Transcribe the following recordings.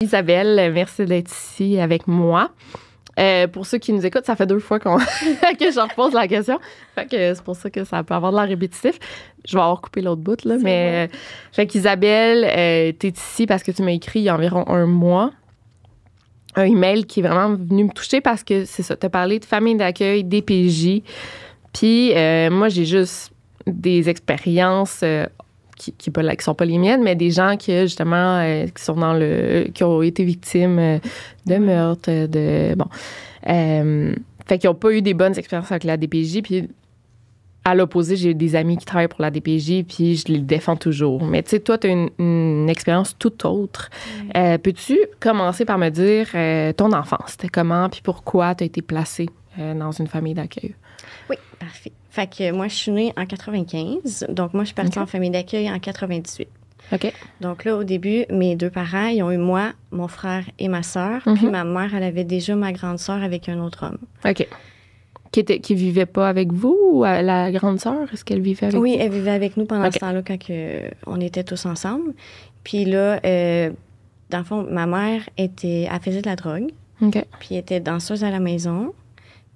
Isabelle, merci d'être ici avec moi. Pour ceux qui nous écoutent, ça fait 2 fois que je repose la question. Fait que c'est pour ça que ça peut avoir de l'air répétitif. Je vais avoir coupé l'autre bout, là. Fait qu'Isabelle, t'es ici parce que tu m'as écrit il y a environ 1 mois un email qui est vraiment venu me toucher parce que c'est ça, t'as parlé de famille d'accueil, DPJ. Puis moi, j'ai juste des expériences qui sont pas les miennes, mais des gens qui, justement, qui sont qui ont été victimes de meurtres, fait qu'ils n'ont pas eu des bonnes expériences avec la DPJ. Puis, à l'opposé, j'ai des amis qui travaillent pour la DPJ, puis je les défends toujours. Mais tu sais, toi, tu as une expérience tout autre. Peux-tu commencer par me dire ton enfance? C'était comment, puis pourquoi tu as été placée dans une famille d'accueil? Oui, parfait. Fait que moi, je suis née en 95. Donc, moi, je suis partie en famille d'accueil en 98. OK. Donc là, au début, mes 2 parents, ils ont eu moi, mon frère et ma sœur. Puis ma mère, elle avait déjà ma grande sœur avec un autre homme. OK. Qui vivait pas avec vous, ou la grande sœur? Est-ce qu'elle vivait avec vous? Oui, elle vivait avec nous pendant ce temps-là, quand on était tous ensemble. Puis là, dans le fond, ma mère, elle faisait de la drogue. OK. Puis elle était danseuse à la maison.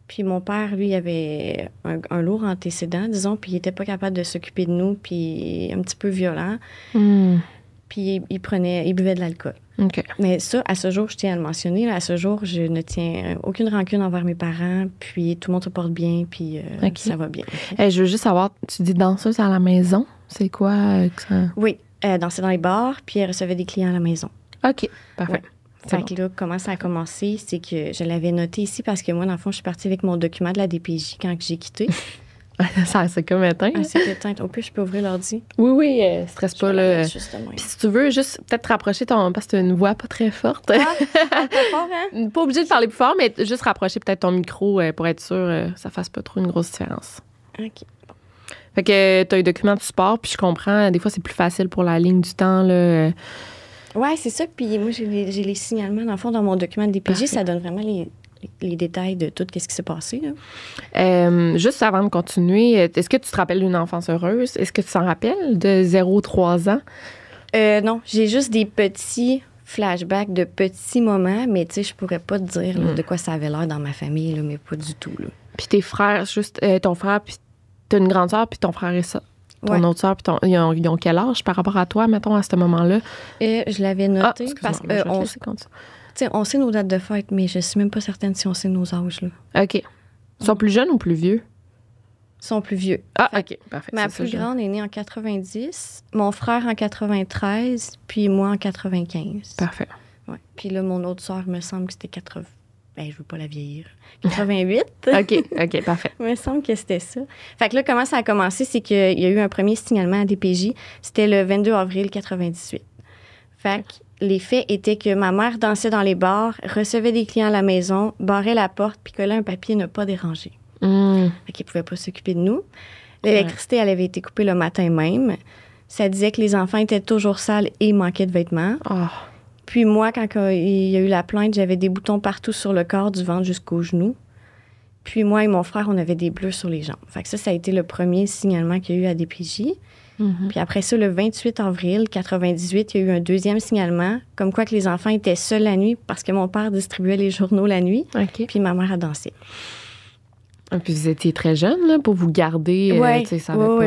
Puis mon père, lui, il avait un lourd antécédent, disons, puis il était pas capable de s'occuper de nous, puis un petit peu violent. Puis il buvait de l'alcool. OK. Mais ça, à ce jour, je tiens à le mentionner, là, à ce jour, je ne tiens aucune rancune envers mes parents, puis tout le monde se porte bien, puis ça va bien. Okay. Je veux juste savoir, tu dis danseuse à la maison, c'est quoi ça? Oui, danser dans les bars, puis elle recevait des clients à la maison. OK, parfait. Ouais. Fait que là, comment ça a commencé, c'est que je l'avais noté ici parce que moi, dans le fond, je suis partie avec mon document de la DPJ quand j'ai quitté. Ça s'est comme éteint. C'est éteint. Au plus, je peux ouvrir l'ordi. Oui, stresse pas, là. Puis si tu veux, juste peut-être rapprocher parce que tu as une voix pas très forte. Pas fort, hein? Pas obligé de parler plus fort, mais juste rapprocher peut-être ton micro pour être sûr que ça fasse pas trop une grosse différence. OK. Fait que tu as un document de support, puis je comprends, des fois, c'est plus facile pour la ligne du temps, là. Oui, c'est ça. Puis moi, j'ai les signalements, dans le fond, dans mon document de DPJ. Parfait. Ça donne vraiment les détails de tout ce qui s'est passé, là. Juste avant de continuer, est-ce que tu te rappelles d'une enfance heureuse? Est-ce que tu t'en rappelles de 0-3 ans? Non, j'ai juste des petits flashbacks de petits moments, mais tu sais, je pourrais pas te dire là, de quoi ça avait l'air dans ma famille, là, mais pas du tout, là. Puis tes frères, juste ton frère, puis t'as une grande sœur, puis ton frère et ça. Ton autre sœur, puis ils ont quel âge par rapport à toi, mettons, à ce moment-là? Je l'avais noté parce que on sait nos dates de fête, mais je suis même pas certaine si on sait nos âges, là. OK. Ils sont plus jeunes ou plus vieux? Ils sont plus vieux. Ah, OK, parfait. Ma plus grande est née en 90, mon frère en 93, puis moi en 95. Parfait. Ouais. Puis là, mon autre sœur, me semble que c'était 80. Ben, je veux pas la vieillir. 88. OK, parfait. Il me semble que c'était ça. Fait que là, comment ça a commencé, c'est qu'il y a eu un premier signalement à DPJ. C'était le 22 avril 98. Fait que les faits étaient que ma mère dansait dans les bars, recevait des clients à la maison, barrait la porte, puis collait un papier « Ne pas déranger ». Fait qu'il pouvait pas s'occuper de nous. L'électricité, elle avait été coupée le matin même. Ça disait que les enfants étaient toujours sales et manquaient de vêtements. Oh. Puis moi, quand il y a eu la plainte, j'avais des boutons partout sur le corps, du ventre jusqu'aux genoux. Puis moi et mon frère, on avait des bleus sur les jambes. Fait que ça a été le premier signalement qu'il y a eu à DPJ. Puis après ça, le 28 avril 98, il y a eu un deuxième signalement, comme quoi que les enfants étaient seuls la nuit parce que mon père distribuait les journaux la nuit. Okay. Puis ma mère a dansé. Puis vous étiez très jeune, là, pour vous garder. Oui,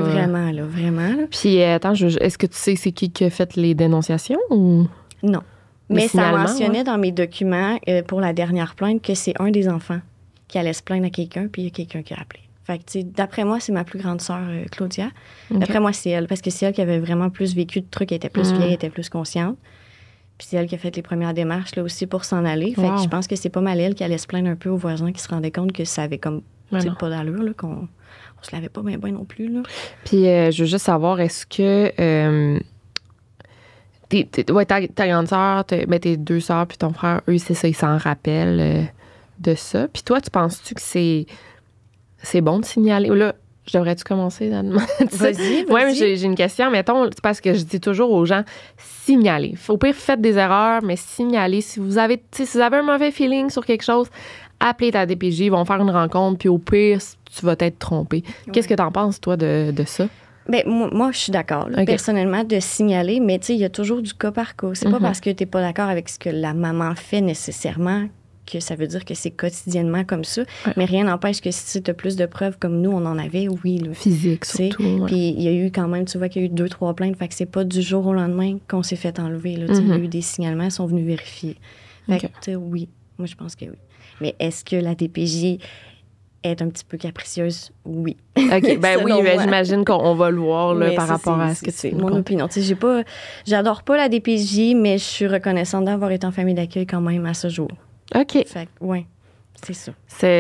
vraiment, là, vraiment. Là. Puis attends, est-ce que tu sais c'est qui a fait les dénonciations ou? Non. Mais ça mentionnait dans mes documents pour la dernière plainte que c'est un des enfants qui allait se plaindre à quelqu'un, puis il y a quelqu'un qui a appelé. Fait que, d'après moi, c'est ma plus grande sœur, Claudia. Okay. D'après moi, c'est elle, parce que c'est elle qui avait vraiment plus vécu de trucs, elle était plus vieille, elle était plus consciente. Puis c'est elle qui a fait les premières démarches, là, aussi, pour s'en aller. Fait que je pense que c'est pas mal elle qui allait se plaindre un peu aux voisins qui se rendaient compte que ça avait comme pas d'allure, là, qu'on se lavait pas bien non plus, là. Puis je veux juste savoir, est-ce que... ta grande sœur, tes 2 sœurs puis ton frère, eux, c'est ça, ils s'en rappellent de ça. Puis toi, tu penses-tu que c'est bon de signaler? Ou là, je devrais-tu commencer? Vas-y. Oui, mais j'ai une question. Mettons, parce que je dis toujours aux gens, signalez. Au pire, faites des erreurs, mais signalez. Si vous avez un mauvais feeling sur quelque chose, appelez ta DPJ, ils vont faire une rencontre, puis au pire, tu vas t'être trompé. Ouais. Qu'est-ce que t'en penses, toi, de ça? Ben, moi, je suis d'accord, personnellement, de signaler, mais tu sais, il y a toujours du cas par cas. C'est pas parce que tu n'es pas d'accord avec ce que la maman fait nécessairement que ça veut dire que c'est quotidiennement comme ça. Ouais. Mais rien n'empêche que si tu as plus de preuves comme nous, on en avait, oui. Là, physique, surtout. Ouais. Puis il y a eu quand même, tu vois qu'il y a eu 2-3 plaintes, fait que c'est pas du jour au lendemain qu'on s'est fait enlever. Là, il y a eu des signalements, ils sont venus vérifier. Fait que, tu sais, oui. Moi, je pense que oui. Mais est-ce que la DPJ est un petit peu capricieuse? Oui. OK. Ben oui, ben, j'imagine qu'on va le voir là, par rapport à ce que c'est mon opinion. Tu sais, j'adore pas la DPJ, mais je suis reconnaissante d'avoir été en famille d'accueil quand même à ce jour. OK. Fait oui, c'est ça.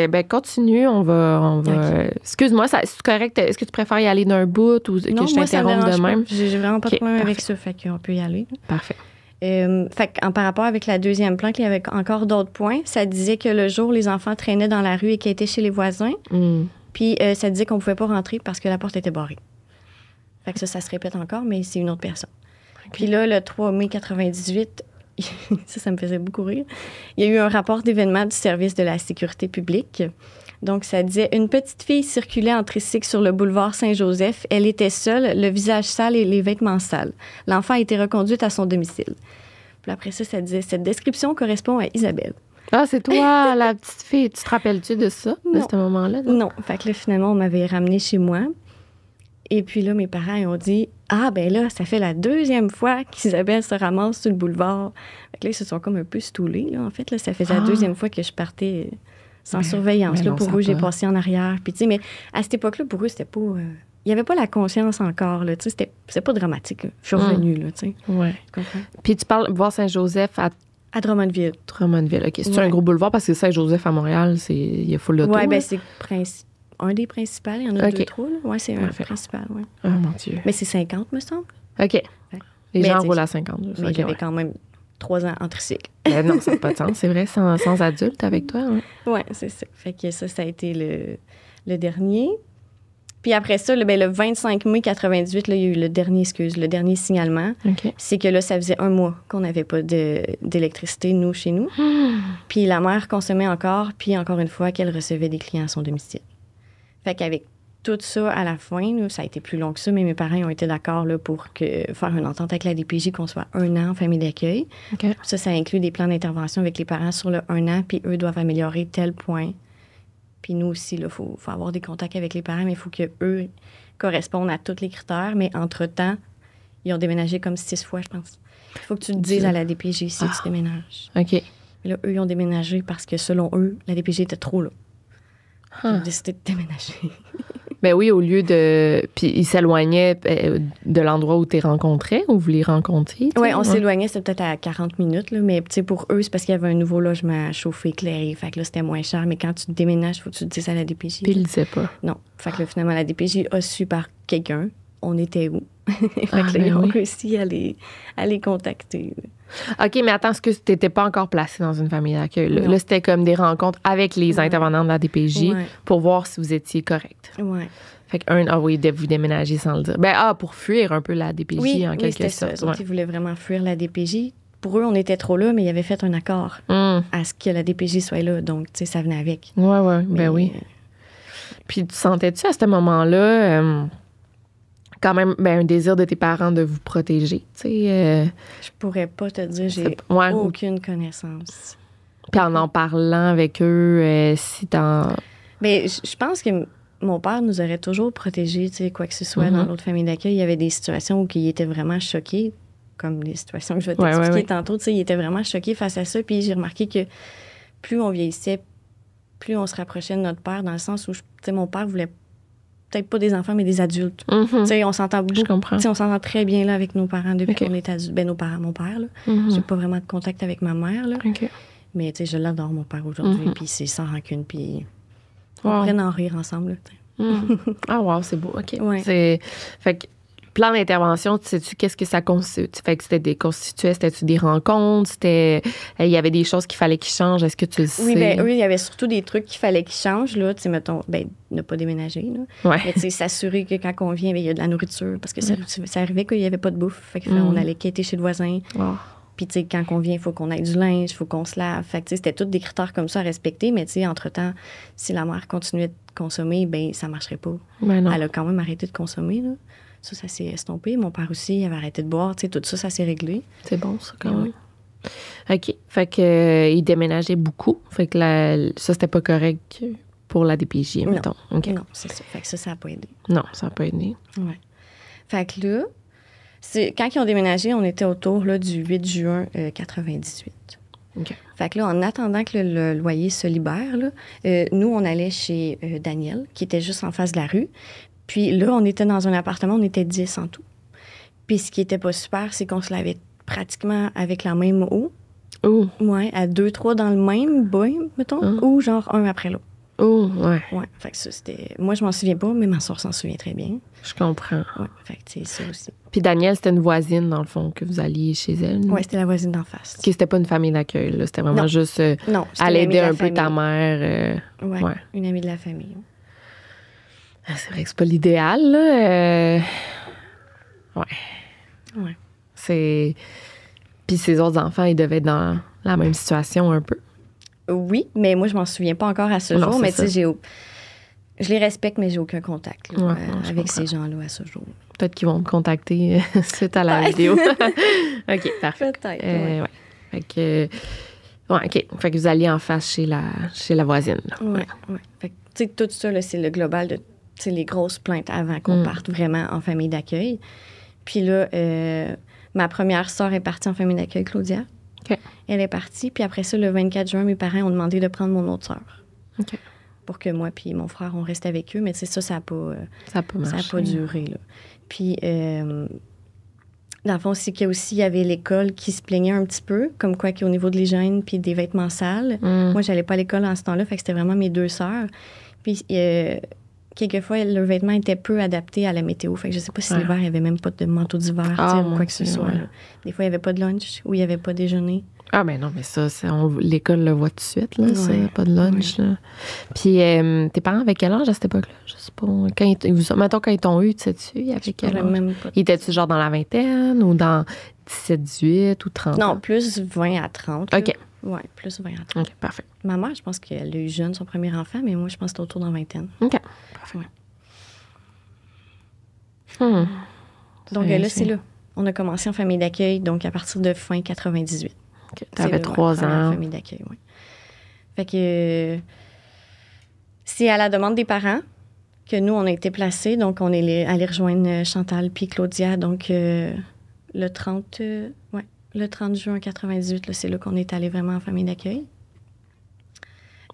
Ben continue, on va... Okay. Excuse-moi, c'est correct. Est-ce que tu préfères y aller d'un bout ou que je t'interrompe de même? J'ai vraiment pas de problème avec ça, fait qu'on peut y aller. Parfait. Fait par rapport avec la deuxième plainte, il y avait encore d'autres points. Ça disait que le jour, les enfants traînaient dans la rue et qu'ils étaient chez les voisins. Puis ça disait qu'on pouvait pas rentrer parce que la porte était barrée. Fait que ça se répète encore, mais c'est une autre personne. Okay. Puis là, le 3 mai 98... ça me faisait beaucoup rire. Il y a eu un rapport d'événement du service de la sécurité publique. Donc, ça disait « Une petite fille circulait en tricycle sur le boulevard Saint-Joseph. Elle était seule, le visage sale et les vêtements sales. L'enfant a été reconduite à son domicile. » Puis après ça disait « Cette description correspond à Isabelle. » Ah, c'est toi, la petite fille. Tu te rappelles-tu de ça, de ce moment-là? Non. Fait que là, finalement, on m'avait ramenée chez moi. Et puis là, mes parents ont dit « Ah, ben là, ça fait la deuxième fois qu'Isabelle se ramasse sur le boulevard. » Fait que là, ils se sont comme un peu stoulés, là, en fait. Là, ça faisait la deuxième fois que je partais sans surveillance. Là, pour eux, j'ai passé en arrière. Puis, tu sais, mais à cette époque-là, pour eux, c'était pas... il n'y avait pas la conscience encore, là. Tu sais, c'était pas dramatique. Là. Je suis revenue, là, tu sais. Oui. Puis tu parles boulevard Saint-Joseph à Drummondville. Drummondville, OK. C'est un gros boulevard parce que Saint-Joseph à Montréal, il y a full d'auto. Oui, bien, c'est un des principaux. Il y en a 2-3, là. Oui, c'est un principal, oui. Oh, mon Dieu. Mais c'est 50, me semble. OK. Les gens roulent à 50. Mais j'avais quand même 3 ans en tricycle. Non, ça n'a pas de sens. C'est vrai, sans adulte avec toi. Hein? Oui, c'est ça. Fait que ça a été le dernier. Puis après ça, le 25 mai 98, là, il y a eu le dernier signalement. Okay. C'est que là, ça faisait 1 mois qu'on n'avait pas d'électricité, nous, chez nous. Puis la mère consommait encore, puis encore une fois, qu'elle recevait des clients à son domicile. Fait qu'avec tout ça, à la fin, là, ça a été plus long que ça, mais mes parents ont été d'accord là, pour faire une entente avec la DPJ qu'on soit 1 an en famille d'accueil. Okay. Ça inclut des plans d'intervention avec les parents sur le 1 an, puis eux doivent améliorer tel point. Puis nous aussi, il faut avoir des contacts avec les parents, mais il faut qu'eux correspondent à tous les critères. Mais entre-temps, ils ont déménagé comme 6 fois, je pense. Il faut que tu le dises à la DPJ si tu déménages. OK. Mais là, eux, ils ont déménagé parce que, selon eux, la DPJ était trop là. Ils ont décidé de déménager. Ben oui, au lieu de... Puis ils s'éloignaient de l'endroit où tu les rencontrais, où vous les rencontriez? Oui, on s'éloignait, c'était peut-être à 40 minutes, là, mais pour eux, c'est parce qu'il y avait un nouveau logement chauffé, éclairé. Fait que là, c'était moins cher. Mais quand tu déménages, il faut que tu le dises à la DPJ. Puis ils le disaient pas. Non. Fait que là, finalement, la DPJ a su par quelqu'un. On était où? Fait que là, ils ont réussi à les contacter. OK, mais attends, est-ce que tu n'étais pas encore placé dans une famille d'accueil? Là, c'était comme des rencontres avec les intervenants de la DPJ pour voir si vous étiez correct. Oui. Fait que vous déménager sans le dire. Pour fuir un peu la DPJ, en quelque sorte. Ça. Ils voulaient vraiment fuir la DPJ. Pour eux, on était trop là, mais ils avaient fait un accord à ce que la DPJ soit là. Donc, tu sais, ça venait avec. Oui, ben oui. Puis, tu sentais-tu à ce moment-là... quand même un désir de tes parents de vous protéger, tu sais. Je pourrais pas te dire, j'ai aucune connaissance. Puis en parlant avec eux, si t'en... Bien, je pense que mon père nous aurait toujours protégés, tu sais, quoi que ce soit dans l'autre famille d'accueil. Il y avait des situations où il était vraiment choqué, comme les situations que je vais t'expliquer tantôt, tu sais, il était vraiment choqué face à ça. Puis j'ai remarqué que plus on vieillissait, plus on se rapprochait de notre père, dans le sens où, tu sais, mon père voulait peut-être pas des enfants, mais des adultes. Tu sais, on s'entend beaucoup. Je comprends. Tu sais, on s'entend très bien là, avec nos parents depuis qu'on est adultes. Ben, nos parents, mon père, là. J'ai pas vraiment de contact avec ma mère, là. Mais, tu sais, je l'adore, mon père, aujourd'hui. Puis c'est sans rancune. Puis on pourrait en rire ensemble, là. Ah, wow, c'est beau. OK. Ouais. Fait que, plan d'intervention, tu sais-tu qu'est-ce que ça constitue? Fait que c'était-tu des rencontres? Il y avait des choses qu'il fallait qu'ils changent? Est-ce que tu le sais? Oui, bien, eux, il y avait surtout des trucs qu'il fallait qu'ils changent, là. Tu sais, mettons, ne pas déménager, là. Ouais. Mais, tu sais, s'assurer que quand on vient, il y a de la nourriture. Parce que ça arrivait qu'il n'y avait pas de bouffe. Fait qu'on allait quêter chez le voisin. Puis, tu sais, quand on vient, il faut qu'on ait du linge, il faut qu'on se lave. Fait que, tu sais, c'était tous des critères comme ça à respecter. Mais, tu sais, entre-temps, si la mère continuait de consommer, bien, ça ne marcherait pas. Ben non. Elle a quand même arrêté de consommer, là. Ça s'est estompé. Mon père aussi, il avait arrêté de boire. Tu sais, tout ça, ça s'est réglé. C'est bon, ça, quand même. OK. Fait que il déménageait beaucoup. Fait que ça, c'était pas correct pour la DPJ, mettons. Okay. Non, c'est ça. Fait que ça n'a pas aidé. Non, ça n'a pas aidé. Ouais. Fait que là, quand ils ont déménagé, on était autour là, du 8 juin 98. OK. Fait que là, en attendant que le loyer se libère, là, nous, on allait chez Daniel, qui était juste en face de la rue. Puis là, on était dans un appartement, on était 10 en tout. Puis ce qui était pas super, c'est qu'on se lavait pratiquement avec la même eau. Oh. Ouais, à 2-3 dans le même bain, mettons, ou genre un après l'autre. Oh, ouais. Ouais, fait que ça, c'était... Moi, je m'en souviens pas, mais ma soeur s'en souvient très bien. Je comprends. Ouais, fait que c'est ça aussi. Puis Danielle, c'était une voisine, dans le fond, que vous alliez chez elle? Oui, c'était la voisine d'en face. Qui c'était pas une famille d'accueil, là. C'était vraiment juste... non, elle aidait un peu ta mère. Ouais, une amie de la famille. C'est vrai que c'est pas l'idéal, là. Ouais. C'est... Puis ses autres enfants, ils devaient être dans la même situation un peu. Oui, mais moi, je m'en souviens pas encore à ce jour. Mais tu sais, je les respecte, mais j'ai aucun contact là, avec ces gens-là à ce jour. Peut-être qu'ils vont me contacter suite à la vidéo. OK, parfait. Peut-être, ouais. Fait que... Ouais, OK. Fait que vous alliez en face chez la voisine. Oui. Fait que, tu sais, tout ça, là, c'est le global de les grosses plaintes avant qu'on parte vraiment en famille d'accueil. Puis là, ma première sœur est partie en famille d'accueil, Claudia. OK. Elle est partie. Puis après ça, le 24 juin, mes parents ont demandé de prendre mon autre sœur. OK. Pour que moi puis mon frère, on reste avec eux. Mais tu sais, ça n'a pas... ça n'a pas marché. Ça n'a pas duré, là. Puis, dans le fond, c'est qu'il y avait l'école qui se plaignait un petit peu, comme quoi qu'au niveau de l'hygiène puis des vêtements sales. Moi, j'allais pas à l'école en ce temps-là, fait que c'était vraiment mes deux sœurs. Puis, quelquefois, leurs vêtements étaient peu adaptés à la météo. Fait que je sais pas si l'hiver, il n'y avait même pas de manteau d'hiver, ou quoi que ce soit. Là. Des fois, il n'y avait pas de lunch ou il n'y avait pas de déjeuner. Ah, mais non, mais ça, l'école le voit tout de suite, là, ça, pas de lunch. Là. Puis, tes parents avaient quel âge à cette époque-là? Je sais pas. Mettons, quand ils t'ont eu, tu sais-tu, il y avait quel âge? Même pas. Ils étaient-tu genre dans la vingtaine ou dans 17, 18 ou 30? Non, plus 20 à 30. OK. Oui, plus 20 à 30. OK, parfait. Ma mère, je pense qu'elle a eu jeune son premier enfant, mais moi, je pense que c'était autour dans la vingtaine. OK, parfait. Donc là, c'est là. On a commencé en famille d'accueil, donc à partir de fin 98. Okay. T'avais 3 ans. Famille d'accueil, oui. Fait que c'est à la demande des parents que nous, on a été placés. Donc, on est allé rejoindre Chantal puis Claudia. Donc, le 30 juin 98, là, c'est là qu'on est allé vraiment en famille d'accueil.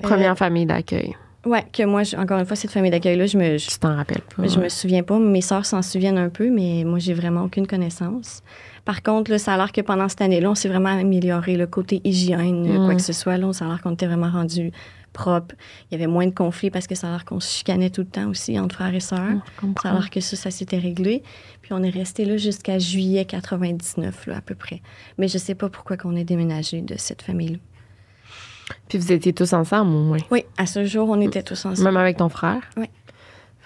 Première famille d'accueil. Oui, que moi, encore une fois, cette famille d'accueil-là, tu t'en rappelles pas? Je me souviens pas. Mes sœurs s'en souviennent un peu, mais moi, j'ai vraiment aucune connaissance. Par contre, là, ça a l'air que pendant cette année-là, on s'est vraiment amélioré le côté hygiène, quoi que ce soit. Là, ça a l'air qu'on était vraiment rendu propre. Il y avait moins de conflits parce que ça a l'air qu'on se chicanait tout le temps aussi entre frères et sœurs. Ça a l'air que ça s'était réglé. Puis on est resté là jusqu'à juillet 99, là, à peu près. Mais je sais pas pourquoi qu'on est déménagé de cette famille-là. Puis vous étiez tous ensemble, au moins? Oui, à ce jour, on était tous ensemble. Même avec ton frère? Oui.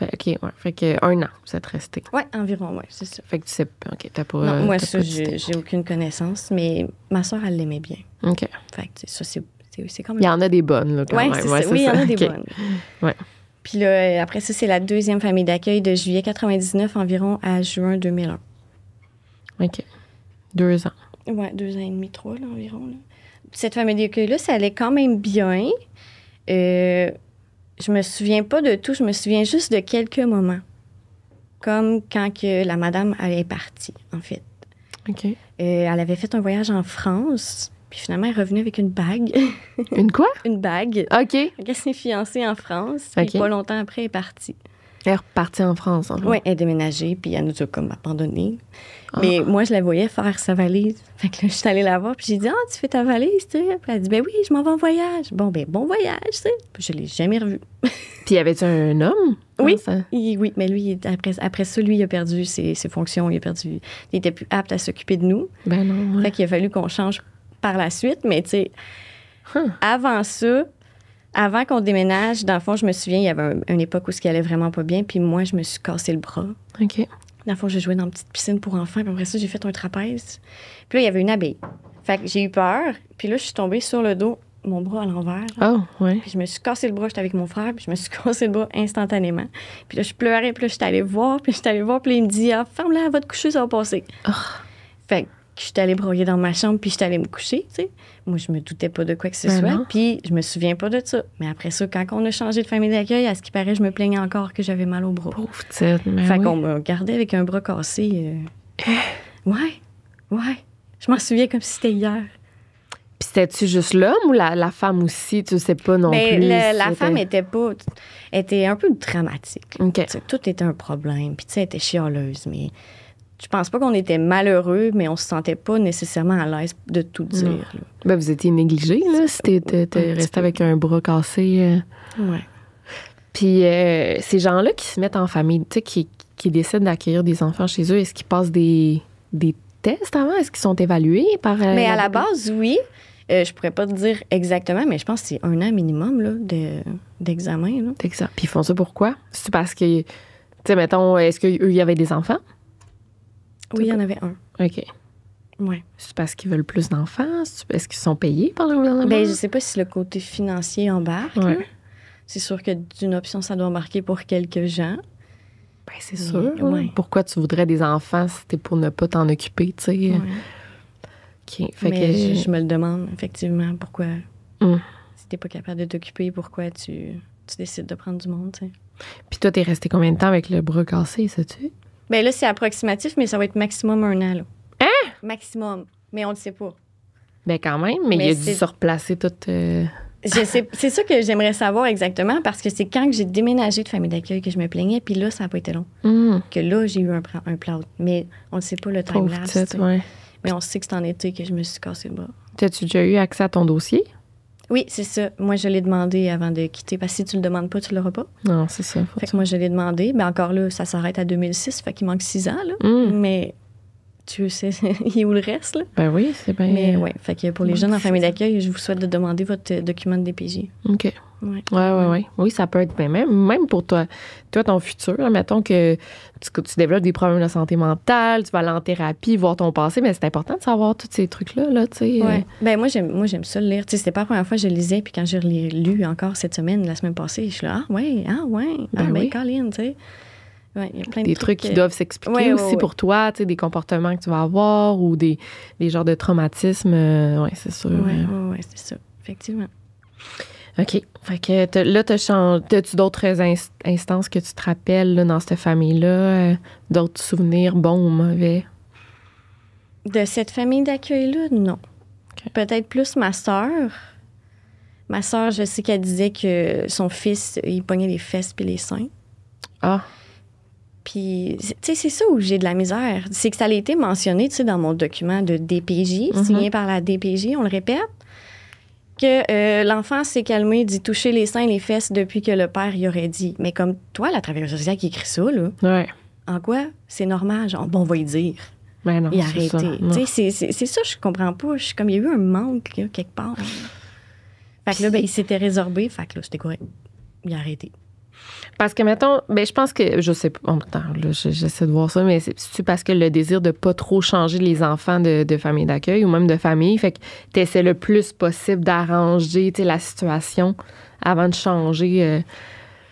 OK, ouais. Fait que 1 an, vous êtes restés. Oui, environ, oui, c'est ça. Fait que tu sais pas. OK, t'as pas. Non, moi, ça, j'ai aucune connaissance, mais ma soeur, elle l'aimait bien. OK. Fait que ça, c'est comme... Il y en a des bonnes, là, quand même. Oui, il y en a des bonnes. Ouais. Puis là, après ça, c'est la deuxième famille d'accueil de juillet 99 environ à juin 2001. OK. 2 ans. Oui, 2 ans et demi, 3, là, environ. Là. Cette famille d'accueil-là, ça allait quand même bien. Je me souviens pas de tout, je me souviens juste de quelques moments. Comme quand que la madame, elle est partie, en fait. OK. Elle avait fait un voyage en France, puis finalement, elle est revenue avec une bague. Une quoi? Une bague. OK. Elle s'est fiancée en France, puis pas longtemps après, elle est partie. Elle est repartie en France, en fait. Oui, elle est déménagée, puis elle nous a comme abandonnés. Mais moi, je la voyais faire sa valise. Fait que là, je suis allée la voir, puis j'ai dit, « Ah, tu fais ta valise, tu sais? » Puis elle dit, « Ben oui, je m'en vais en voyage. » Bon, ben bon voyage, tu sais. Puis je l'ai jamais revu. Puis y avait-tu un homme? Oui, oui, mais lui, après ça, lui, il a perdu ses fonctions. Il était plus apte à s'occuper de nous. Ben non. Ouais. Fait qu'il a fallu qu'on change par la suite. Mais tu sais, avant ça, avant qu'on déménage, dans le fond, je me souviens, il y avait une époque où ce qui allait vraiment pas bien. Puis moi, je me suis cassé le bras. OK. Dans le fond, j'ai joué dans une petite piscine pour enfants. Puis après ça, j'ai fait un trapèze. Puis là, il y avait une abeille. Fait que j'ai eu peur. Puis là, je suis tombée sur le dos mon bras à l'envers. Oh, oui. Puis je me suis cassé le bras, j'étais avec mon frère, puis je me suis cassé le bras instantanément. Puis là, je pleurais, puis là, j'étais allée voir, puis là, il me dit, ferme-la, elle va te coucher, ça va passer. Oh. Fait que j'étais allée broyer dans ma chambre, puis j'étais allée me coucher, tu sais. Moi, je me doutais pas de quoi que ce soit, non. puis je me souviens pas de ça. Mais après ça, quand on a changé de famille d'accueil, à ce qui paraît, je me plaignais encore que j'avais mal au bras. Pauvre petite, mais Fait oui. qu'on me gardait avec un bras cassé. Ouais. Je m'en souviens comme si c'était hier. Puis c'était-tu juste l'homme ou la femme aussi? Tu sais pas non Mais plus. la femme était un peu dramatique. OK. T'sais, tout était un problème. Puis, tu sais, elle était chialeuse. Mais je pense pas qu'on était malheureux, mais on se sentait pas nécessairement à l'aise de tout dire. Là. Ben, vous étiez négligé, là, si t'es resté avec un bras cassé. Ouais. Puis ces gens-là qui se mettent en famille, tu sais, qui décident d'accueillir des enfants chez eux, est-ce qu'ils passent des tests avant? Est-ce qu'ils sont évalués par... Mais à la base, oui. Je pourrais pas te dire exactement, mais je pense que c'est 1 an minimum là, d'examen. Là. Puis ils font ça pourquoi? C'est parce que, tu sais, mettons, est-ce qu'eux, il y avait des enfants? Oui, il y en avait un. OK. Ouais. C'est parce qu'ils veulent plus d'enfants? Est-ce qu'ils sont payés par le gouvernement? Ben, je sais pas si le côté financier embarque. Ouais. Là. C'est sûr que d'une option, ça doit embarquer pour quelques gens. Ben, c'est sûr. Ouais. Pourquoi tu voudrais des enfants si c'était pour ne pas t'en occuper, tu sais? Ouais. OK. Fait Mais que... je me le demande, effectivement, pourquoi, si t'es pas capable de t'occuper, pourquoi tu décides de prendre du monde, tu sais. Puis toi, t'es resté combien de temps avec le bras cassé, sais-tu? Ben là, c'est approximatif, mais ça va être maximum 1 an, là. Hein? Maximum. Mais on le sait pas. Ben quand même, mais il a dû se replacer tout... C'est ça que j'aimerais savoir exactement, parce que c'est quand que j'ai déménagé de famille d'accueil que je me plaignais, puis là, ça n'a pas été long. Que là, j'ai eu un plâtre. Mais on ne sait pas le time-lapse. Ouais. Mais on sait que c'est en été que je me suis cassé le bras. T'as-tu déjà eu accès à ton dossier? Oui, c'est ça. Moi, je l'ai demandé avant de quitter, parce que si tu le demandes pas, tu l'auras pas. Non, c'est ça. Fait que moi, je l'ai demandé. Ben encore là, ça s'arrête à 2006, fait qu'il manque 6 ans, là. Mais tu sais, il est où le reste, là? Ben oui, c'est bien... Mais oui, fait que pour les jeunes en famille d'accueil, je vous souhaite de demander votre document de DPJ. OK. Ouais. Ouais. Oui, ça peut être même pour toi ton futur. Là, mettons que tu développes des problèmes de santé mentale, tu vas aller en thérapie, voir ton passé, mais c'est important de savoir tous ces trucs-là, là, tu sais. Ouais. Ben moi, j'aime ça le lire. Tu sais, c'était pas la première fois que je le lisais, puis quand j'ai lu encore cette semaine, la semaine passée, je suis là, oui. Colin, tu sais. Ouais, il y a plein de des trucs qui doivent s'expliquer aussi pour toi, tu sais, des comportements que tu vas avoir ou des genres de traumatismes. Oui, c'est sûr. Oui, c'est ça, effectivement. OK. Fait que là, t'as-tu d'autres instances que tu te rappelles là, dans cette famille-là? D'autres souvenirs bons ou mauvais? De cette famille d'accueil-là, non. Okay. Peut-être plus ma sœur. Ma sœur, je sais qu'elle disait que son fils, il pognait les fesses puis les seins. Ah. Puis, tu sais, c'est ça où j'ai de la misère. C'est que ça a été mentionné, tu sais, dans mon document de DPJ, signé par la DPJ, on le répète, que l'enfant s'est calmé d'y toucher les seins et les fesses depuis que le père y aurait dit. Mais comme toi, la travailleuse sociale qui écrit ça, là, en quoi c'est normal? Genre, bon, on va y dire. Ben non, et arrêter. Tu sais, c'est ça, je comprends pas. Je suis comme, il y a eu un manque, là, quelque part. Fait que là, ben, il s'était résorbé. Fait que là, c'était correct. Il a arrêté. Parce que, mettons, je pense que, je sais pas, là, j'essaie de voir ça, mais c'est parce que le désir de pas trop changer les enfants de famille d'accueil ou même de famille, fait que t'essaies le plus possible d'arranger, tu sais, la situation avant de changer.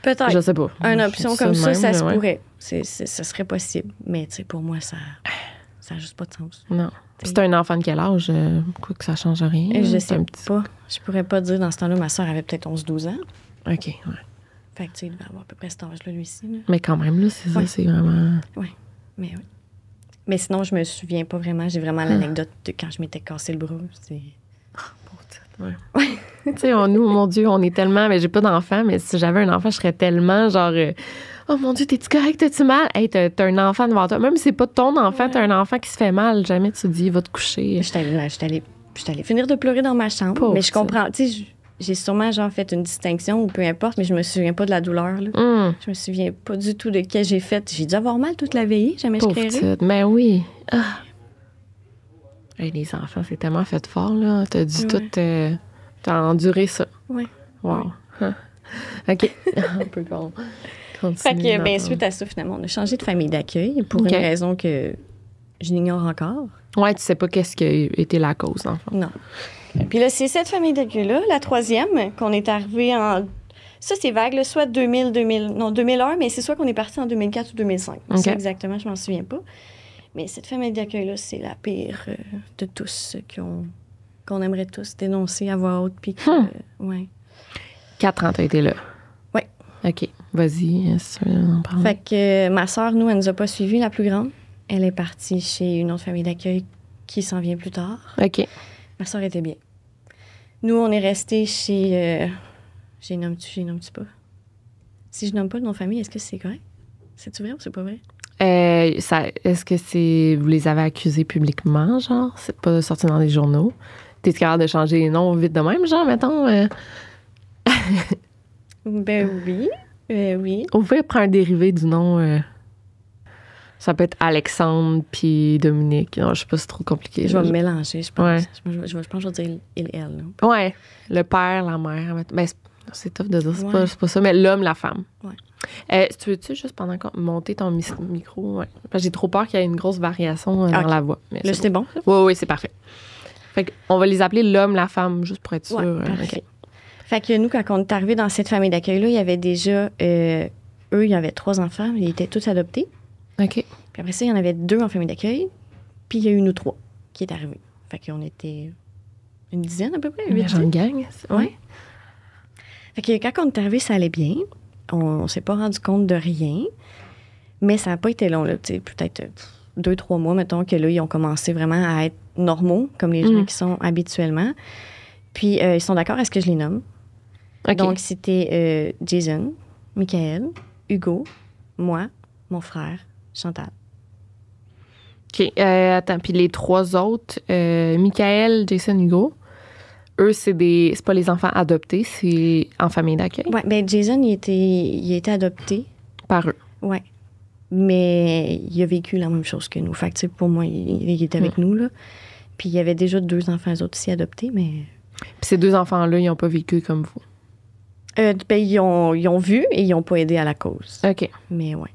Peut-être. Je sais pas. Une option comme ça, ça se ouais. pourrait. Ça serait possible. Mais, tu sais, pour moi, ça n'a juste pas de sens. Non. C'est un enfant de quel âge? Quoi que ça change rien? Je sais pas. Je pourrais pas dire. Dans ce temps-là, ma soeur avait peut-être 11-12 ans. OK, ouais. Fait que, tu sais, il devait avoir à peu près cet âge-là, lui-ci. Là. Mais quand même, là, c'est ça, c'est vraiment... Oui, mais oui. Mais sinon, je me souviens pas vraiment. J'ai vraiment l'anecdote de quand je m'étais cassé le bras. C'est... Ouais. Tu sais, nous, mon Dieu, on est tellement... Mais j'ai pas d'enfant, mais si j'avais un enfant, je serais tellement genre... oh mon Dieu, t'es-tu correct? T'as-tu mal? Hey, t'as un enfant devant toi. Même si c'est pas ton enfant, t'as un enfant qui se fait mal. Jamais tu te dis, va te coucher. J'étais allée finir de pleurer dans ma chambre. Pauvre mais je comprends. Tu sais, j'ai sûrement genre fait une distinction ou peu importe, mais je me souviens pas de la douleur. Là. Je me souviens pas du tout de ce que j'ai fait. J'ai dû avoir mal toute la veillée, jamais je créerais. Mais oui. Ah. Hey, les enfants, c'est tellement fait fort, là. T'as dû tout... t'as enduré ça. Oui. Wow. OK. On peut continuer. Fait que, suite à ça, finalement, on a changé de famille d'accueil pour une raison que je l'ignore encore. Ouais, tu sais pas qu'est-ce qui a été la cause, en fait. Non. Puis là, c'est cette famille d'accueil-là, la troisième, qu'on est arrivé en... Ça, c'est vague, là, soit 2001, mais c'est soit qu'on est parti en 2004 ou 2005. Okay. Ça, exactement, je m'en souviens pas. Mais cette famille d'accueil-là, c'est la pire de tous, qu'on aimerait tous dénoncer à voix haute. Puis ouais. 4 ans, t'as été là? Oui. OK. Vas-y, on parle. Fait que ma sœur, nous, elle nous a pas suivis, la plus grande. Elle est partie chez une autre famille d'accueil qui s'en vient plus tard. OK. Ma sœur était bien. Nous, on est restés chez... J'ai nomme-tu pas? Si je nomme pas le nom de famille, est-ce que c'est correct? C'est-tu vrai ou c'est pas vrai? Est-ce que vous les avez accusés publiquement, genre? C'est pas sorti dans les journaux? T'es capable de changer les noms vite de même, genre, mettons? Ben oui. Oui. On pouvait prendre un dérivé du nom... Ça peut être Alexandre puis Dominique. Non, je sais pas si c'est trop compliqué. Je vais me mélanger, je pense. Ouais. Je pense que je vais dire il, elle. Là. Ouais. Le père, la mère. Ben, c'est tough de dire, c'est pas ça. Mais l'homme, la femme. Ouais. Tu veux-tu juste pendant qu'on monter ton micro? Ouais. Parce que j'ai trop peur qu'il y ait une grosse variation dans la voix. Mais là, c'était bon? Oui, c'est parfait. Fait qu'on va les appeler l'homme, la femme, juste pour être sûr. Parfait. Okay. Fait que nous, quand on est arrivé dans cette famille d'accueil-là, il y avait déjà... eux, il y avait 3 enfants. Ils étaient tous adoptés. OK. Puis après ça, il y en avait 2 en famille d'accueil. Puis il y a eu nous 3 qui est arrivés. Fait qu'on était une dizaine à peu près. Une gang. Ouais. Fait que quand on est arrivé, ça allait bien. On s'est pas rendu compte de rien. Mais ça n'a pas été long, là. Peut-être 2-3 mois, mettons, que là, ils ont commencé vraiment à être normaux, comme les gens qui sont habituellement. Puis ils sont d'accord à ce que je les nomme. Okay. Donc, c'était Jason, Michael, Hugo, moi, mon frère, Chantal. OK. Attends, puis les 3 autres, Michael, Jason, Hugo, eux, c'est pas les enfants adoptés, c'est en famille d'accueil? Oui, bien, Jason, il était adopté. Par eux? Oui. Mais il a vécu la même chose que nous. Fait que, pour moi, il était avec nous, là. Puis il y avait déjà 2 enfants, eux autres aussi adoptés, mais... Puis ces 2 enfants-là, ils n'ont pas vécu comme vous? Ben, ils ont vu et ils n'ont pas aidé à la cause. OK. Mais oui.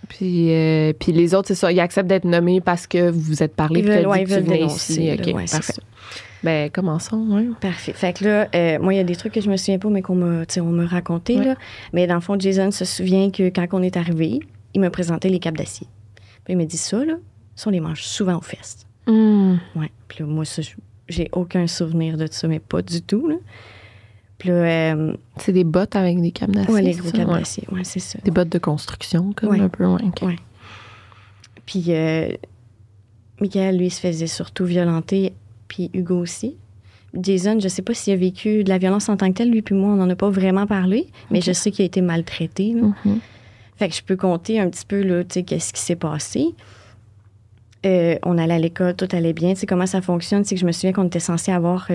Puis les autres, c'est ça, ils acceptent d'être nommés parce que vous vous êtes parlé. Ils veulent dénoncer. Ici. OK, parfait. Ben, commençons, oui. Parfait. Fait que là, moi, il y a des trucs que je me souviens pas, mais on m'a raconté, là. Mais dans le fond, Jason se souvient que quand on est arrivé, il m'a présenté les capes d'acier. Puis il m'a dit ça, là, ça, on les mange souvent aux fesses. Ouais. Puis là, moi, ça, j'ai aucun souvenir de ça, mais pas du tout, là. Puis là, c'est des bottes avec des capes d'acier. Oui, les gros capes d'acier. Oui, c'est ça. Des bottes de construction, comme un peu. Ouais, okay. Puis, Michael, lui, se faisait surtout violenter, puis Hugo aussi. Jason, je sais pas s'il a vécu de la violence en tant que telle. Lui puis moi, on n'en a pas vraiment parlé, mais je sais qu'il a été maltraité. Fait que je peux compter un petit peu, là, tu sais, qu'est-ce qui s'est passé. On allait à l'école, tout allait bien. Tu sais, comment ça fonctionne, c'est que je me souviens qu'on était censé avoir...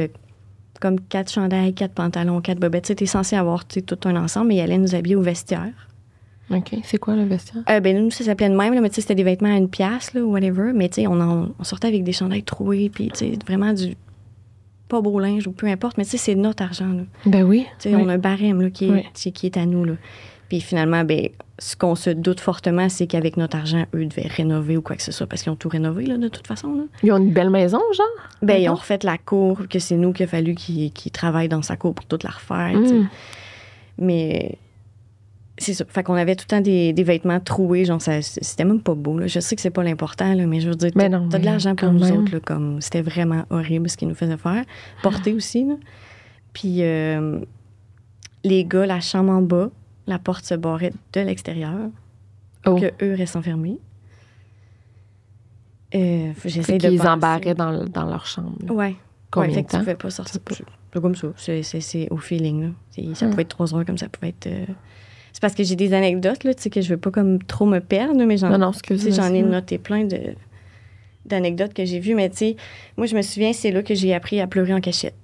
comme 4 chandails, 4 pantalons, 4 bobettes. Tu es censé avoir tout un ensemble, mais il allait nous habiller au vestiaire. OK. C'est quoi le vestiaire? Ben nous, ça s'appelait de même, là, mais tu sais, c'était des vêtements à 1 pièce, là, ou whatever. Mais tu sais, on sortait avec des chandails troués, puis tu sais, vraiment du pas beau linge, ou peu importe, mais tu sais, c'est notre argent, là. Ben oui. Tu sais, on a un barème, là, qui est à nous, là. Puis finalement, ben ce qu'on se doute fortement, c'est qu'avec notre argent, eux devaient rénover ou quoi que ce soit, parce qu'ils ont tout rénové, là, de toute façon, là. Ils ont une belle maison, genre? Ben, ils ont refait la cour, que c'est nous qu'il a fallu qu'ils travaillent dans sa cour pour toute la refaire, tu sais. Mais c'est ça. Fait qu'on avait tout le temps des vêtements troués, genre, c'était même pas beau, là. Je sais que c'est pas l'important, là, mais je veux dire, t'as de l'argent pour nous autres, là, comme, c'était vraiment horrible ce qu'ils nous faisaient faire. Porter aussi, là. Puis, les gars, la chambre en bas, la porte se barrait de l'extérieur, pour que eux restent enfermés. J'essaie de qu'ils embarraient dans leur chambre. Oui. Combien de temps? Tu pouvais pas sortir. C'est comme ça. C'est au feeling, là. Ça pouvait être 3 heures, comme ça pouvait être... C'est parce que j'ai des anecdotes, là, tu sais, que je veux pas comme trop me perdre, mais j'en ai noté plein d'anecdotes que j'ai vues. Mais tu sais, moi, je me souviens, c'est là que j'ai appris à pleurer en cachette.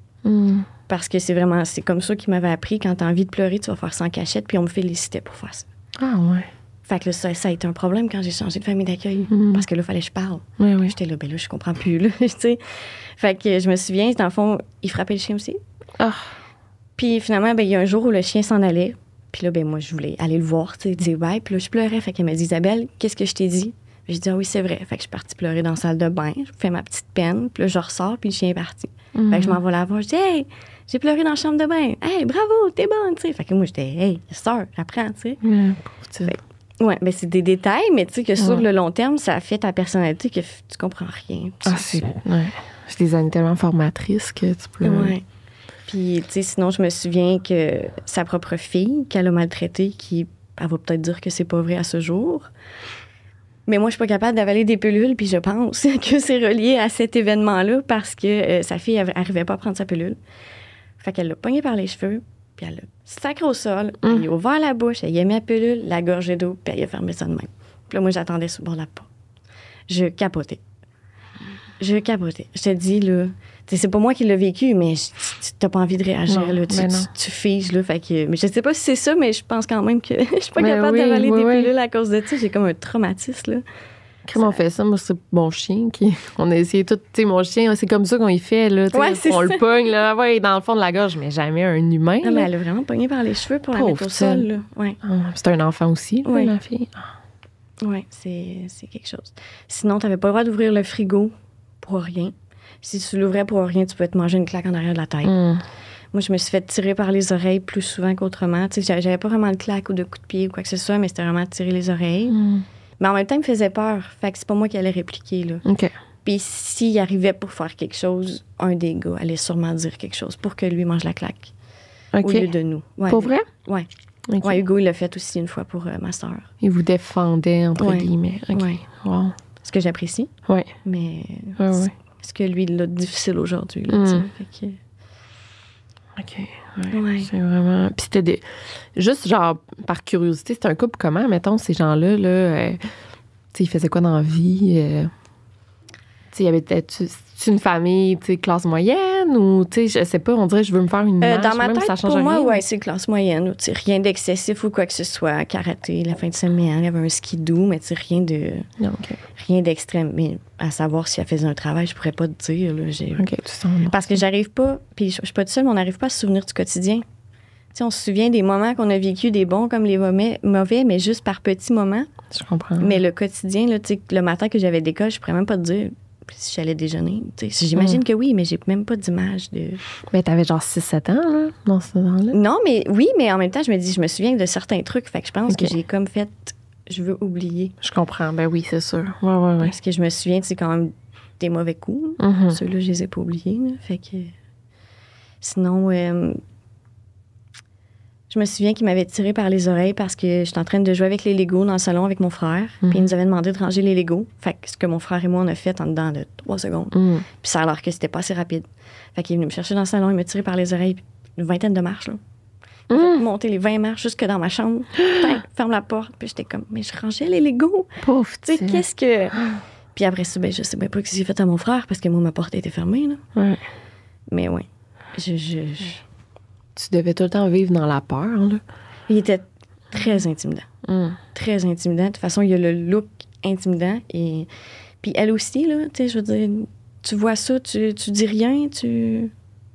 Parce que c'est comme ça qu'ils m'avaient appris, quand t'as envie de pleurer, tu vas faire ça en cachette, puis on me félicitait pour faire ça. Ah ouais. Fait que là, ça a été un problème quand j'ai changé de famille d'accueil. Parce que là, il fallait que je parle. Oui. J'étais là, ben là, je comprends plus, là, tu sais. Fait que je me souviens, dans le fond, il frappait le chien aussi. Puis finalement, ben il y a un jour où le chien s'en allait. Puis là, ben moi, je voulais aller le voir, tu sais, dire bye. Puis là, je pleurais. Fait qu'elle m'a dit, Isabelle, qu'est-ce que je t'ai dit? J'ai dit, ah oui, c'est vrai. Fait que je suis partie pleurer dans la salle de bain. Je fais ma petite peine. Puis là, je ressors, puis le chien est parti. Fait que je m'en vais la voir. Je dis, hey, j'ai pleuré dans la chambre de bain. Hey, bravo, t'es bonne, tu sais. Fait que moi, j'étais, hey, sœur, j'apprends, tu sais. Ouais, ben c'est des détails, mais tu sais que sur le long terme, ça fait ta personnalité que tu comprends rien. C'est des années tellement formatrices que tu peux... Ouais. Puis, tu sais, sinon, je me souviens que sa propre fille, qu'elle a maltraitée, elle va peut-être dire que c'est pas vrai à ce jour. Mais moi, je suis pas capable d'avaler des pilules, puis je pense que c'est relié à cet événement-là parce que sa fille n'arrivait pas à prendre sa pilule. Fait qu'elle l'a pognée par les cheveux, puis elle l'a sacré au sol, elle a ouvert la bouche, elle y a mis la pilule, la gorgée d'eau, puis elle a fermé ça de même. Puis là, moi, j'attendais sur le bord de la porte. Je capotais. Je te dis, là, c'est pas moi qui l'ai vécu, mais t'as pas envie de réagir, là. Tu figes, là. Fait que, mais je sais pas si c'est ça, mais je pense quand même que je suis pas capable d'avaler des pilules à cause de ça. J'ai comme un traumatisme, là. Comment on fait ça? Moi, c'est mon chien on a essayé tout. Tu sais, mon chien, c'est comme ça qu'on y fait, là. On le pogne, là, dans le fond de la gorge, mais jamais un humain. Non, mais elle a vraiment pogné par les cheveux pour la mettre au sol, là. Ouais. C'est un enfant aussi, là, ma fille. Oui, c'est quelque chose. Sinon, t'avais pas le droit d'ouvrir le frigo pour rien. Si tu l'ouvrais pour rien, tu peux te manger une claque en arrière de la tête. Moi, je me suis fait tirer par les oreilles plus souvent qu'autrement. Tu sais, j'avais pas vraiment de claque ou de coup de pied ou quoi que ce soit, mais c'était vraiment tirer les oreilles. Mais en même temps, il me faisait peur. Fait que c'est pas moi qui allais répliquer, là. OK. Puis s'il arrivait pour faire quelque chose, un des gars allait sûrement dire quelque chose pour que lui mange la claque. OK. Au lieu de nous. Ouais, pour vrai? Oui. Okay. Ouais, Hugo, il l'a fait aussi une fois pour ma sœur. Il vous défendait, entre guillemets. OK. Ouais. Wow. Ce que j'apprécie. Oui. Mais ce que lui, il a difficile aujourd'hui. Là, fait que... OK. C'est vraiment... Puis c'était juste, genre, par curiosité, c'était un couple comment, mettons, ces gens-là, là, tu sais, ils faisaient quoi dans la vie? Tu sais, il y avait peut-être une famille, tu sais, classe moyenne ou, tu sais, je sais pas, on dirait je veux me faire une image. Dans ma même, tête, ça change pour moi, rien. c'est classe moyenne. Tu sais, rien d'excessif ou quoi que ce soit. Karaté, la fin de semaine, il y avait un skidoo, mais tu sais, rien d'extrême. Mais à savoir si elle faisait un travail, je pourrais pas te dire. Là, parce que j'arrive pas, puis je suis pas toute seule, mais on n'arrive pas à se souvenir du quotidien. Tu sais, on se souvient des moments qu'on a vécu, des bons comme les mauvais, mais juste par petits moments. Je comprends. Mais le quotidien, là, tu sais, le matin que j'avais d'école, je pourrais même pas te dire si j'allais déjeuner. J'imagine que oui, mais j'ai même pas d'image de... Mais t'avais genre 6-7 ans, là, dans ce temps-là? Non, mais oui, mais en même temps, je me souviens de certains trucs. Fait que je pense que j'ai comme fait... Je veux oublier. Je comprends. Ben oui, c'est sûr. Ouais. Parce que je me souviens, c'est quand même des mauvais coups. Ceux-là, je les ai pas oubliés. Là. Fait que... Sinon... Je me souviens qu'il m'avait tiré par les oreilles parce que j'étais en train de jouer avec les Legos dans le salon avec mon frère. Puis il nous avait demandé de ranger les Legos. Fait que ce que mon frère et moi, on a fait en dedans de 3 secondes. Puis ça a l'air que c'était pas assez rapide. Fait qu'il est venu me chercher dans le salon, il m'a tiré par les oreilles une vingtaine de marches. Là. Il a fait monter les 20 marches jusque dans ma chambre. Ferme la porte. Puis j'étais comme, mais je rangeais les Legos. Pauvre, tu sais, qu'est-ce que... Puis après ça, je sais même pas ce qu'il a fait à mon frère parce que moi, ma porte était fermée. Là. Ouais. Mais oui. Tu devais tout le temps vivre dans la peur, là. Il était très intimidant. Très intimidant. De toute façon, il y a le look intimidant. Et... Puis elle aussi, là, tu sais, je veux dire, tu vois ça, tu dis rien,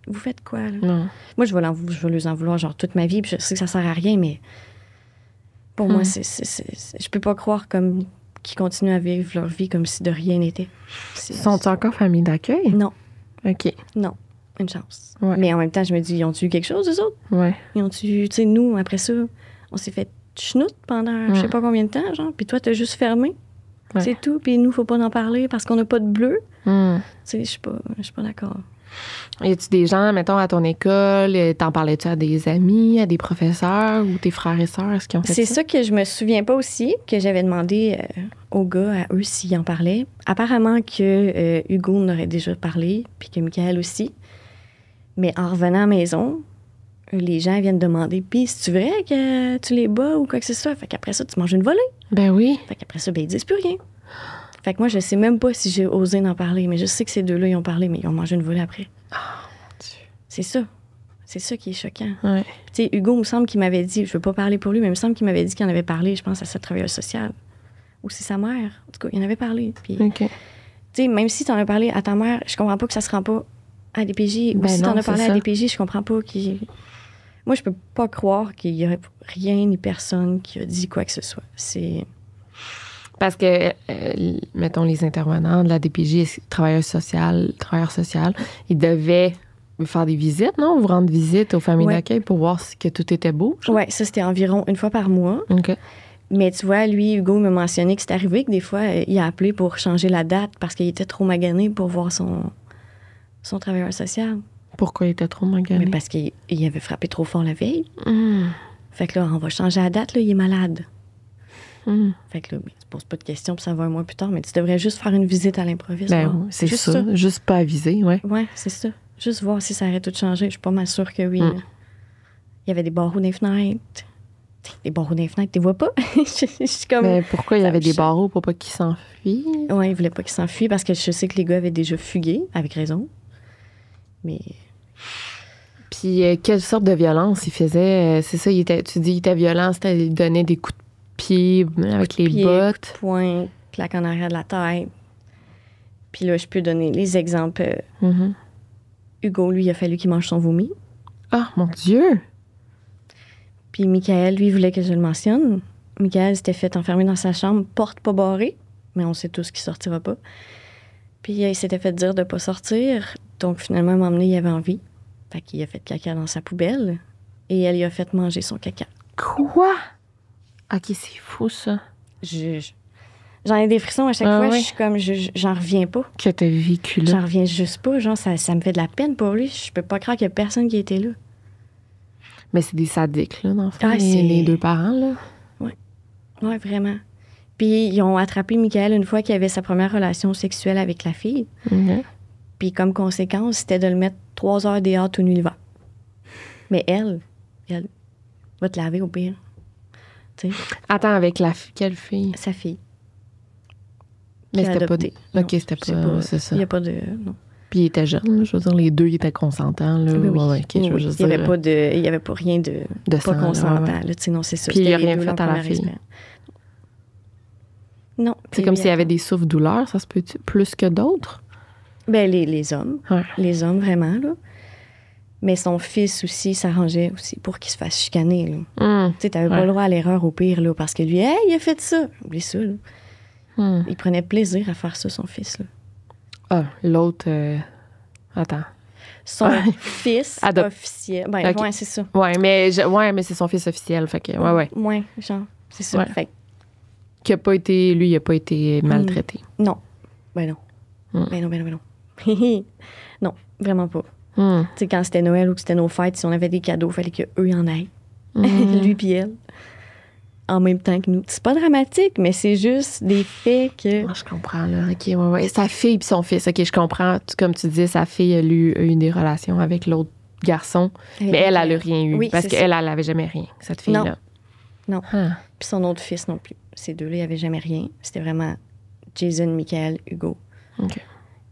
Vous faites quoi, là? Non. Moi, je vais les en vouloir, genre, toute ma vie, puis je sais que ça sert à rien, mais pour moi, je peux pas croire comme qu'ils continuent à vivre leur vie comme si de rien n'était. Sont-ils encore famille d'accueil? Non. OK. Non. Une chance. Ouais. Mais en même temps, je me dis, ils ont-tu eu quelque chose, eux autres? Ouais. Ils ont-tu... Tu sais, nous, après ça, on s'est fait chenoute pendant je sais pas combien de temps, genre. Puis toi, t'as juste fermé. Ouais. C'est tout. Puis nous, faut pas en parler parce qu'on n'a pas de bleu. Tu sais, je suis pas d'accord. Y a-tu des gens, mettons, à ton école, t'en parlais-tu à des amis, à des professeurs ou tes frères et sœurs? Est-ce qu'ils ont fait ça? C'est ça que je me souviens pas aussi, que j'avais demandé aux gars, à eux, s'ils en parlaient. Apparemment que Hugo en aurait déjà parlé, puis que Michael aussi. Mais en revenant à la maison, les gens viennent demander, puis c'est-tu vrai que tu les bats ou quoi que ce soit? Fait qu'après ça, tu manges une volée. Ben oui. Fait qu'après ça, ils disent plus rien. Fait que moi, je sais même pas si j'ai osé en parler, mais je sais que ces deux-là, ils ont parlé, mais ils ont mangé une volée après. Oh, mon Dieu. C'est ça. C'est ça qui est choquant. Ouais. Tu sais, Hugo, il me semble qu'il m'avait dit, je veux pas parler pour lui, mais il me semble qu'il m'avait dit qu'il en avait parlé, je pense, à cette travailleuse sociale. Ou c'est sa mère. En tout cas, il en avait parlé. Puis, tu sais, même si tu en as parlé à ta mère, je comprends pas que ça se rend pas à DPJ. Ou si tu en as parlé à DPJ, je comprends pas qu'il... Moi, je peux pas croire qu'il y aurait rien ni personne qui a dit quoi que ce soit. C'est... Parce que, mettons, les intervenants de la DPJ, travailleurs sociaux, ils devaient faire des visites, non? Vous rendre visite aux familles d'accueil pour voir que tout était beau? Oui, ça, c'était environ une fois par mois. OK. Mais tu vois, lui, Hugo m'a mentionné que c'est arrivé que des fois, il a appelé pour changer la date parce qu'il était trop magané pour voir son travailleur social. Pourquoi il était trop magané? Mais parce qu'il avait frappé trop fort la veille. Fait que là, on va changer la date, là, il est malade. Fait que là, tu poses pas de questions, puis ça va un mois plus tard, mais tu devrais juste faire une visite à l'improviste. Ben, c'est juste ça. Juste pas aviser, ouais. Ouais, c'est ça. Juste voir si ça aurait tout changé. Je suis pas mal sûre que oui. Il y avait des barreaux dans les fenêtres. Des barreaux dans les fenêtres, tu les vois pas? Je suis comme... Mais pourquoi il y avait des barreaux pour pas qu'ils s'enfuient? Ouais, il voulait pas qu'ils s'enfuient parce que je sais que les gars avaient déjà fugué, avec raison. Mais... Puis, quelle sorte de violence il faisait? C'est ça, tu dis qu'il était violent, c'était il donnait des coups de pied avec les bottes. Coups de poing, claque en arrière de la tête. Puis là, je peux donner les exemples. Hugo, lui, il a fallu qu'il mange son vomi. Ah, mon Dieu! Puis Michael, lui, voulait que je le mentionne. Michael s'était fait enfermer dans sa chambre, porte pas barrée, mais on sait tous qu'il sortira pas. Puis il s'était fait dire de pas sortir. Donc finalement, à un moment donné, il avait envie. Fait qu'il a fait caca dans sa poubelle et elle lui a fait manger son caca. Quoi? OK, c'est fou, ça. J'en ai des frissons à chaque fois. Je suis comme, j'en reviens pas. Que t'as vécu là. J'en reviens juste pas. Genre, ça me fait de la peine pour lui. Je peux pas croire qu'il y a personne qui était là. Mais c'est des sadiques, là, dans le fond, les deux parents, là. Oui, vraiment. Puis ils ont attrapé Michael une fois qu'il avait sa première relation sexuelle avec la fille. Puis comme conséquence, c'était de le mettre 3 heures dehors tout nu l'hiver. Mais elle va te laver au pire. T'sais. Attends, avec quelle fille? Sa fille. Mais c'était adopté. pas... OK, c'était pas... C'est ça. Il n'y a pas de... Non. Puis il était jeune, là, je veux dire, les deux, ils étaient consentants, là. Oui. Okay, je veux juste il n'y avait pas rien de pas sang, consentant, là. Non, c'est ça. Puis il n'y a rien fait à la fille. Non. C'est comme s'il y avait des souffres-douleurs, ça se peut plus que d'autres? Ben les hommes. Ouais. Les hommes, vraiment, là. Mais son fils aussi s'arrangeait aussi pour qu'il se fasse chicaner, là. Tu sais, t'avais pas le droit à l'erreur au pire, là, parce que lui, hey, il a fait ça. Oublie ça, là. Il prenait plaisir à faire ça, son fils, là. Ah, l'autre... Attends. Son fils officiel. Ben, ouais, c'est ça. Ouais, mais c'est son fils officiel, fait que... Ouais. Ouais, genre, c'est ça. Ouais. Fait lui, il a pas été maltraité. Non. Ben non. Ben non. Non, vraiment pas. Tu sais, quand c'était Noël ou que c'était nos fêtes, si on avait des cadeaux, il fallait qu'eux y en aillent. Lui puis elle. En même temps que nous. C'est pas dramatique, mais c'est juste des faits que... Ah, je comprends, là. OK, ouais. Sa fille puis son fils. OK, je comprends. Comme tu dis, sa fille a eu des relations avec l'autre garçon. Mais elle a rien eu. Oui, parce qu'elle, elle avait jamais rien, cette fille-là. Non. Puis son autre fils non plus. Ces deux-là, ils n'avaient jamais rien. C'était vraiment Jason, Michael, Hugo. OK.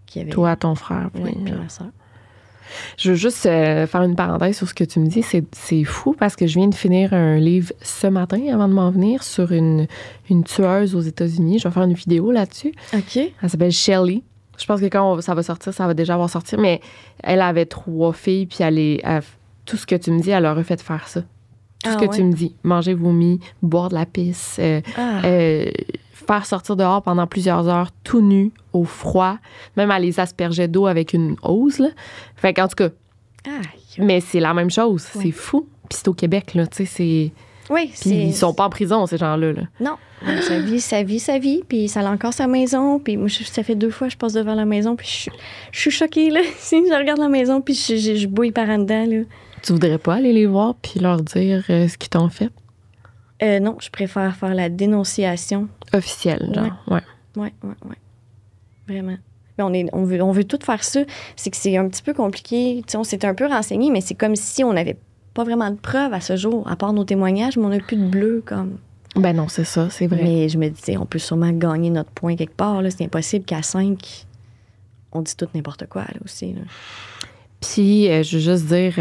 Qui avait... Toi, ton frère. Oui, puis ma soeur. Je veux juste faire une parenthèse sur ce que tu me dis. C'est fou parce que je viens de finir un livre ce matin avant de m'en venir sur une tueuse aux États-Unis. Je vais faire une vidéo là-dessus. OK. Elle s'appelle Shelley. Je pense que quand ça va sortir, ça va déjà avoir sorti. Mais elle avait 3 filles, puis tout ce que tu me dis, elle leur a fait faire ça. Tout ce que tu me dis. Manger, vomir, boire de la pisse, faire sortir dehors pendant plusieurs heures, tout nu, au froid. Même elle les aspergeait d'eau avec une hose, là. Fait qu'en tout cas... Mais c'est la même chose. Ouais. C'est fou. Puis c'est au Québec, là, tu sais, c'est... Oui, puis ils sont pas en prison, ces gens-là, là. Non. Sa vie. Puis ça a encore sa maison. Puis moi, ça fait 2 fois que je passe devant la maison. Puis je suis choquée, là. Si je regarde la maison, puis je bouille par en dedans, là. Tu voudrais pas aller les voir puis leur dire ce qu'ils t'ont fait? Non, je préfère faire la dénonciation. Officielle, genre. Ouais. Vraiment. Mais on veut tout faire ça. C'est que c'est un petit peu compliqué. Tu sais, on s'est un peu renseigné, mais c'est comme si on n'avait pas vraiment de preuves à ce jour, à part nos témoignages, mais on n'a plus de bleu, comme... Ben non, c'est ça, c'est vrai. Mais je me dis, on peut sûrement gagner notre point quelque part, là. C'est impossible qu'à 5, on dit tout n'importe quoi, là, aussi, là. Puis, je veux juste dire,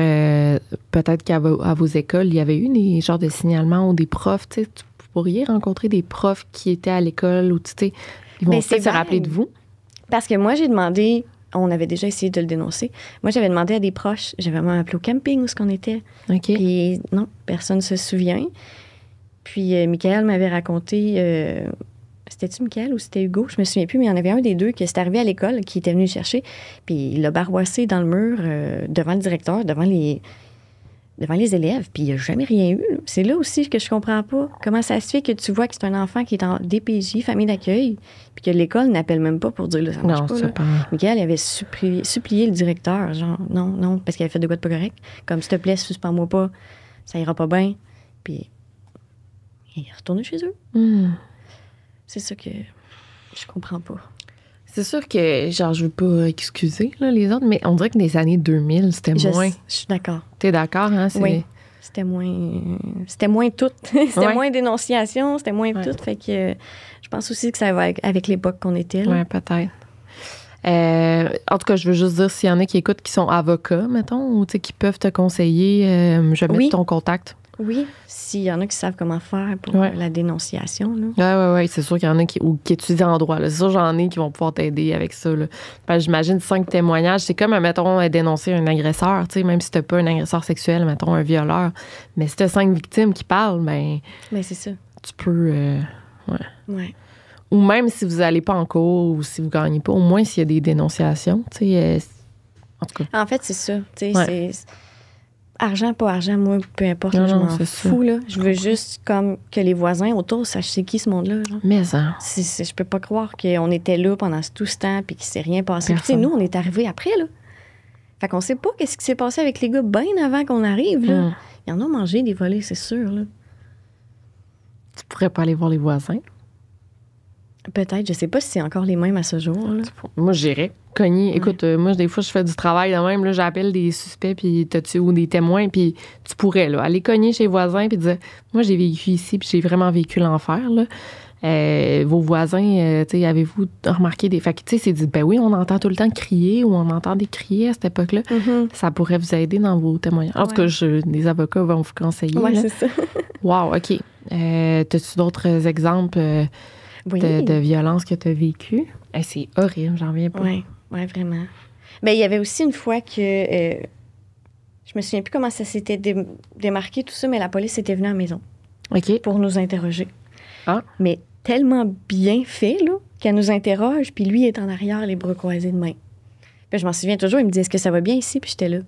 peut-être qu'à vos écoles, il y avait eu des genres de signalements ou des profs, tu sais, vous pourriez rencontrer des profs qui étaient à l'école ou, tu sais, ils vont peut-être se rappeler de vous. Parce que moi, j'ai demandé, on avait déjà essayé de le dénoncer, moi, j'avais demandé à des proches, j'avais même appelé au camping où est-ce qu'on était. OK. Puis non, personne ne se souvient. Puis Michael m'avait raconté C'était-tu Michael ou c'était Hugo? Je me souviens plus, mais il y en avait un des deux qui s'est arrivé à l'école, qui était venu le chercher, puis il l'a barouassé dans le mur devant le directeur, devant les élèves, puis il n'y a jamais rien eu. Là. C'est là aussi que je comprends pas. Comment ça se fait que tu vois que c'est un enfant qui est en DPJ, famille d'accueil, puis que l'école n'appelle même pas pour dire, là, ça marche pas. Michael, il avait supplié le directeur, genre, non, parce qu'il avait fait de quoi de pas correct. Comme, s'il te plaît, suspends-moi pas, ça ira pas bien. Puis, il est retourné chez eux. C'est ça que je comprends pas. C'est sûr que, genre, je veux pas excuser là, les autres, mais on dirait que les années 2000, c'était moins. Je suis d'accord. T'es d'accord, hein? Oui. C'était moins tout. C'était moins d'énonciation, c'était moins tout. Fait que je pense aussi que ça va avec l'époque qu'on était. Oui, peut-être. En tout cas, je veux juste dire, s'il y en a qui écoutent qui sont avocats, mettons, ou qui peuvent te conseiller, je vais mettre ton contact. Oui, s'il y en a qui savent comment faire pour la dénonciation. Oui, c'est sûr qu'il y en a qui étudient en droit. Là. C'est sûr j'en ai qui vont pouvoir t'aider avec ça. Là. J'imagine 5 témoignages. C'est comme, mettons, dénoncer un agresseur. Même si t'as pas un agresseur sexuel, mettons, un violeur. Mais si t'as 5 victimes qui parlent, ben c'est ça. Tu peux... Ou même si vous n'allez pas en cours ou si vous ne gagnez pas, au moins s'il y a des dénonciations. En tout cas. En fait, c'est ça. C'est... Argent, pas argent, moi, peu importe, je m'en fous. Là. Je veux juste comme que les voisins autour sachent c'est qui ce monde-là. Genre. Mais ça. Je peux pas croire qu'on était là pendant tout ce temps puis qu'il s'est rien passé. Puis, nous, on est arrivés après. Là. Fait qu'on sait pas qu'est-ce qui s'est passé avec les gars bien avant qu'on arrive. Là. Ils en ont mangé des volets, c'est sûr. Là. Tu pourrais pas aller voir les voisins? Peut-être. Je sais pas si c'est encore les mêmes à ce jour. Là. Moi, j'irais. Cogner. Écoute, moi, des fois, je fais du travail de même. Là, j'appelle des suspects ou des témoins, puis tu pourrais là, aller cogner chez les voisins puis dire, moi, j'ai vécu ici, puis j'ai vraiment vécu l'enfer. Là. Vos voisins, avez-vous remarqué des... Fait que, c'est dit, ben oui, on entend tout le temps crier ou on entendait crier à cette époque-là. Ça pourrait vous aider dans vos témoignages. En tout cas, des avocats vont vous conseiller. Oui, c'est ça. Wow, OK. T'as-tu d'autres exemples de violence que tu as vécues? C'est horrible, j'en reviens pas. Oui, vraiment. Ben, il y avait aussi une fois que... je me souviens plus comment ça s'était démarqué, tout ça, mais la police était venue à la maison pour nous interroger. Ah. Mais tellement bien fait, là, qu'elle nous interroge, puis lui est en arrière, les bras croisés de main. Puis je m'en souviens toujours, il me dit, est-ce que ça va bien ici? Puis j'étais là.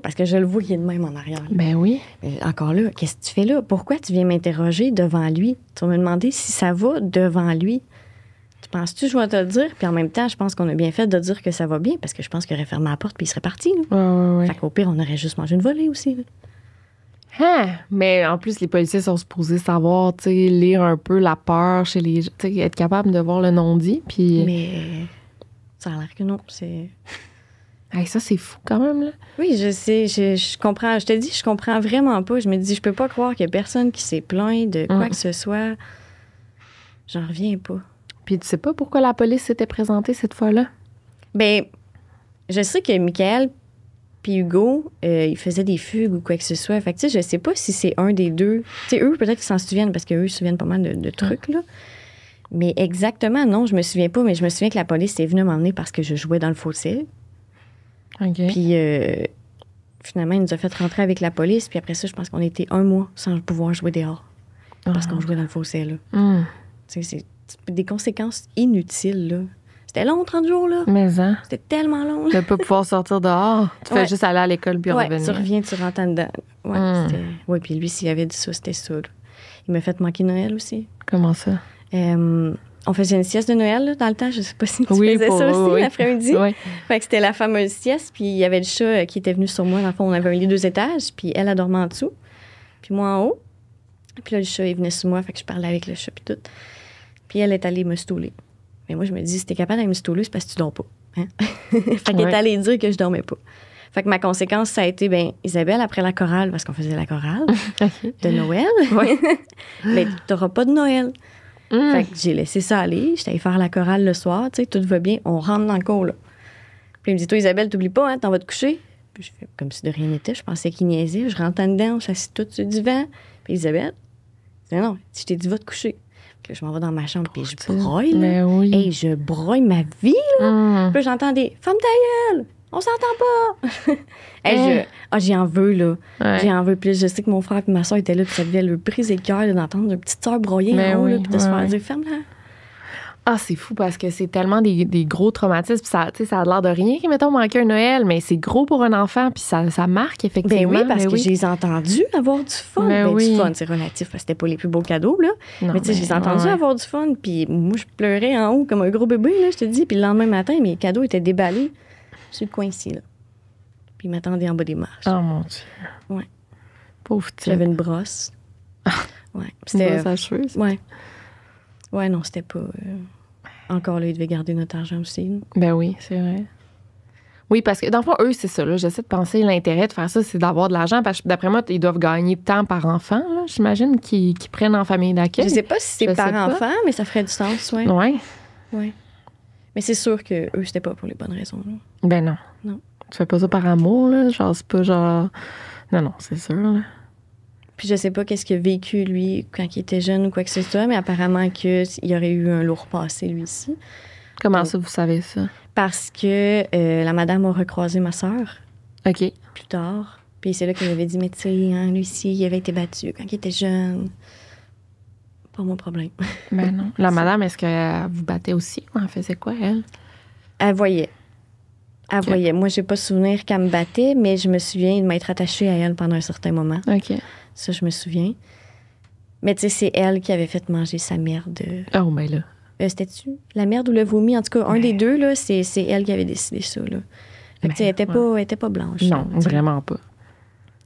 Parce que je le vois, il est de même en arrière. Là. Ben oui. Mais encore là, qu'est-ce que tu fais là? Pourquoi tu viens m'interroger devant lui? Tu vas me demander si ça va devant lui. Tu penses-tu que je vais te le dire? Puis en même temps, je pense qu'on a bien fait de dire que ça va bien parce que je pense qu'il aurait fermé la porte puis il serait parti. Ouais. Fait qu'au pire, on aurait juste mangé une volée aussi. Là. Mais en plus, les policiers sont supposés savoir, tu sais, lire un peu la peur chez les gens, tu sais, être capable de voir le non-dit. Puis... Mais ça a l'air que non. C'est... ça, c'est fou quand même, là. Oui, je sais. Je comprends. Je te dis, je comprends vraiment pas. Je me dis, je peux pas croire qu'il y a personne qui s'est plaint de quoi que ce soit. J'en reviens pas. Puis tu sais pas pourquoi la police s'était présentée cette fois-là? Ben, je sais que Michael puis Hugo, ils faisaient des fugues ou quoi que ce soit. Fait que, tu sais, je sais pas si c'est un des deux. Tu sais, eux, peut-être qu'ils s'en souviennent parce qu'eux, ils se souviennent pas mal de trucs, là. Mais exactement, non, je me souviens pas. Mais je me souviens que la police est venue m'emmener parce que je jouais dans le fossé. OK. Puis, finalement, ils nous ont fait rentrer avec la police. Puis après ça, je pense qu'on était 1 mois sans pouvoir jouer dehors. Parce qu'on jouait dans le fossé, là. Tu sais, c'est des conséquences inutiles, là. C'était long, 30 jours, là. Mais c'était tellement long. De ne pas pouvoir sortir dehors. Tu fais juste aller à l'école puis revenir. Tu reviens, tu rentres en dedans. Ouais, puis lui, s'il avait dit ça, c'était ça, là. Il m'a fait manquer Noël aussi. Comment ça? On faisait une sieste de Noël, là, dans le temps. Je sais pas si tu faisais ça aussi, l'après-midi. Oui. Fait que c'était la fameuse sieste, puis il y avait le chat qui était venu sur moi. Dans le fond, on avait un lit 2 étages, puis elle dormait en dessous, puis moi en haut. Puis là, le chat, il venait sur moi, fait que je parlais avec le chat, puis tout. Puis elle est allée me stouler. Mais moi, je me dis, si t'es capable d'aller me stouler, c'est parce que tu dors pas. Hein? Fait qu'elle est allée dire que je dormais pas. Fait que ma conséquence, ça a été, Isabelle, après la chorale, parce qu'on faisait la chorale de Noël, mais t'auras pas de Noël. Fait que j'ai laissé ça aller. J'étais allée faire la chorale le soir, tu sais, tout va bien. On rentre dans le cours, là. Puis il me dit, toi, Isabelle, t'oublies pas, hein, t'en vas te coucher. Puis je fais comme si de rien n'était. Je pensais qu'il niaisait. Je rentre en dedans, on s'assit tout sur le divan. Puis Isabelle, je dis, non, je t'ai dit, va te coucher. Puis je m'en vais dans ma chambre, puis je broille. Mais oui. Et je broille ma vie, là. Puis j'entends des, ferme ta gueule, On s'entend pas! J'y en veux, là. Ouais. J'y en veux plus. Je sais que mon frère et ma soeur étaient là, puis ça devait le briser le cœur d'entendre une petite soeur broyer en haut, là, puis de se faire dire, ferme-la. Ah, c'est fou parce que c'est tellement des gros traumatismes. Ça a l'air de rien qui, mettons, manquer un Noël, mais c'est gros pour un enfant, puis ça marque, effectivement. Ben oui, parce que je les ai entendus avoir du fun. Du fun, c'est relatif, parce que c'était pas les plus beaux cadeaux, là. Non, mais tu sais, je les ai entendus avoir du fun, puis moi, je pleurais en haut comme un gros bébé, là, je te dis. Puis le lendemain matin, mes cadeaux étaient déballés sur le coin ici, là. Puis ils m'attendaient en bas des marches. Oh mon Dieu. Ouais. Pauvre petite. J'avais une brosse. Ouais. C'était une brosse à cheveux, ça? Ouais. Ouais, non, c'était pas... Encore là, ils devaient garder notre argent aussi. Ben oui, c'est vrai. Oui, parce que dans le fond, eux, c'est ça. Là, j'essaie de penser l'intérêt de faire ça, c'est d'avoir de l'argent. Parce que d'après moi, ils doivent gagner de temps par enfant, là, j'imagine, qu'ils prennent en famille d'accueil. Je sais pas si c'est par enfant, mais ça ferait du sens, oui. Oui. Ouais. Mais c'est sûr que eux, c'était pas pour les bonnes raisons. Là. Ben non. Non. Tu fais pas ça par amour, là. Genre, c'est pas genre. Non, c'est sûr, là. Puis je sais pas qu'est-ce qu'il a vécu, lui, quand il était jeune ou quoi que ce soit, mais apparemment qu'il y aurait eu un lourd passé, lui aussi. Comment ça, vous savez ça? Parce que la madame a recroisé ma sœur. OK. Plus tard. Puis c'est là qu'elle avait dit, mais tu sais, hein, Lucie, il avait été battu quand il était jeune. Pas mon problème. Ben non. La madame, est-ce qu'elle vous battait aussi? Elle faisait quoi, elle? Elle voyait. Elle voyait. Moi, j'ai pas souvenir qu'elle me battait, mais je me souviens de m'être attachée à elle pendant un certain moment. OK. Ça, je me souviens. Mais tu sais, c'est elle qui avait fait manger sa merde. Oh, ben là. C'était-tu la merde ou le vomi? En tout cas, un des deux, là, c'est elle qui avait décidé ça, là. Fait que, elle était pas blanche. Non, là, vraiment pas.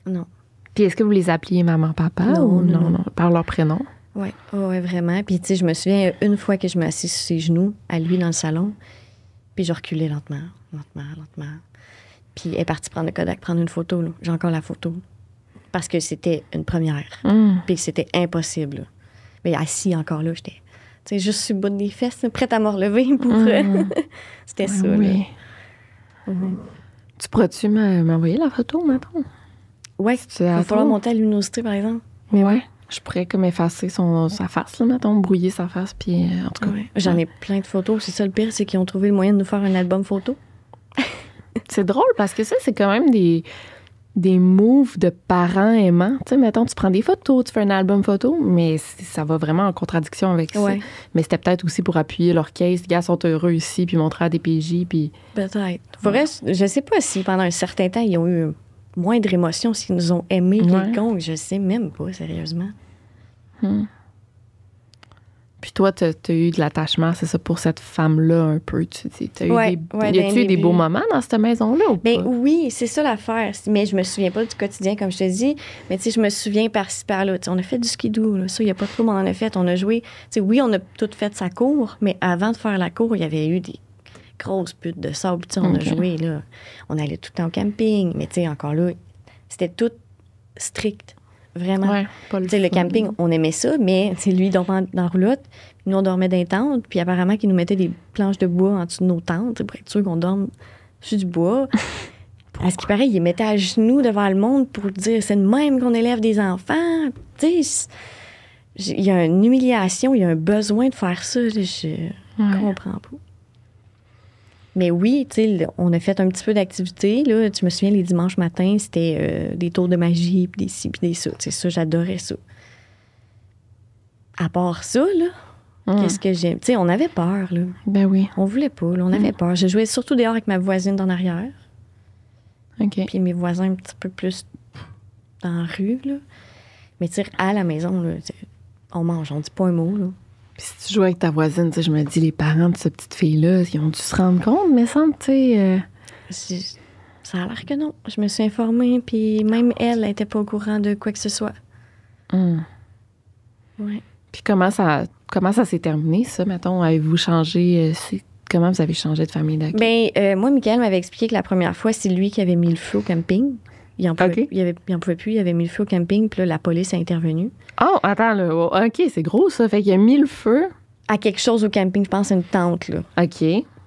Non. Puis est-ce que vous les appeliez maman, papa? Non. Par leur prénom? Oui, vraiment. Puis, tu sais, je me souviens, une fois que je me suis assise sur ses genoux, à lui, dans le salon, puis je reculais lentement. Puis elle est partie prendre le Kodak, prendre une photo, là. J'ai encore la photo. Parce que c'était une première. Puis que c'était impossible, là. Mais assis encore là, j'étais, tu sais, juste sur le bout des fesses, prête à me relever pour... c'était ça, oui. Là. Tu pourrais-tu m'envoyer la photo, maintenant? Oui, il va falloir monter à la luminosité, par exemple. Oui. Je pourrais comme effacer sa face, là, mettons, brouiller sa face, puis en tout cas... Ouais. J'en ai plein de photos. C'est ça le pire, c'est qu'ils ont trouvé le moyen de nous faire un album photo. C'est drôle, parce que ça, c'est quand même des moves de parents aimants. Tu sais, mettons, tu prends des photos, tu fais un album photo, mais ça va vraiment en contradiction avec ça. Mais c'était peut-être aussi pour appuyer leur case. Les gars sont heureux ici, puis montrer à des PJ, puis... Peut-être. Je sais pas si pendant un certain temps, ils ont eu moindre émotion, s'ils nous ont aimés quelconque. Je sais même pas, sérieusement. Puis toi, t'as eu de l'attachement, c'est ça, pour cette femme-là un peu. Y a-tu eu des beaux moments dans cette maison-là ou pas? Oui, c'est ça l'affaire. Mais je me souviens pas du quotidien, comme je te dis. Mais tu sais, je me souviens par-ci, par-là. T'sais, on a fait du skidoo, là. Ça, il n'y a pas trop, mais on en a fait. On a joué. T'sais, oui, on a tout fait sa cour, mais avant de faire la cour, il y avait eu des grosses putes de sable. On a joué, là. On allait tout le temps au camping. Mais tu sais, encore là, c'était tout strict. Vraiment. Ouais, pas le camping, on aimait ça, mais lui, il dormait dans la roulotte. Nous, on dormait dans les tentes. Puis apparemment, qu'ils nous mettaient des planches de bois en dessous de nos tentes pour être sûr qu'on dorme sur du bois. À ce qui paraît, il les mettait à genoux devant le monde pour dire c'est de même qu'on élève des enfants. Tu sais, il y a une humiliation, il y a un besoin de faire ça. Je comprends pas. Mais oui, tu sais, on a fait un petit peu d'activité. Là. Tu me souviens, les dimanches matins, c'était des tours de magie, puis des ci, puis des ça. Tu sais, ça, j'adorais ça. À part ça, là, qu'est-ce que j'aime? Tu sais, on avait peur, là. Ben oui. On voulait pas, là. On avait peur. Je jouais surtout dehors avec ma voisine d'en arrière. OK. Puis mes voisins un petit peu plus dans la rue, là. Mais tu sais, à la maison, là, on mange, on dit pas un mot, là. Puis si tu joues avec ta voisine, je me dis, les parents de cette petite fille-là, ils ont dû se rendre compte, mais ça, tu sais... Ça a l'air que non. Je me suis informée, puis même elle n'était pas au courant de quoi que ce soit. Ouais. Puis comment ça s'est terminé, ça, mettons? Avez-vous changé... comment vous avez changé de famille d'accueil? Moi, Michael m'avait expliqué que la première fois, c'est lui qui avait mis le feu au camping. Il en pouvait plus, il avait mis le feu au camping, puis là, la police a intervenu. Oh, attends, là. OK, c'est gros, ça. Fait qu'il a mis le feu... À quelque chose au camping, je pense, une tente, là. OK.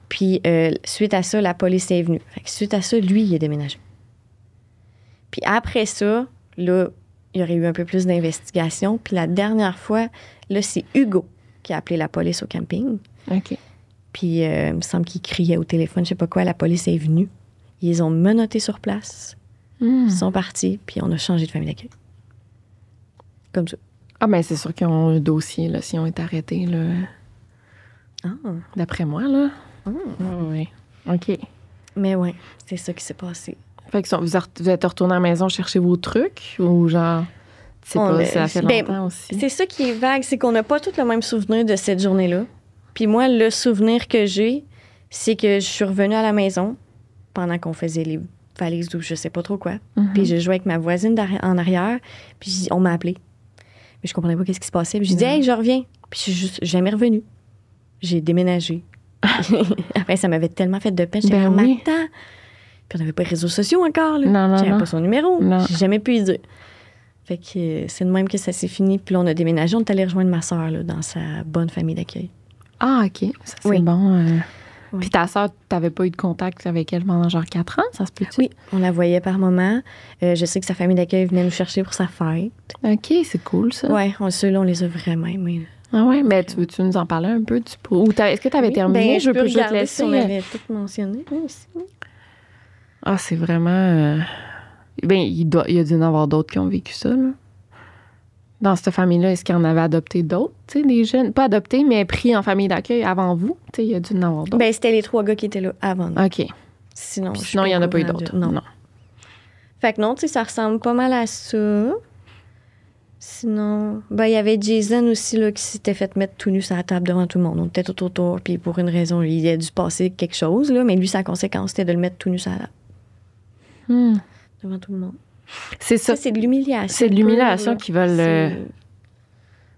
Puis, suite à ça, la police est venue. Fait que suite à ça, lui, il est déménagé. Puis après ça, là, il y aurait eu un peu plus d'investigation. Puis la dernière fois, là, c'est Hugo qui a appelé la police au camping. OK. Puis, il me semble qu'il criait au téléphone, je sais pas quoi, la police est venue. Ils ont menotté sur place. Ils sont partis, puis on a changé de famille d'accueil. Comme ça. Ah, ben c'est sûr qu'ils ont un dossier, là, s'ils ont été arrêtés, là. D'après moi, là. Oui. OK. Mais ouais, c'est ça qui s'est passé. Fait que vous êtes retourné à la maison chercher vos trucs ou genre, tu sais pas, ça fait longtemps aussi? C'est ça qui est vague, c'est qu'on n'a pas tous le même souvenir de cette journée-là. Puis moi, le souvenir que j'ai, c'est que je suis revenue à la maison pendant qu'on faisait les valises ou je sais pas trop quoi. Puis je jouais avec ma voisine en arrière, puis on m'a appelée. Mais je comprenais pas qu'est-ce qui se passait. Puis j'ai dit, hey, je reviens. Puis je suis juste jamais revenue. J'ai déménagé. Après, ça m'avait tellement fait de peine. J'avais Puis on n'avait pas de réseaux sociaux encore. Là. Non. J'avais pas son numéro. Non. J'ai jamais pu y dire. Fait que c'est de même que ça s'est fini. Puis là, on a déménagé. On est allé rejoindre ma soeur là, dans sa bonne famille d'accueil. Ah, OK. Ça, c'est bon. Puis ta soeur, t'avais pas eu de contact avec elle pendant genre 4 ans, ça se peut-tu? Oui, on la voyait par moment. Je sais que sa famille d'accueil venait nous chercher pour sa fête. OK, c'est cool, ça. Oui, ceux-là, on les a vraiment aimés. Ah ouais, mais veux-tu nous en parler un peu? Est-ce que tu avais terminé? Je peux regarder laisser. Si on avait tout mentionné. Aussi. Ah, c'est vraiment... il y a dû en avoir d'autres qui ont vécu ça, là. Dans cette famille-là, est-ce qu'il y en avait adopté d'autres, tu sais, des jeunes? Pas adoptés, mais pris en famille d'accueil avant vous? Tu sais, il y a dû en avoir d'autres. C'était les 3 gars qui étaient là avant nous. OK. Sinon il n'y en a pas eu d'autres. Non. Fait que non, tu sais, ça ressemble pas mal à ça. Sinon, il y avait Jason aussi, là, qui s'était fait mettre tout nu sur la table devant tout le monde. On était tout autour, puis pour une raison, il a dû passer quelque chose, là, mais lui, sa conséquence, c'était de le mettre tout nu sur la table. Devant tout le monde. C'est ça. C'est de l'humiliation. C'est de l'humiliation qu'ils veulent...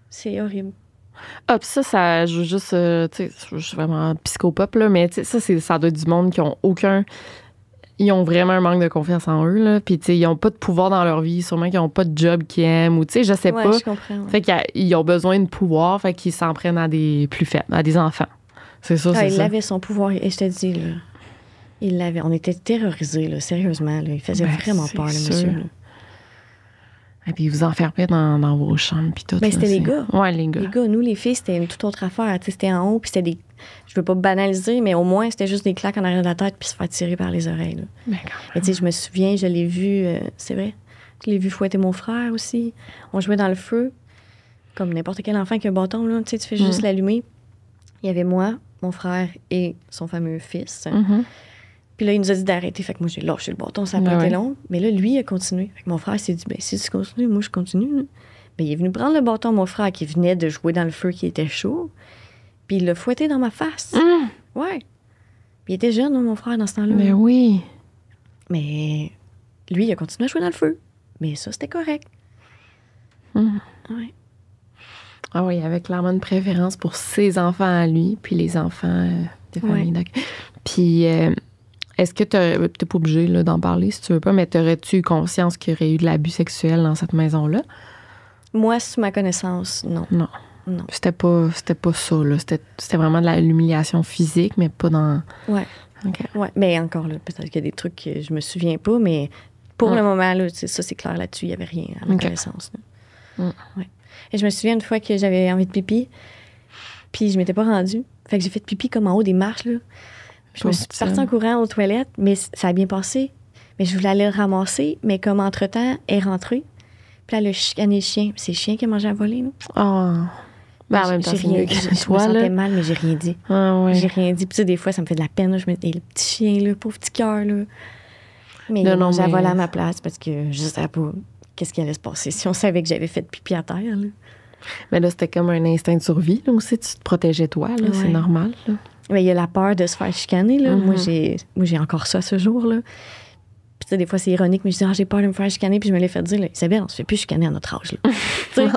C'est horrible. Ah, puis ça, je veux juste... tu sais, je suis vraiment psychopop, là, mais ça doit être du monde qui ont aucun... Ils ont vraiment un manque de confiance en eux, là. Puis, tu sais, ils n'ont pas de pouvoir dans leur vie. Sûrement qu'ils n'ont pas de job qu'ils aiment ou, tu sais, je sais pas. Je comprends. Ouais. Fait qu'ils ont besoin de pouvoir, fait qu'ils s'en prennent à des plus faibles, à des enfants. C'est ça, c'est ça. Il avait son pouvoir. Et je te dis, là, il l'avait. On était terrorisés, là, sérieusement. Là. Il faisait vraiment peur, le monsieur. Là. Et puis, ils vous enfermaient dans vos chambres, puis tout. C'était les gars. Ouais, les gars. Les gars, nous, les filles, c'était une toute autre affaire. Tu sais, c'était en haut, puis c'était des... Je veux pas banaliser, mais au moins, c'était juste des claques en arrière de la tête puis se faire tirer par les oreilles. Là. Et tu sais, je me souviens, je l'ai vu... c'est vrai, je l'ai vu fouetter mon frère aussi. On jouait dans le feu, comme n'importe quel enfant qui a un bâton, là. Tu sais, tu fais juste l'allumer. Il y avait moi, mon frère et son fameux fils. Puis là, il nous a dit d'arrêter. Fait que moi, j'ai lâché le bâton, ça a pas été long. Mais là, lui, il a continué. Fait que mon frère s'est dit, si tu continues, moi, je continue. Là. Ben, il est venu prendre le bâton, mon frère, qui venait de jouer dans le feu, qui était chaud. Puis il l'a fouetté dans ma face. Ouais. Puis il était jeune, mon frère, dans ce temps-là. Mais oui. Mais lui, il a continué à jouer dans le feu. Mais ça, c'était correct. Ouais. Ah oui, il avait clairement une préférence pour ses enfants à lui, puis les enfants des familles d'accueil. Puis... est-ce que t'es pas obligé là, d'en parler si tu veux pas, mais t'aurais-tu conscience qu'il y aurait eu de l'abus sexuel dans cette maison-là? Moi, sous ma connaissance, non. Non. C'était pas ça, là. C'était vraiment de l'humiliation physique, mais pas dans... Ouais. Okay. Ouais. Mais encore, là, peut-être qu'il y a des trucs que je me souviens pas, mais pour le moment, là, ça, c'est clair là-dessus. Il y avait rien à ma connaissance. Ouais. Et je me souviens une fois que j'avais envie de pipi, puis je m'étais pas rendue. Fait que j'ai fait pipi comme en haut des marches, là. Je me suis partie en courant aux toilettes, mais ça a bien passé. Mais je voulais aller le ramasser, mais comme entre-temps, elle est rentrée. Puis là, elle a chicané le chien. C'est le chien qui a mangé à voler, là. Oh. Ben, en même temps, j'ai rien dit. Je me sentais mal, mais j'ai rien dit. Ah, ouais. J'ai rien dit. Puis tu sais, des fois, ça me fait de la peine. Là. Je me dis, le petit chien, là, pauvre petit cœur, là. Mais il a mangé à voler à ma place parce que je savais pas qu'est-ce qui allait se passer si on savait que j'avais fait pipi à terre, là. Mais là, c'était comme un instinct de survie, là, aussi. Tu te protégeais toi, là. C'est normal, là. Mais il y a la peur de se faire chicaner, là. Moi, j'ai encore ça ce jour, là. Puis, tu sais, des fois, c'est ironique, mais je dis, j'ai peur de me faire chicaner, puis je me l'ai fait dire, là, Isabelle, on se fait plus chicaner à notre âge, là.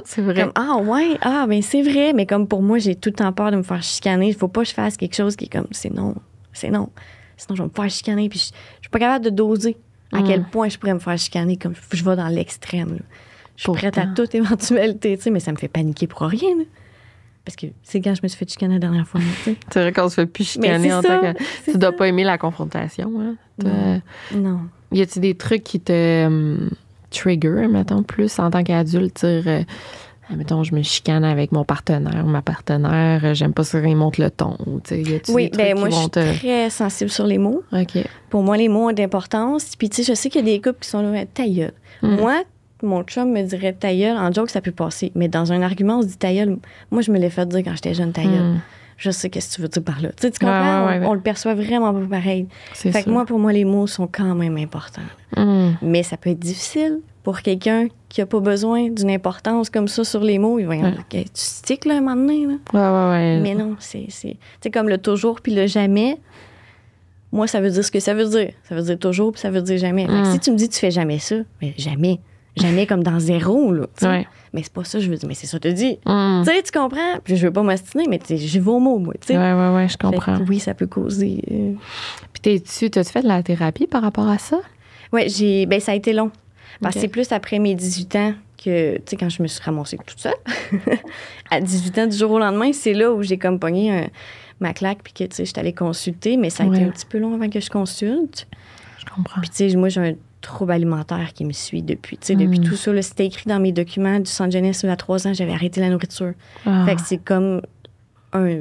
C'est vrai. Comme, ben c'est vrai, mais comme pour moi, j'ai tout le temps peur de me faire chicaner. Il faut pas que je fasse quelque chose qui est comme, c'est non. Sinon, je vais me faire chicaner, puis je suis pas capable de doser à quel point je pourrais me faire chicaner, comme je vais dans l'extrême, là. Je suis prête à toute éventualité, tu sais, mais ça me fait paniquer pour rien, là. Parce que c'est quand je me suis fait chicaner la dernière fois. Tu sais. C'est vrai qu'on se fait plus chicaner en tant que... Tu dois pas aimer la confrontation. Hein? Non. Y a-t-il des trucs qui te trigger, mettons, plus en tant qu'adulte? Dire, Mettons, je me chicane avec mon partenaire ou ma partenaire, j'aime pas ça quand il monte le ton. Oui, ben moi, je suis très sensible sur les mots. OK. Pour moi, les mots ont d'importance. Puis, tu sais, je sais qu'il y a des couples qui sont là, ta gueule. Moi, mon chum me dirait ta gueule. En joke, ça peut passer. Mais dans un argument, on se dit ta gueule. Moi, je me l'ai fait dire quand j'étais jeune, ta gueule. Je sais qu'est-ce que tu veux dire par là. Tu sais, tu comprends? On le perçoit vraiment pas pareil. Fait que moi, pour moi, les mots sont quand même importants. Mais ça peut être difficile pour quelqu'un qui n'a pas besoin d'une importance comme ça sur les mots. Il va dire, tu sticks, là, un moment donné. Là. Ouais. Mais non, c'est comme le toujours puis le jamais. Moi, ça veut dire ce que ça veut dire. Ça veut dire toujours puis ça veut dire jamais. Fait que si tu me dis tu fais jamais ça, mais jamais. Jamais comme dans zéro, là. Mais c'est pas ça, je veux dire. Mais c'est ça, te dis. Tu sais, tu comprends? Puis je veux pas m'ostiner, mais j'y vais au mot, moi. T'sais. Ouais, je comprends. Oui, ça peut causer. Puis t'as-tu fait de la thérapie par rapport à ça? Oui, ben ça a été long. Parce que c'est plus après mes 18 ans que, tu sais, quand je me suis ramassée toute seule, à 18 ans, du jour au lendemain, c'est là où j'ai comme pogné ma claque, puis que, tu sais, j'étais allée consulter, mais ça a été un petit peu long avant que je consulte. Je comprends. Puis, tu sais, moi, j'ai un trouble alimentaire qui me suit depuis. Tu sais, depuis tout ça, là, c'était écrit dans mes documents du centre jeunesse. À 3 ans, j'avais arrêté la nourriture. Fait que c'est comme un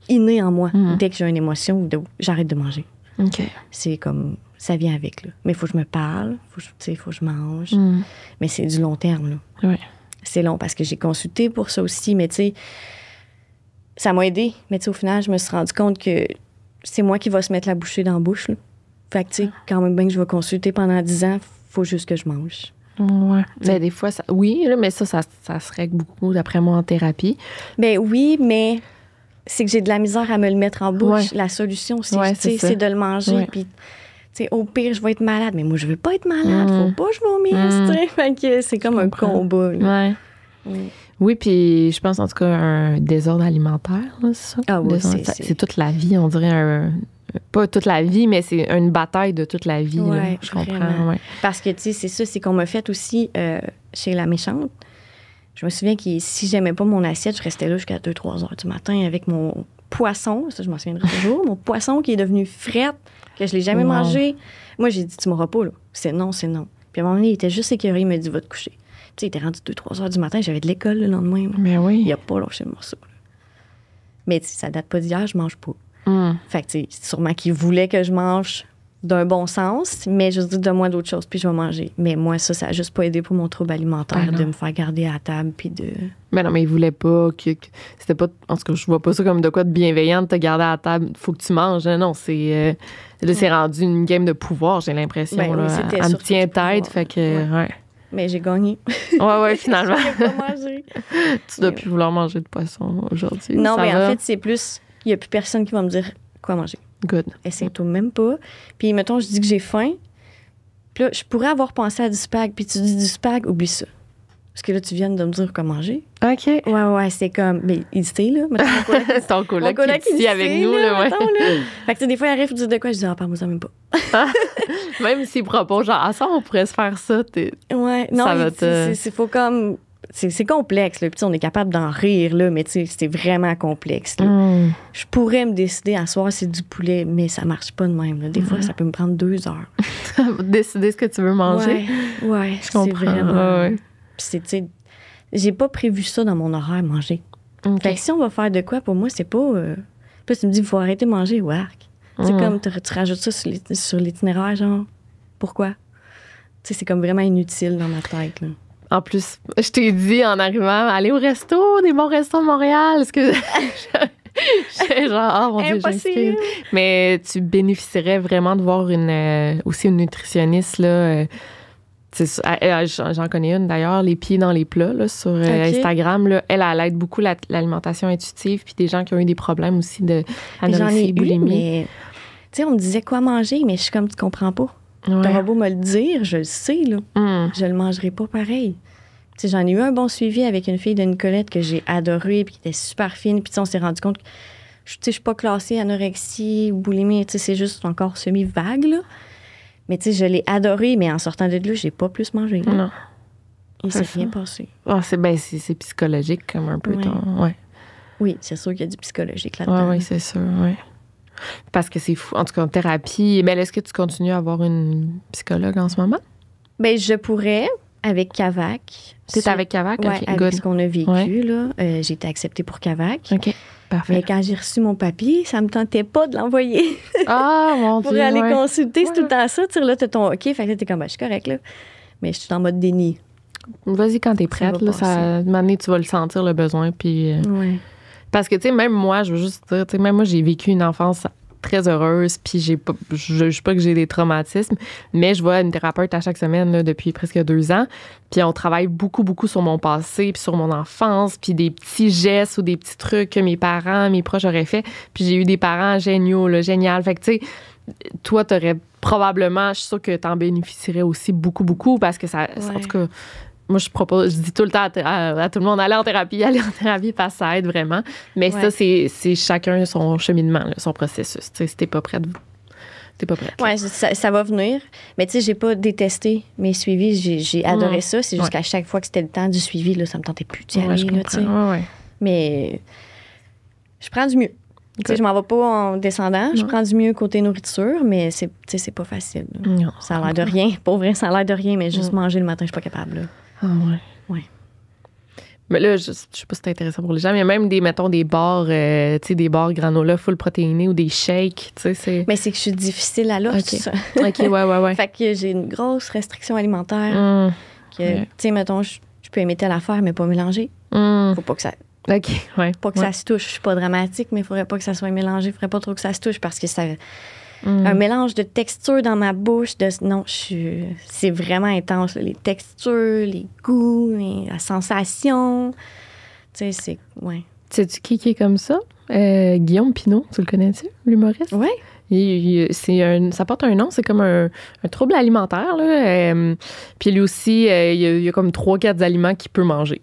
inné en moi. Dès que j'ai une émotion, j'arrête de manger. OK. C'est comme... Ça vient avec, là. Mais il faut que je me parle, faut que je mange. Mais c'est du long terme, là. Oui. C'est long parce que j'ai consulté pour ça aussi, mais tu sais, ça m'a aidé. Mais tu sais, au final, je me suis rendu compte que c'est moi qui va se mettre la bouchée dans la bouche, là. Fait que, tu sais, quand même bien que je vais consulter pendant 10 ans, faut juste que je mange. Ouais. Mais des fois, oui, là, mais ça se règle beaucoup, d'après moi, en thérapie. Ben oui, mais c'est que j'ai de la misère à me le mettre en bouche. La solution, c'est de le manger, puis... T'sais, au pire, je vais être malade. Mais moi, je veux pas être malade. Faut pas que je vomisse. Fait que c'est comme un combat. Là. Oui, puis je pense en tout cas un désordre alimentaire, là, c'est ça? Ah oui, c'est toute la vie, on dirait. Pas toute la vie, mais c'est une bataille de toute la vie. Ouais, je comprends. Ouais. Parce que, tu sais, c'est ça, c'est qu'on m'a fait aussi chez La Méchante. Je me souviens que si j'aimais pas mon assiette, je restais là jusqu'à 2-3 heures du matin avec mon poisson. Ça, je m'en souviendrai toujours. Mon poisson qui est devenu frette, que je l'ai jamais mangé. Moi, j'ai dit, tu m'auras pas, là. C'est non. Puis à un moment donné, il était juste écœuré, il m'a dit, va te coucher. Tu sais, il était rendu 2-3 heures du matin, j'avais de l'école le lendemain. Là. Mais oui. Il a pas lâché le morceau. Là. Mais ça date pas d'hier, je mange pas. Fait que, tu sais, c'est sûrement qu'il voulait que je mange d'un bon sens, mais je dis, donne-moi d'autres choses, puis je vais manger. Mais moi, ça a juste pas aidé pour mon trouble alimentaire, de me faire garder à la table, puis de... Mais non, mais il voulait pas que c'était pas... En tout cas, je vois pas ça comme de quoi de bienveillant de te garder à la table. Faut que tu manges. Non, c'est... là, c'est rendu une game de pouvoir, j'ai l'impression. Ben, là. Oui, elle me tient tête, fait que... Ouais. Mais j'ai gagné. Ouais, finalement. Je pas manger. Tu dois plus vouloir manger de poisson aujourd'hui. Non, mais en fait, c'est plus... Il y a plus personne qui va me dire quoi manger. Good. Essaye-toi même pas. Puis, mettons, je dis que j'ai faim. Puis là, je pourrais avoir pensé à du spag. Puis tu dis du spag, oublie ça. Parce que là, tu viens de me dire quoi manger. OK. Ouais, c'est comme... Mais il sait, là. Ton coloc qui est ici avec nous, là, ouais. Mettons, là. Fait que, tu sais, des fois, il arrive, il dit de quoi? Je dis, parle-moi ça même pas. Même s'il propose, genre, à ça, on pourrait se faire ça. Ouais, non, c'est faut comme... C'est complexe, là. Puis on est capable d'en rire, là, mais tu sais, c'est vraiment complexe. Je pourrais me décider à soir c'est du poulet, mais ça marche pas de même. Là. Des fois, ça peut me prendre 2 heures. Décider ce que tu veux manger. Ouais, je comprends. C'est vraiment... Ouais. Puis tu sais, j'ai pas prévu ça dans mon horaire, manger. Okay. Fait que si on va faire de quoi, pour moi, c'est pas... Puis tu me dis, il faut arrêter de manger, wark. C'est comme, tu rajoutes ça sur l'itinéraire, genre, pourquoi? Tu sais, c'est comme vraiment inutile dans ma tête, là. En plus, je t'ai dit en arrivant, aller au resto, des bons restos de Montréal. Est-ce que j'étais genre, oh mon Dieu, j'excuse. Mais tu bénéficierais vraiment de voir aussi une nutritionniste, là. J'en connais une d'ailleurs, Les Pieds dans les plats, là, sur Instagram. Là, elle aide beaucoup l'alimentation intuitive, puis des gens qui ont eu des problèmes aussi d'anorexie, boulimie. Mais, tu sais, on me disait quoi manger, mais je suis comme, tu comprends pas. Ouais. T'auras beau me le dire, je le sais, là. Je le mangerai pas pareil. Tu sais, j'en ai eu un bon suivi avec une fille de Nicolette que j'ai adorée, puis qui était super fine. Puis on s'est rendu compte que je suis pas classée anorexie ou boulimie. Tu sais, c'est juste encore semi-vague, là. Mais tu sais, je l'ai adorée, mais en sortant de là, j'ai pas plus mangé. Là. Non. Il s'est rien passé. C'est psychologique, comme un peu. Ouais. Oui, c'est sûr qu'il y a du psychologique là-dedans. Oui, c'est sûr, oui. Parce que c'est fou. En tout cas, en thérapie, mais est-ce que tu continues à avoir une psychologue en ce moment? Bien, je pourrais. Avec Cavac. T'es avec Cavac? Oui, OK, avec good. ce qu'on a vécu, là. J'ai été acceptée pour Cavac. OK, parfait. Mais quand j'ai reçu mon papier, ça me tentait pas de l'envoyer. Ah, mon Dieu! Pour aller ouais. consulter, c'est tout le temps ça. Tu sais, là, t'as ton OK, fait que là, t'es comme, ben, je suis correct, là. Mais je suis en mode déni. Vas-y quand t'es prête. Là, à un moment donné, tu vas le sentir, le besoin. Puis, Ouais. Parce que, tu sais, même moi, je veux juste dire, tu sais, même moi, j'ai vécu une enfance très heureuse, puis je sais pas que j'ai des traumatismes, mais je vois une thérapeute à chaque semaine là, depuis presque 2 ans, puis on travaille beaucoup, beaucoup sur mon passé, puis sur mon enfance, puis des petits gestes ou des petits trucs que mes parents, mes proches auraient fait, puis j'ai eu des parents géniaux, là, génial. Fait que, tu sais, toi, t'aurais probablement, je suis sûre que t'en bénéficierais aussi beaucoup, beaucoup, parce que ça, en tout cas, moi, je dis tout le temps à tout le monde, aller en thérapie, parce que ça aide vraiment. Mais ça, c'est chacun son cheminement, là, son processus. Tu sais, si t'es pas prête, t'es pas prête. Oui, ça va venir. Mais tu sais, j'ai pas détesté mes suivis. J'ai adoré ça. C'est juste qu'à chaque fois que c'était le temps du suivi, là, ça me tentait plus d'y aller. Là, tu sais. Mais je prends du mieux. Tu sais, je m'en vais pas en descendant. Je prends du mieux côté nourriture, mais c'est pas facile. Non, ça a l'air de rien. Pour vrai, ça a l'air de rien, mais juste manger le matin, je suis pas capable. Là. Ah ouais. Mais là, je sais pas si c'est intéressant pour les gens, mais il y a même des bars, tu sais, des bars granola full protéinés ou des shakes, tu sais, c'est... Mais c'est que je suis difficile à l'os. OK, ouais. Fait que j'ai une grosse restriction alimentaire. Tu sais, mettons, je peux aimer telle affaire, mais pas mélanger. Faut pas que ça... OK, ouais. Pas que ça se touche. Je suis pas dramatique, mais il faudrait pas que ça soit mélangé. Il faudrait pas trop que ça se touche parce que ça... Un mélange de textures dans ma bouche. Non, c'est vraiment intense. Là. Les textures, les goûts, la sensation. Tu sais, c'est... Ouais. Sais-tu qui est comme ça? Guillaume Pinault, tu le connais-tu, l'humoriste? Oui. Ça porte un nom, c'est comme un trouble alimentaire. Là. Puis lui aussi, il y a comme 3-4 aliments qu'il peut manger.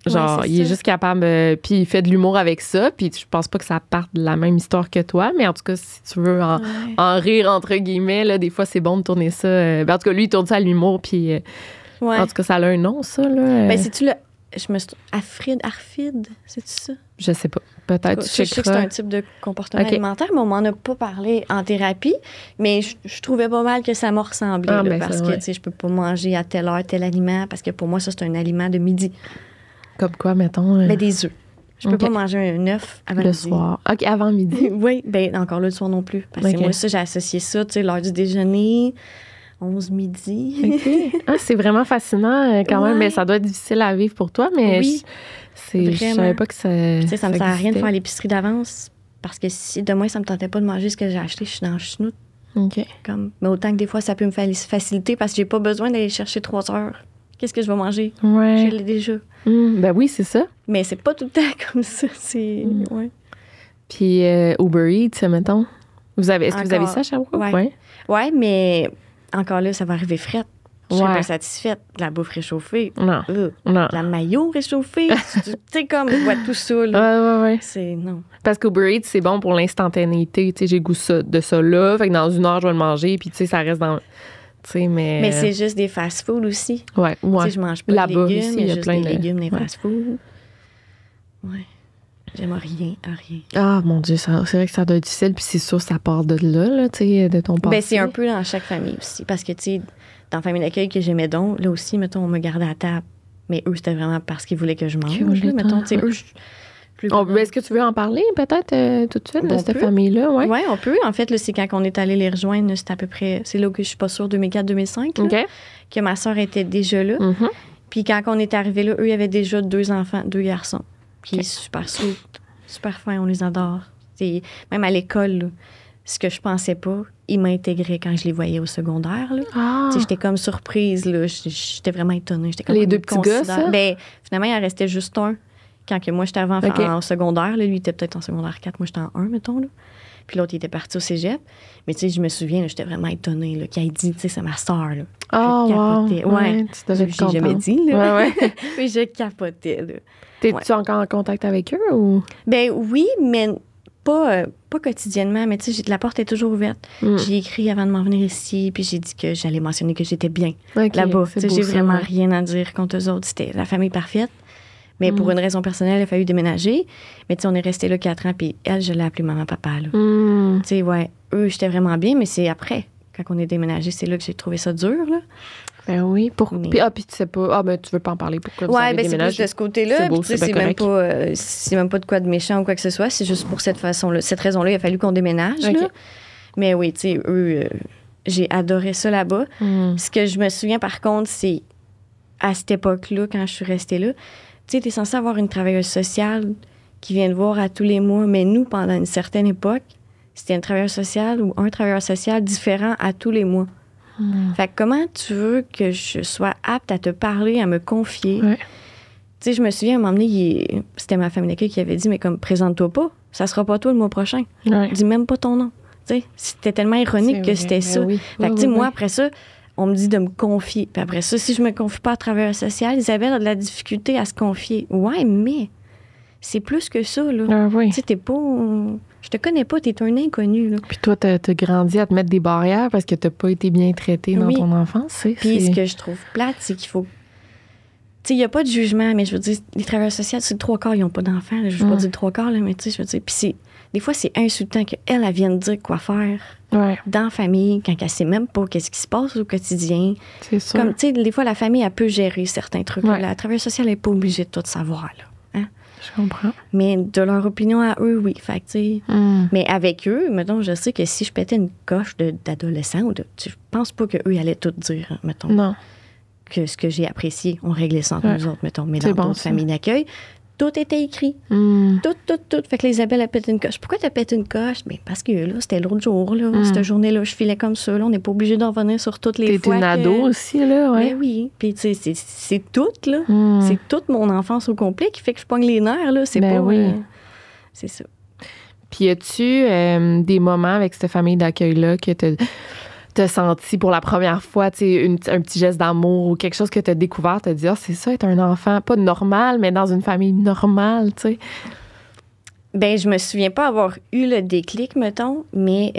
Genre, il est juste capable... puis il fait de l'humour avec ça. Puis je pense pas que ça parte de la même histoire que toi. Mais en tout cas, si tu veux en rire, entre guillemets, là, des fois, c'est bon de tourner ça. En tout cas, lui, il tourne ça à l'humour. Puis en tout cas, ça a un nom, ça. Là. Ben, c'est-tu le... Arfid, c'est-tu ça? Je sais pas. Peut-être. Je sais que c'est un type de comportement alimentaire, mais on m'en a pas parlé en thérapie. Mais je trouvais pas mal que ça m'a ressemblé. Parce que, tu sais, je peux pas manger à telle heure tel aliment. Parce que pour moi, ça, c'est un aliment de midi. Comme quoi, mettons? Ben, des œufs. Je peux pas manger un œuf avant midi. Le soir. OK, avant midi. Oui, ben encore là, le soir non plus. Parce que moi, ça, j'ai associé ça, tu sais, l'heure du déjeuner, 11 midi. Ah, c'est vraiment fascinant quand même. Mais ça doit être difficile à vivre pour toi, mais je savais pas que ça... Tu sais, ça me sert à rien de faire l'épicerie d'avance parce que si demain, ça me tentait pas de manger ce que j'ai acheté, je suis dans le chenoute. OK. Mais autant que des fois, ça peut me faciliter parce que j'ai pas besoin d'aller chercher 3 heures. Qu'est-ce que je vais manger? Ouais. Je l'ai déjà. Ben oui, c'est ça. Mais c'est pas tout le temps comme ça. C'est... Ouais. Puis Uber Eats, mettons. Est-ce que vous avez ça à Sherbrooke? Ouais, mais encore là, ça va arriver frette. Je serais pas satisfaite. De la bouffe réchauffée. Non. De la mayo réchauffée. Tu sais, comme, je vois tout ça. Là. Ouais. C'est non. Parce qu'Uber Eats, c'est bon pour l'instantanéité. Tu sais, j'ai goût de ça là. Fait que dans 1 heure, je vais le manger. Puis, tu sais, ça reste dans... Mais c'est juste des fast-food aussi. Ouais. Tu sais, je mange pas là-bas de légumes, aussi, il y a juste plein des légumes, des fast-food. Ouais. J'aime rien à rien. Ah, mon Dieu, c'est vrai que ça doit être difficile. Puis c'est sûr, ça part de là, tu sais, de ton passé. Ben, c'est un peu dans chaque famille aussi. Parce que, tu sais, dans la famille d'accueil que j'aimais donc, là aussi, mettons, on me gardait à table. Mais eux, c'était vraiment parce qu'ils voulaient que je mange. Mettons, tu sais, eux, est-ce que tu veux en parler peut-être tout de suite de cette famille-là? Oui, on peut. En fait, là, c'est quand on est allé les rejoindre, c'est à peu près, c'est là où je suis pas sûre, 2004-2005, que ma soeur était déjà là. Puis quand on est arrivé là, eux, ils avaient déjà 2 enfants, 2 garçons. Puis super sweet, super fin, on les adore. C'est, même à l'école, là, ce que je pensais pas, ils m'intégraient quand je les voyais au secondaire. Là. J'étais comme surprise. Là. J'étais vraiment étonnée. J'étais comme, les 2 petits gars, ça? Ben, finalement, il en restait juste un. Quand que moi, j'étais en secondaire, là, lui, il était peut-être en secondaire 4, moi, j'étais en 1, mettons. Là. Puis l'autre, il était parti au cégep. Mais tu sais, je me souviens, là, j'étais vraiment étonnée qu'il ait dit, tu sais, c'est ma sœur. Là. Je capotais. Ouais, tu devais j'ai jamais dit. Là. Ouais. Puis je capotais. Là. T'es-tu encore en contact avec eux? Ou? Ben oui, mais pas quotidiennement. Mais tu sais, la porte est toujours ouverte. J'ai écrit avant de m'en venir ici, puis j'ai dit que j'allais mentionner que j'étais bien là-bas. J'ai vraiment rien à dire contre eux autres. C'était la famille parfaite. Mais pour une raison personnelle, il a fallu déménager. Mais tu sais, on est resté là 4 ans, puis elle, je l'ai appelée maman-papa. Tu sais, eux, j'étais vraiment bien, mais c'est après, quand on est déménagé, c'est là que j'ai trouvé ça dur, là. Ben oui. Puis tu sais pas. Ben tu veux pas en parler. Pourquoi vous avez déménagé? C'est plus de ce côté-là. C'est beau, c'est même pas de quoi de méchant ou quoi que ce soit. C'est juste pour cette raison-là, il a fallu qu'on déménage. Là. Mais oui, tu sais, eux, j'ai adoré ça là-bas. Ce que je me souviens, par contre, c'est à cette époque-là, quand je suis restée là, tu sais, t'es censé avoir une travailleuse sociale qui vient te voir à tous les mois. Mais nous, pendant une certaine époque, c'était une travailleuse sociale ou un travailleur social différent à tous les mois. Fait que comment tu veux que je sois apte à te parler, à me confier? Tu sais, je me souviens, à un moment donné, c'était ma famille d'accueil qui avait dit, mais comme, présente-toi pas, ça sera pas toi le mois prochain. Dis même pas ton nom. Tu sais, c'était tellement ironique que c'était ça. Fait que, tu sais, moi, après ça, on me dit de me confier. Puis après ça, si je me confie pas à travailleur social, Isabelle a de la difficulté à se confier. Ouais, mais c'est plus que ça, là. Tu sais, t'es pas... Je te connais pas, t'es un inconnu, là. Puis toi, t'as grandi à te mettre des barrières parce que t'as pas été bien traitée dans ton enfance. Puis ce que je trouve plate, c'est qu'il faut... Tu sais, il n'y a pas de jugement, mais je veux dire, les travailleurs sociaux, c'est le 3/4, ils n'ont pas d'enfants. Je veux pas dire le 3/4, là, mais tu sais, je veux dire... Puis des fois, c'est insultant qu'elle vienne dire quoi faire dans la famille, quand elle sait même pas qu'est-ce qui se passe au quotidien. C'est sûr. Comme, tu sais, des fois, la famille, elle peut gérer certains trucs. La travailleuse sociale n'est pas obligée de tout savoir, là. Hein? Je comprends. Mais de leur opinion à eux, oui. Fait que, tu sais, mais avec eux, mettons, je sais que si je pétais une coche d'adolescent, je pense pas qu'eux, ils allaient tout dire, mettons. Non. Que ce que j'ai apprécié, on réglait ça entre nous autres, mettons. Mais dans d'autres familles d'accueil, tout était écrit. Tout. Fait que Isabelle a pété une coche. Pourquoi t'as pété une coche? Bien, parce que là, c'était l'autre jour, là. Cette journée-là, je filais comme ça. Là, on n'est pas obligé d'en revenir sur toutes les fois. T'es une ado aussi, là, Mais oui. Puis, tu sais, c'est tout, là. C'est toute mon enfance au complet qui fait que je pogne les nerfs, là. C'est pas... c'est ça. Puis, as-tu des moments avec cette famille d'accueil-là que t'as senti pour la première fois, tu sais, un petit geste d'amour ou quelque chose que t'as découvert, t'as dit, c'est ça, être un enfant, pas normal, mais dans une famille normale, tu sais? Ben, je me souviens pas avoir eu le déclic, mettons, mais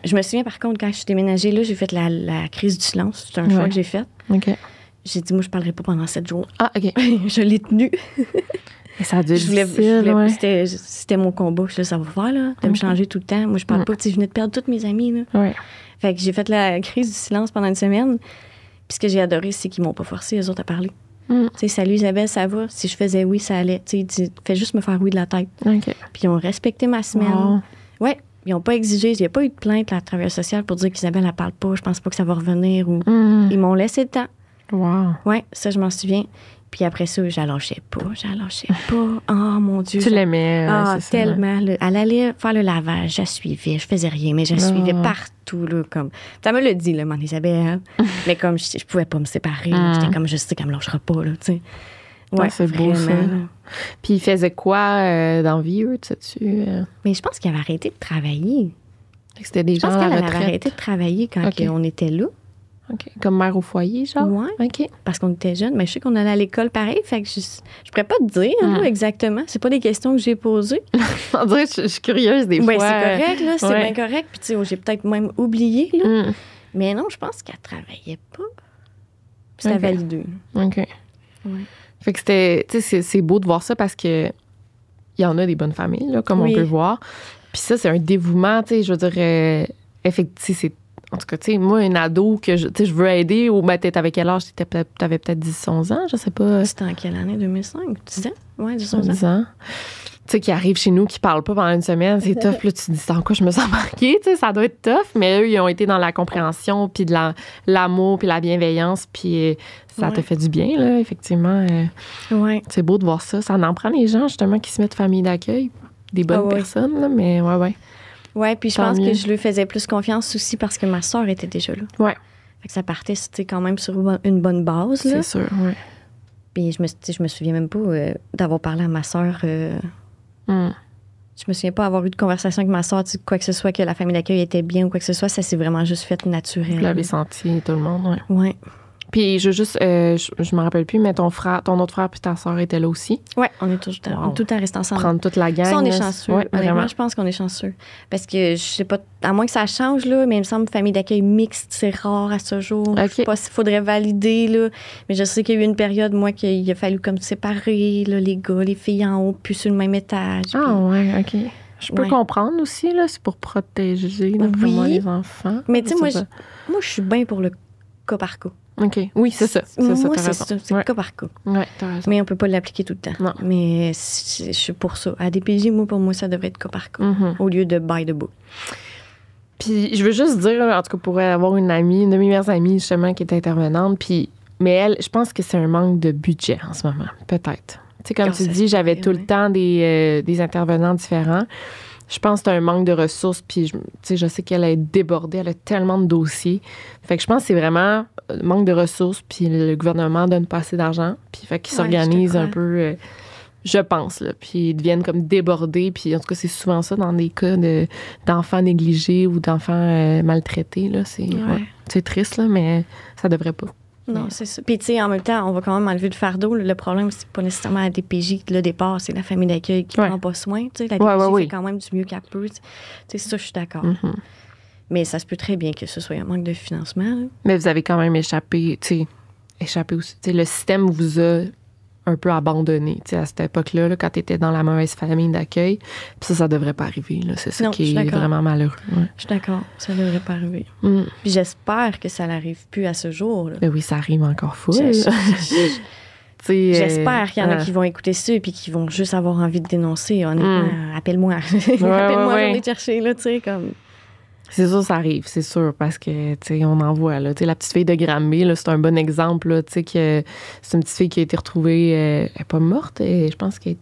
je me souviens, par contre, quand je suis déménagée, là, j'ai fait la crise du silence. C'est un choix que j'ai fait. OK. J'ai dit, moi, je parlerai pas pendant 7 jours. Ah, OK. Je l'ai tenu. Et ça a dû être c'était mon combat. Je disais, ça va faire, là, de me changer tout le temps. Moi, je parle pas. Tu sais, je venais de perdre toutes mes amies, là. Fait que j'ai fait la crise du silence pendant une semaine. Puis ce que j'ai adoré, c'est qu'ils m'ont pas forcé, eux autres, à parler. Tu sais, salut Isabelle, ça va? Si je faisais oui, ça allait. Tu sais, fais juste me faire oui de la tête. Okay. Puis ils ont respecté ma semaine. Ouais, ils n'ont pas exigé. Il n'y a pas eu de plainte à la travailleuse sociale pour dire qu'Isabelle, elle parle pas. Je pense pas que ça va revenir. Ou... Ils m'ont laissé le temps. Wow. Ouais, ça, je m'en souviens. Puis après ça, j'allâchais pas. Oh, mon Dieu. Tu l'aimais. C'est tellement. Ça, elle allait faire le lavage, je la suivais. Je faisais rien, mais je la suivais partout. Là, comme... Ça me l'a dit, là, mon Isabelle. Mais comme je pouvais pas me séparer. J'étais comme, je sais qu'elle me lâchera pas. Là, tu sais. Ouais, c'est beau, ça. Puis ils faisaient quoi dans la vie, eux, tu sais-tu? Mais je pense qu'ils avaient arrêté de travailler. C'était des gens à la retraite. Je pense qu'elle avait arrêté de travailler quand on était là. OK. Comme mère au foyer, genre? Oui. OK. Parce qu'on était jeunes, mais je sais qu'on allait à l'école pareil, fait que je pourrais pas te dire là, exactement. C'est pas des questions que j'ai posées. On dirait que je suis curieuse des fois. C'est correct, là. C'est bien correct. Puis, tu sais, j'ai peut-être même oublié, là. Mais non, je pense qu'elle travaillait pas. Puis c'était validé. OK. Ouais. Fait que c'était... Tu sais, c'est beau de voir ça parce que il y en a des bonnes familles, là, comme on peut voir. Puis ça, c'est un dévouement, tu sais, je veux dire... effectivement, c'est... En tout cas, tu sais, moi, une ado que je veux aider, ou ben, t'avais quel âge? T'avais peut-être 10-11 ans, je sais pas. C'était en quelle année? 2005? 10 ans? Oui, 10 ans. 10 ans. Tu sais, qui arrivent chez nous, qui parlent pas pendant une semaine, c'est tough. Puis là, tu te dis, en quoi je me sens marquée? Tu sais, ça doit être tough. Mais eux, ils ont été dans la compréhension, puis de l'amour, puis la bienveillance, puis ça te fait du bien, là, effectivement. C'est beau de voir ça. Ça en prend les gens, justement, qui se mettent famille d'accueil. Des bonnes personnes, là, mais ouais. Oui, puis je pense que je lui faisais plus confiance aussi parce que ma soeur était déjà là. Ouais. Fait que ça partait, c'était quand même sur une bonne base, là. C'est sûr, oui. Puis je me souviens même pas d'avoir parlé à ma soeur. Je me souviens pas avoir eu de conversation avec ma soeur, quoi que ce soit, que la famille d'accueil était bien ou quoi que ce soit. Ça s'est vraiment juste fait naturel. Vous l'avez senti, tout le monde, oui. Oui. Puis je me rappelle plus, mais ton autre frère puis ta soeur étaient là aussi. Oui, on est tout le temps restés ensemble. Prendre toute la gang. Ça, on est chanceux. Ouais, honnêtement, je pense qu'on est chanceux. Parce que, je sais pas, à moins que ça change, là, mais il me semble famille d'accueil mixte, c'est rare à ce jour. Okay. Je sais pas s'il faudrait valider, là. Mais je sais qu'il y a eu une période, moi, qu'il a fallu comme séparer, là, les gars, les filles en haut, puis sur le même étage. Ah, puis... ouais, OK. Je peux comprendre aussi, là, c'est pour protéger, là, vraiment les enfants. Mais tu sais, moi, je suis bien pour le cas par cas. OK. Oui, c'est ça. Moi, c'est ça. C'est cas par cas. Oui, t'as raison. Mais on peut pas l'appliquer tout le temps. Non. Mais je suis pour ça. À DPJ, pour moi, ça devrait être cas par cas, au lieu de by the book. Puis je veux juste dire, en tout cas, pour avoir une de mes meilleures amies, justement, qui est intervenante, mais elle, je pense que c'est un manque de budget en ce moment, peut-être. Tu sais, comme tu dis, j'avais tout le temps des intervenants différents. Je pense que c'est un manque de ressources, puis je sais qu'elle est débordée, elle a tellement de dossiers. Fait que je pense que c'est vraiment manque de ressources, puis le gouvernement donne pas assez d'argent, puis fait qu'ils s'organisent un peu, je pense, là, puis ils deviennent comme débordés, puis en tout cas, c'est souvent ça dans des cas d'enfants négligés ou d'enfants maltraités, là. C'est triste, là, mais ça devrait pas. Non, c'est ça. Puis, tu sais, en même temps, on va quand même enlever le fardeau. Le problème, c'est pas nécessairement la DPJ. Le départ, c'est la famille d'accueil qui prend pas soin. Tu sais, la DPJ fait quand même du mieux qu'elle peut. Tu sais, ça, je suis d'accord. Mais ça se peut très bien que ce soit un manque de financement. Là. Mais vous avez quand même échappé aussi. Tu sais, le système vous a un peu abandonné, tu sais, à cette époque-là, là, quand tu étais dans la mauvaise famille d'accueil. Puis ça devrait pas arriver, là. C'est ça qui est vraiment malheureux. Ouais. Je suis d'accord. Ça devrait pas arriver. Puis j'espère que ça n'arrive plus à ce jour. Là. Ben oui, ça arrive encore fou. J'espère qu'il y en a qui vont écouter ça et puis qui vont juste avoir envie de dénoncer. Honnêtement, appelle-moi. Appelle-moi, je vais te chercher, là, tu sais, comme... C'est sûr, ça arrive, c'est sûr, parce que, tu sais, on en voit, là. Tu sais, la petite fille de Granby, là, c'est un bon exemple, là, tu sais, que c'est une petite fille qui a été retrouvée, elle n'est pas morte, et je pense qu'elle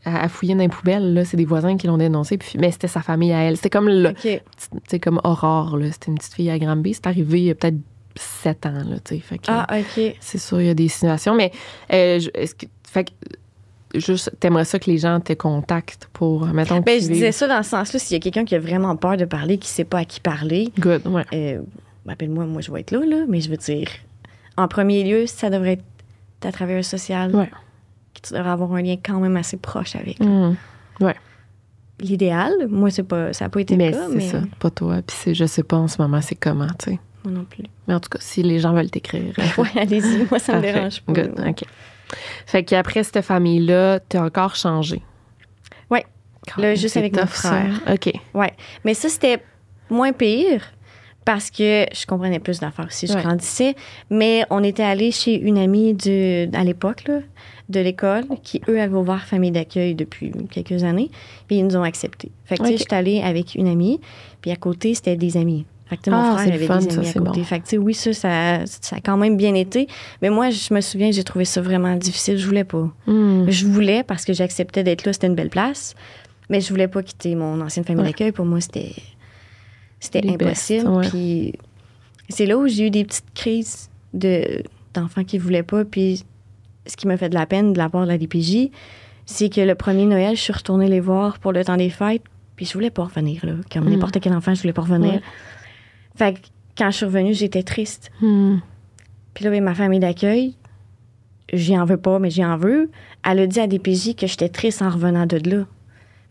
a fouillé dans les poubelles, là. C'est des voisins qui l'ont dénoncée, mais c'était sa famille à elle. C'était comme, tu sais, comme Aurore, là. C'était une petite fille à Granby. C'est arrivé il y a peut-être 7 ans, là, tu sais. Fait que, OK. C'est sûr, il y a des situations, mais juste, t'aimerais ça que les gens te contactent pour, mettons... Ben, je disais ça dans ce sens-là, s'il y a quelqu'un qui a vraiment peur de parler, qui ne sait pas à qui parler... Good, ouais. Appelle-moi, moi, je vais être là, mais je veux dire, en premier lieu, ça devrait être ta travailleuse sociale, que tu devrais avoir un lien quand même assez proche avec. Ouais. L'idéal, moi, ça n'a pas été le cas, mais... c'est ça, pas toi. Puis je sais pas en ce moment c'est comment, tu sais. Moi non plus. Mais en tout cas, si les gens veulent t'écrire... Oui, allez-y, moi, ça me dérange pas. Good, OK. Fait qu'après cette famille-là, t'as encore changé. Oui. Là, juste avec mon frère. Ça. OK. Oui. Mais ça, c'était moins pire parce que je comprenais plus d'affaires si je grandissais. Mais on était allé chez une amie à l'époque, là, de l'école, qui, eux, avaient ouvert famille d'accueil depuis quelques années. Puis ils nous ont acceptés. Fait que, tu sais, j'étais allée avec une amie. Puis à côté, c'était des amis. Fait que mon frère avait des amis à côté. Fait que, oui, ça a quand même bien été. Mais moi, je me souviens, j'ai trouvé ça vraiment difficile. Je voulais pas. Je voulais parce que j'acceptais d'être là. C'était une belle place. Mais je voulais pas quitter mon ancienne famille d'accueil. Pour moi, c'était impossible. Puis c'est là où j'ai eu des petites crises d'enfants qui voulaient pas. Puis ce qui m'a fait de la peine de la part de la DPJ, c'est que le premier Noël, je suis retournée les voir pour le temps des fêtes. Puis je voulais pas revenir, là. Comme n'importe quel enfant, je voulais pas revenir. Fait que quand je suis revenue, j'étais triste. Puis là, ma famille d'accueil, j'y en veux pas, mais j'y en veux. Elle a dit à DPJ que j'étais triste en revenant de là.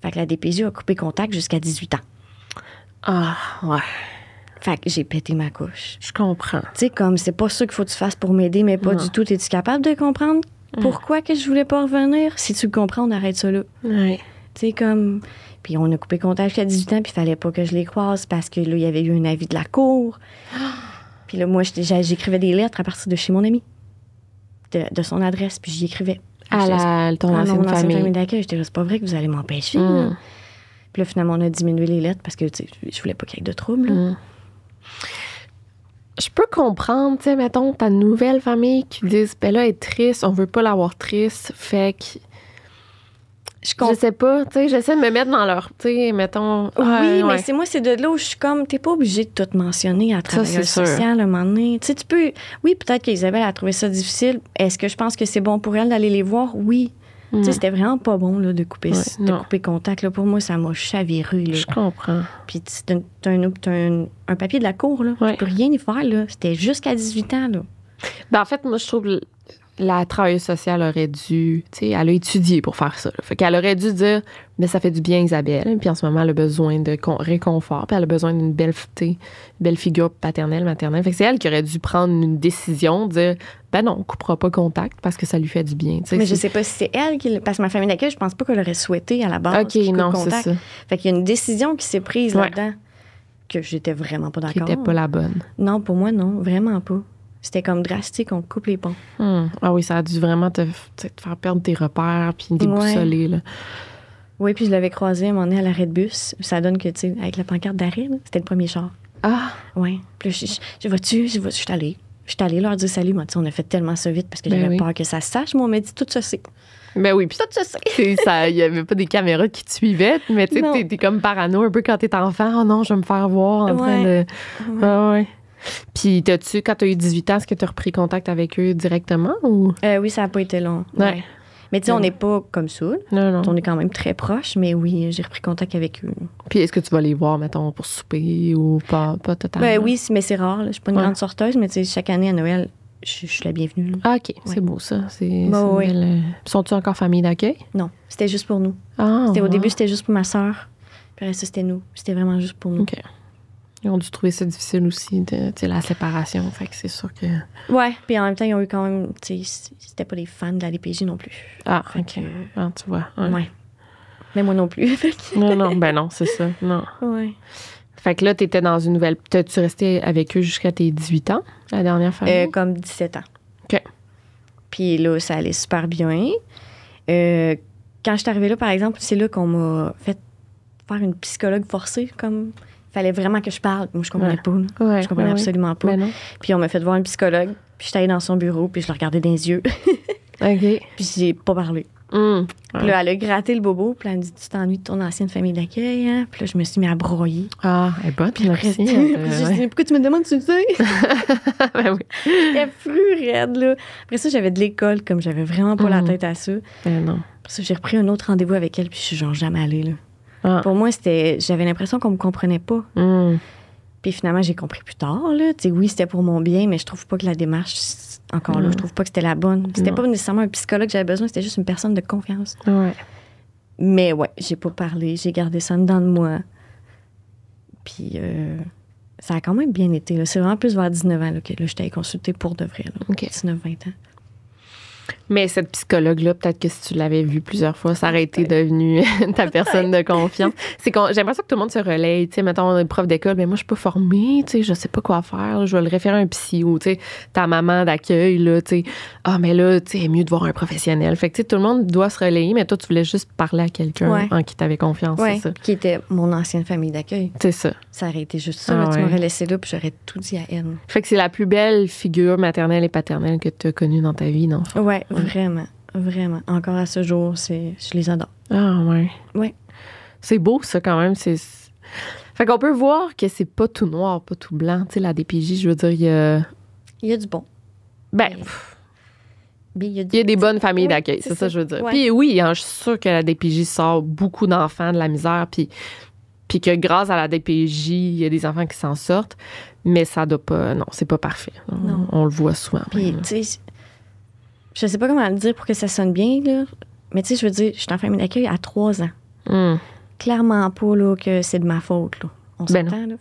Fait que la DPJ a coupé contact jusqu'à 18 ans. Ah, ouais. Fait que j'ai pété ma couche. Je comprends. Tu sais, comme, c'est pas ça qu'il faut que tu fasses pour m'aider, mais pas du tout. Es-tu capable de comprendre pourquoi que je voulais pas revenir? Si tu le comprends, on arrête ça là. Ouais. Tu sais, comme... Puis on a coupé contact jusqu'à 18 ans, puis il fallait pas que je les croise parce que là, il y avait eu un avis de la cour. Puis là, moi, j'écrivais des lettres à partir de chez mon ami, de son adresse, puis j'y écrivais. À ton ancienne famille d'accueil. J'étais là, c'est pas vrai que vous allez m'empêcher. Puis là, finalement, on a diminué les lettres parce que, tu sais, je voulais pas qu'il y ait de troubles. Je peux comprendre, tu sais, mettons, ta nouvelle famille qui disent, ben là, elle est triste, on veut pas l'avoir triste, fait que... Je sais pas, tu sais, j'essaie de me mettre dans leur, tu sais, mettons... mais c'est de là où je suis comme, t'es pas obligée de tout mentionner à travers le social à un moment donné. Tu sais, tu peux... Oui, peut-être qu'Isabelle a trouvé ça difficile. Est-ce que je pense que c'est bon pour elle d'aller les voir? Oui. Tu sais, c'était vraiment pas bon, là, de couper contact. Là. Pour moi, ça m'a chaviré, là. Je comprends. Puis t'as un papier de la cour, là. Tu peux rien y faire, là. C'était jusqu'à 18 ans, là. Ben, en fait, moi, je trouve... La travailleuse sociale aurait dû, tu sais, elle a étudié pour faire ça. Là. Fait qu'elle aurait dû dire, mais ça fait du bien Isabelle, puis en ce moment, elle a besoin de réconfort, puis elle a besoin d'une belle figure paternelle, maternelle. Fait que c'est elle qui aurait dû prendre une décision, dire, ben non, on coupera pas contact parce que ça lui fait du bien. Mais je sais pas si c'est elle qui... Parce que ma famille d'accueil, je pense pas qu'elle aurait souhaité à la base. OK, non, c'est ça. Fait qu'il y a une décision qui s'est prise là-dedans que j'étais vraiment pas d'accord. Qui était pas la bonne. Non, pour moi, non, vraiment pas. C'était comme drastique, on coupe les ponts. Ah oui, ça a dû vraiment te faire perdre tes repères puis déboussoler, là. Oui, puis je l'avais croisé à un moment donné à l'arrêt de bus. Ça donne que, tu sais, avec la pancarte d'arrêt, c'était le premier char. Ah! Oui. Puis je suis allée. Je suis allée leur dire salut. Moi, tu sais, on a fait tellement ça vite parce que j'avais peur que ça se sache. Moi, on m'a dit tout ça, c'est. Ben oui, puis tout ça, il n'y avait pas des caméras qui te suivaient, mais tu sais, t'es comme parano un peu quand t'es enfant. Oh non, je vais me faire voir en train de. Ah ouais. Puis, quand t'as eu 18 ans, est-ce que t'as repris contact avec eux directement ou? Oui, ça n'a pas été long. Ouais. Mais tu sais, on n'est pas comme ça. Non. On est quand même très proches, mais oui, j'ai repris contact avec eux. Puis, est-ce que tu vas les voir, mettons, pour souper ou pas totalement? Ben oui, mais c'est rare. Je suis pas une grande sorteuse, mais tu sais, chaque année à Noël, je suis la bienvenue. Là. Ah, OK. C'est beau, ça. Oui. Sont-tu encore famille d'accueil? Non, c'était juste pour nous. Au début, c'était juste pour ma sœur. Puis ça, c'était nous. C'était vraiment juste pour nous. OK. Ils ont dû trouver ça difficile aussi, la séparation. Fait que c'est sûr que... Ouais, puis en même temps, ils ont eu quand même... Tu sais, c'était pas des fans de la DPJ non plus. Ah, OK. Tu vois. Ouais. Mais moi non plus. Non, ben non, c'est ça. Non. Ouais. Fait que là, t'étais dans une nouvelle... T'as-tu resté avec eux jusqu'à tes 18 ans, la dernière famille? Comme 17 ans. OK. Puis là, ça allait super bien. Quand je suis arrivée là, par exemple, c'est là qu'on m'a fait faire une psychologue forcée, comme... Fallait vraiment que je parle. Moi, je comprenais pas. Ouais, je comprenais absolument pas. Ben non. Puis on m'a fait voir une psychologue. Puis j'étais allée dans son bureau, puis je le regardais dans les yeux. OK. Puis j'ai pas parlé. Puis là, elle a gratté le bobo, puis elle me dit, tu t'ennuies de ton ancienne famille d'accueil, hein? Puis là, je me suis mis à broyer. Ah, elle est bonne, puis après, j'ai dit, pourquoi tu me demandes, tu le sais? Ben oui. J'étais plus raide, là. Après ça, j'avais de l'école, comme j'avais vraiment pas la tête à ça. Ben non. Après ça, j'ai repris un autre rendez-vous avec elle, puis je suis genre jamais allée, là. Pour moi, j'avais l'impression qu'on me comprenait pas. Puis finalement, j'ai compris plus tard, là. Tu sais, oui, c'était pour mon bien, mais je trouve pas que la démarche, encore là, je trouve pas que c'était la bonne. C'était pas nécessairement un psychologue que j'avais besoin, c'était juste une personne de confiance. Ouais. Mais ouais, j'ai pas parlé, j'ai gardé ça dedans de moi. Puis ça a quand même bien été, là. C'est vraiment plus vers 19 ans, là, que là, j'étais allée consulter pour de vrai, là. Okay. 19-20 ans. Mais cette psychologue-là, peut-être que si tu l'avais vue plusieurs fois, ça aurait été devenu ta personne de confiance. J'ai l'impression que tout le monde se relaye. Tu sais, mettons, un prof d'école, mais moi, je suis pas formée, tu sais, je sais pas quoi faire. Là, je vais le référer à un psy ou, tu sais, ta maman d'accueil, là, tu sais. Ah, mais là, tu sais, c'est mieux de voir un professionnel. Fait que, tu sais, tout le monde doit se relayer, mais toi, tu voulais juste parler à quelqu'un en qui t'avais confiance, c'est ça. Qui était mon ancienne famille d'accueil. C'est ça. Ça aurait été juste ça. Là, tu m'aurais laissé là, puis j'aurais tout dit à elle. Fait que c'est la plus belle figure maternelle et paternelle que tu as connue dans ta vie, non? Ouais, vraiment. Vraiment. Encore à ce jour, je les adore. Ah, ouais. Ouais. C'est beau, ça, quand même. Fait qu'on peut voir que c'est pas tout noir, pas tout blanc. Tu sais, la DPJ, je veux dire, il y a... Il y a du bon. Ben... Il y a des bonnes familles d'accueil, c'est ça que je veux dire. Ouais. Puis oui, hein, je suis sûre que la DPJ sort beaucoup d'enfants de la misère, puis que grâce à la DPJ, il y a des enfants qui s'en sortent, mais ça doit pas... Non, c'est pas parfait. Non. On le voit souvent. Puis, tu sais... Je sais pas comment le dire pour que ça sonne bien, là. Mais tu sais, je veux dire, je suis en famille d'accueil à 3 ans. Clairement pas, là, que c'est de ma faute, là. On s'entend, là.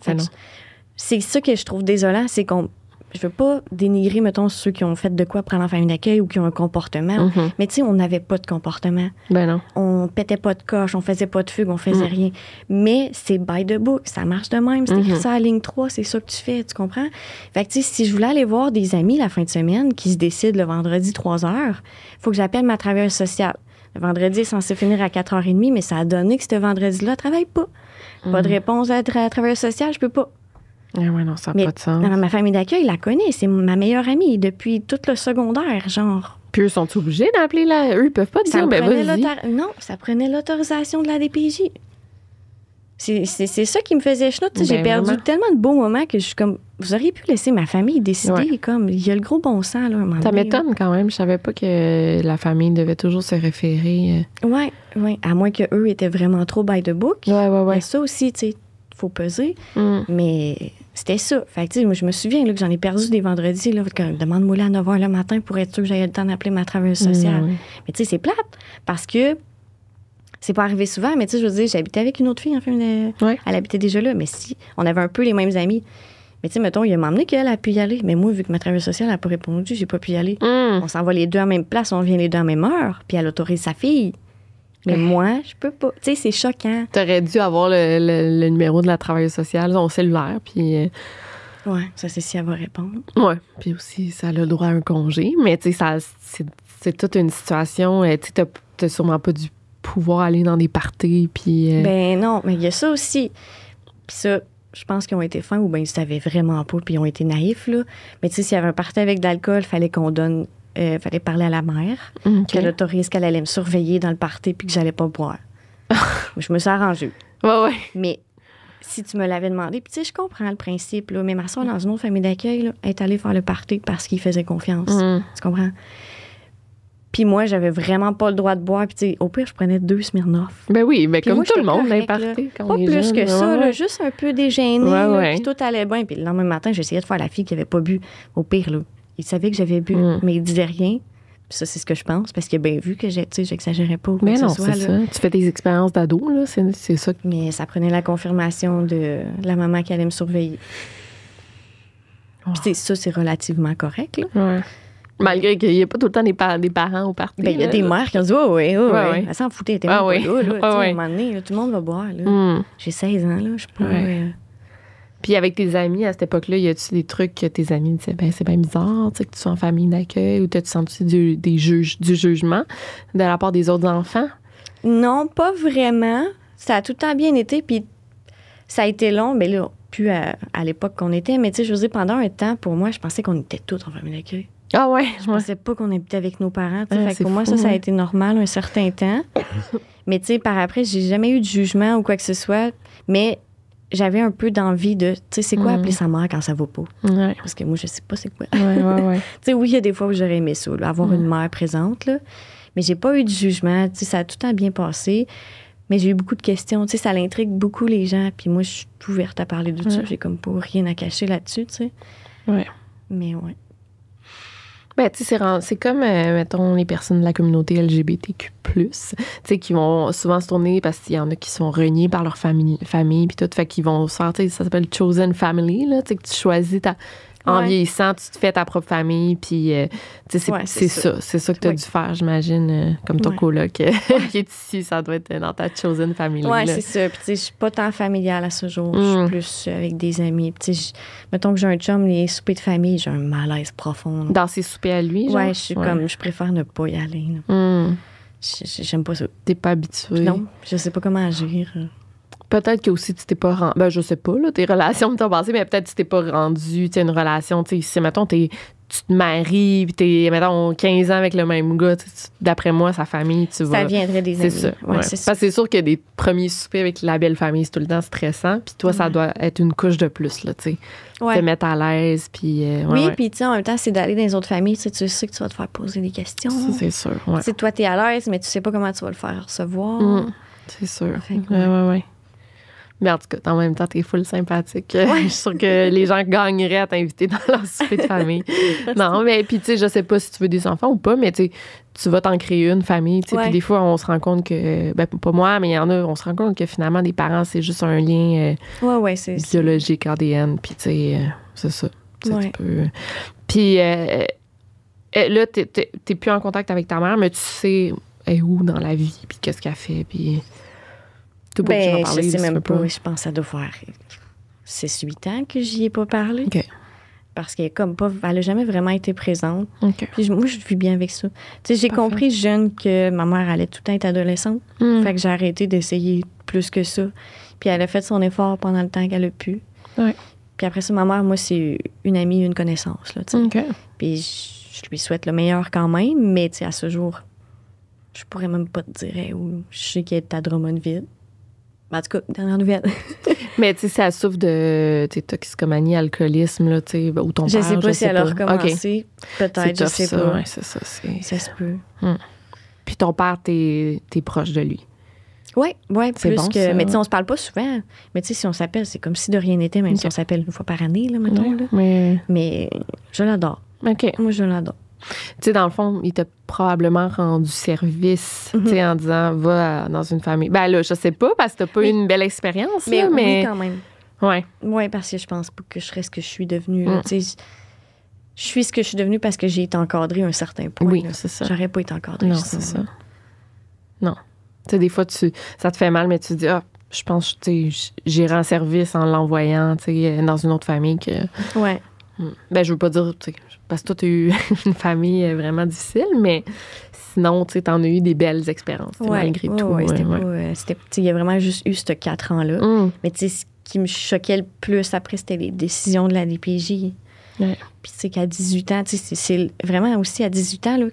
C'est ça que je trouve désolant, c'est qu'on... Je veux pas dénigrer, mettons, ceux qui ont fait de quoi prendre en famille d'accueil ou qui ont un comportement. Mais tu sais, on n'avait pas de comportement. Ben non. On pétait pas de coche, on faisait pas de fugue, on faisait rien. Mais c'est by the book, ça marche de même. C'est écrit ça à ligne 3, c'est ça que tu fais, tu comprends? Fait que tu sais, si je voulais aller voir des amis la fin de semaine qui se décident le vendredi 3h, il faut que j'appelle ma travailleuse sociale. Le vendredi est censé finir à 4h30, mais ça a donné que ce vendredi-là, elle travaille pas. Pas de réponse à la travailleuse sociale, je peux pas. Ah ouais, non, ça n'a pas de sens. Ma famille d'accueil, la connaît. C'est ma meilleure amie depuis tout le secondaire, genre. Puis eux sont obligés d'appeler là? Eux, ils peuvent pas dire, ben vas-y. Non, ça prenait l'autorisation de la DPJ. C'est ça qui me faisait chenoute. J'ai perdu tellement de beaux moments que je suis comme... Vous auriez pu laisser ma famille décider, comme... Il y a le gros bon sens, là, un moment Ça donné, m'étonne quand même. Je savais pas que la famille devait toujours se référer... Oui. À moins qu'eux étaient vraiment trop by the book. Ouais. Mais ça aussi, tu sais, il faut peser. Mais... C'était ça. Fait que, tu sais, moi, je me souviens là, que j'en ai perdu des vendredis. Là, demande-moi là à 9h le matin pour être sûr que j'aille le temps d'appeler ma travailleuse sociale. Mais tu sais, c'est plate parce que c'est pas arrivé souvent. Mais tu sais, je veux dire, j'habitais avec une autre fille. Enfin, elle habitait déjà là. Mais si, on avait un peu les mêmes amis. Mais tu sais, mettons, il m'a emmené qu'elle a pu y aller. Mais moi, vu que ma travailleuse sociale n'a pas répondu, j'ai pas pu y aller. On s'en va les deux à la même place, on vient les deux à la même heure. Puis elle autorise sa fille. Mais moi, je peux pas. Tu sais, c'est choquant. T'aurais dû avoir le numéro de la travailleuse sociale, son cellulaire, puis... Oui, ça, c'est si elle va répondre. Oui, puis aussi, ça a le droit à un congé. Mais tu sais, c'est toute une situation. Tu sais, t'as sûrement pas dû pouvoir aller dans des parties. Puis. Ben non, mais il y a ça aussi. Puis ça, je pense qu'ils ont été fins ou bien ils savaient vraiment pas, puis ils ont été naïfs, là. Mais tu sais, s'il y avait un party avec de l'alcool, fallait qu'on donne. Fallait parler à la mère, qu'elle autorise qu'elle allait me surveiller dans le party, puis que j'allais pas boire. Je me suis arrangée. Ouais. Mais si tu me l'avais demandé, puis tu sais, je comprends le principe, là, mais ma soeur, dans une autre famille d'accueil, là, est allée faire le party parce qu'il faisait confiance. Tu comprends? Puis moi, j'avais vraiment pas le droit de boire. Puis tu sais, au pire, je prenais 2 Smirnoff. Ben oui, mais comme moi, tout le monde, correct, party. Pas plus que ça, là, juste un peu dégêné. Puis tout allait bien. Puis le lendemain matin, j'essayais de faire la fille qui avait pas bu. Au pire, là, il savait que j'avais bu, mais il disait rien. Puis ça, c'est ce que je pense, parce qu'il a bien vu que j'exagérais pas. Mais non, c'est ça. Tu fais tes expériences d'ado, là, c'est ça. Mais ça prenait la confirmation de la maman qui allait me surveiller. Puis ça, c'est relativement correct, là. Ouais. Malgré qu'il n'y ait pas tout le temps des parents au party. Ben, il y a des mères qui ont dit, oui. Elle s'en foutait, elle était même pas là. À un moment donné, tout le monde va boire, là. J'ai 16 ans, là, je suis pas... Puis avec tes amis, à cette époque-là, y a-tu des trucs que tes amis disaient, ben c'est bien bizarre, tu sais, que tu sois en famille d'accueil, ou t'as-tu senti du jugement de la part des autres enfants? Non, pas vraiment. Ça a tout le temps bien été, puis ça a été long, mais là, plus à l'époque qu'on était, mais tu sais, je veux dire, pendant un temps, pour moi, je pensais qu'on était tous en famille d'accueil. Ah ouais? Je pensais pas qu'on habitait avec nos parents, tu sais. Fait que pour moi, ça a été normal un certain temps. Mais tu sais, par après, j'ai jamais eu de jugement ou quoi que ce soit, mais j'avais un peu d'envie de, tu sais, c'est quoi appeler sa mère quand ça va pas? Ouais. Parce que moi, je sais pas c'est quoi. Ouais. Tu sais, oui, il y a des fois où j'aurais aimé ça, là, avoir une mère présente, là. Mais j'ai pas eu de jugement, tu sais, ça a tout le temps bien passé. Mais j'ai eu beaucoup de questions, tu sais, ça l'intrigue beaucoup les gens. Puis moi, je suis ouverte à parler de ça. J'ai comme pas rien à cacher là-dessus, tu sais. Ouais. Mais ouais. Ben, tu sais, c'est comme, mettons, les personnes de la communauté LGBTQ+, tu sais, qui vont souvent se tourner parce qu'il y en a qui sont reniés par leur famille puis tout, fait qu'ils vont se faire, tu sais, ça s'appelle chosen family, là, tu sais, que tu choisis en vieillissant, tu te fais ta propre famille, puis, tu sais, c'est ça que tu as dû faire, j'imagine, comme ton coloc qui est ici, ça doit être dans ta chosen family. Oui, c'est ça. Puis, tu sais, je suis pas tant familiale à ce jour. Je suis plus avec des amis. Puis, tu sais, mettons que j'ai un chum, les soupers de famille, j'ai un malaise profond. Dans ses soupers à lui, genre? Oui, je suis comme, je préfère ne pas y aller. J'aime pas ça. T'es pas habituée? Non, je sais pas comment agir. Peut-être que aussi tu t'es pas rendu. Ben, je sais pas, là, tes relations de ton passé, mais peut-être que tu t'es pas rendu, tu sais, une relation, tu sais, si, mettons, tu te maries, puis t'es, mettons, 15 ans avec le même gars, d'après moi, sa famille, tu vas. Ça viendrait des amis. C'est ça. Ouais, c'est ça. Parce que c'est sûr que des premiers soupers avec la belle famille, c'est tout le temps stressant, puis toi, ça doit être une couche de plus, là, tu sais. Te mettre à l'aise, puis. Oui, puis, tu sais, en même temps, c'est d'aller dans les autres familles, tu sais que tu vas te faire poser des questions. Ça, c'est sûr. Ouais. Tu sais, toi, t'es à l'aise, mais tu sais pas comment tu vas le faire recevoir. C'est sûr. Ouais. Mais en tout cas, en même temps, t'es full sympathique. Je suis sûre que les gens gagneraient à t'inviter dans leur souper de famille. Non, mais puis tu sais, je sais pas si tu veux des enfants ou pas, mais tu vas t'en créer une famille. Puis des fois, on se rend compte que, ben pas moi, mais il y en a, on se rend compte que finalement, des parents, c'est juste un lien biologique, ADN. Puis tu sais, c'est ça. Tu peux. Puis là, t'es plus en contact avec ta mère, mais tu sais elle est où dans la vie, puis qu'est-ce qu'elle fait, puis. Ben, je sais même pas. Je pense que ça doit faire 6-8 ans que j'y ai pas parlé. OK. Parce qu'elle elle a jamais vraiment été présente. OK. Puis moi, je vis bien avec ça. Tu sais, j'ai compris jeune que ma mère allait tout le temps être adolescente. Fait que j'ai arrêté d'essayer plus que ça. Puis elle a fait son effort pendant le temps qu'elle a pu. Ouais. Puis après ça, ma mère, moi, c'est une amie, une connaissance, là, tu sais. OK. Puis je lui souhaite le meilleur quand même, mais tu sais, à ce jour, je pourrais même pas te dire où je sais qu'elle est à Drummondville. En tout cas, dernière nouvelle. Mais tu sais, si elle souffre de toxicomanie, alcoolisme, là, tu sais, ou ton père, je sais pas si elle a recommencé. Okay. Peut-être, je sais pas. Ouais, c'est ça. Ça se peut. Puis ton père, t'es proche de lui. Oui, plus bon, que. Ça, mais tu sais, on se parle pas souvent. Mais tu sais, si on s'appelle, c'est comme si de rien n'était, même si on s'appelle une fois par année, là, mettons. Là. Mais je l'adore. OK. Moi, je l'adore. Tu sais, dans le fond, il t'a probablement rendu service, tu sais, en disant, va dans une famille. Ben là, je sais pas, parce que t'as pas eu une belle expérience, mais oui, quand même. Ouais. Oui, parce que je pense pas que je serais ce que je suis devenue. Tu sais, je suis ce que je suis devenue parce que j'ai été encadrée à un certain point. Oui, là. c'est ça. J'aurais pas été encadrée. Non, c'est ça. Non. Tu sais, des fois, ça te fait mal, mais tu te dis, je pense que j'irai en service en l'envoyant dans une autre famille que. Ouais. Ben, je veux pas dire, parce que toi, tu as eu une famille vraiment difficile, mais sinon, tu t'en as eu des belles expériences, malgré tout. Oui, il y a vraiment juste eu ces 4 ans-là. Mais tu sais, ce qui me choquait le plus après, c'était les décisions de la DPJ. Ouais. Puis tu sais qu'à 18 ans, c'est vraiment aussi à 18 ans, là,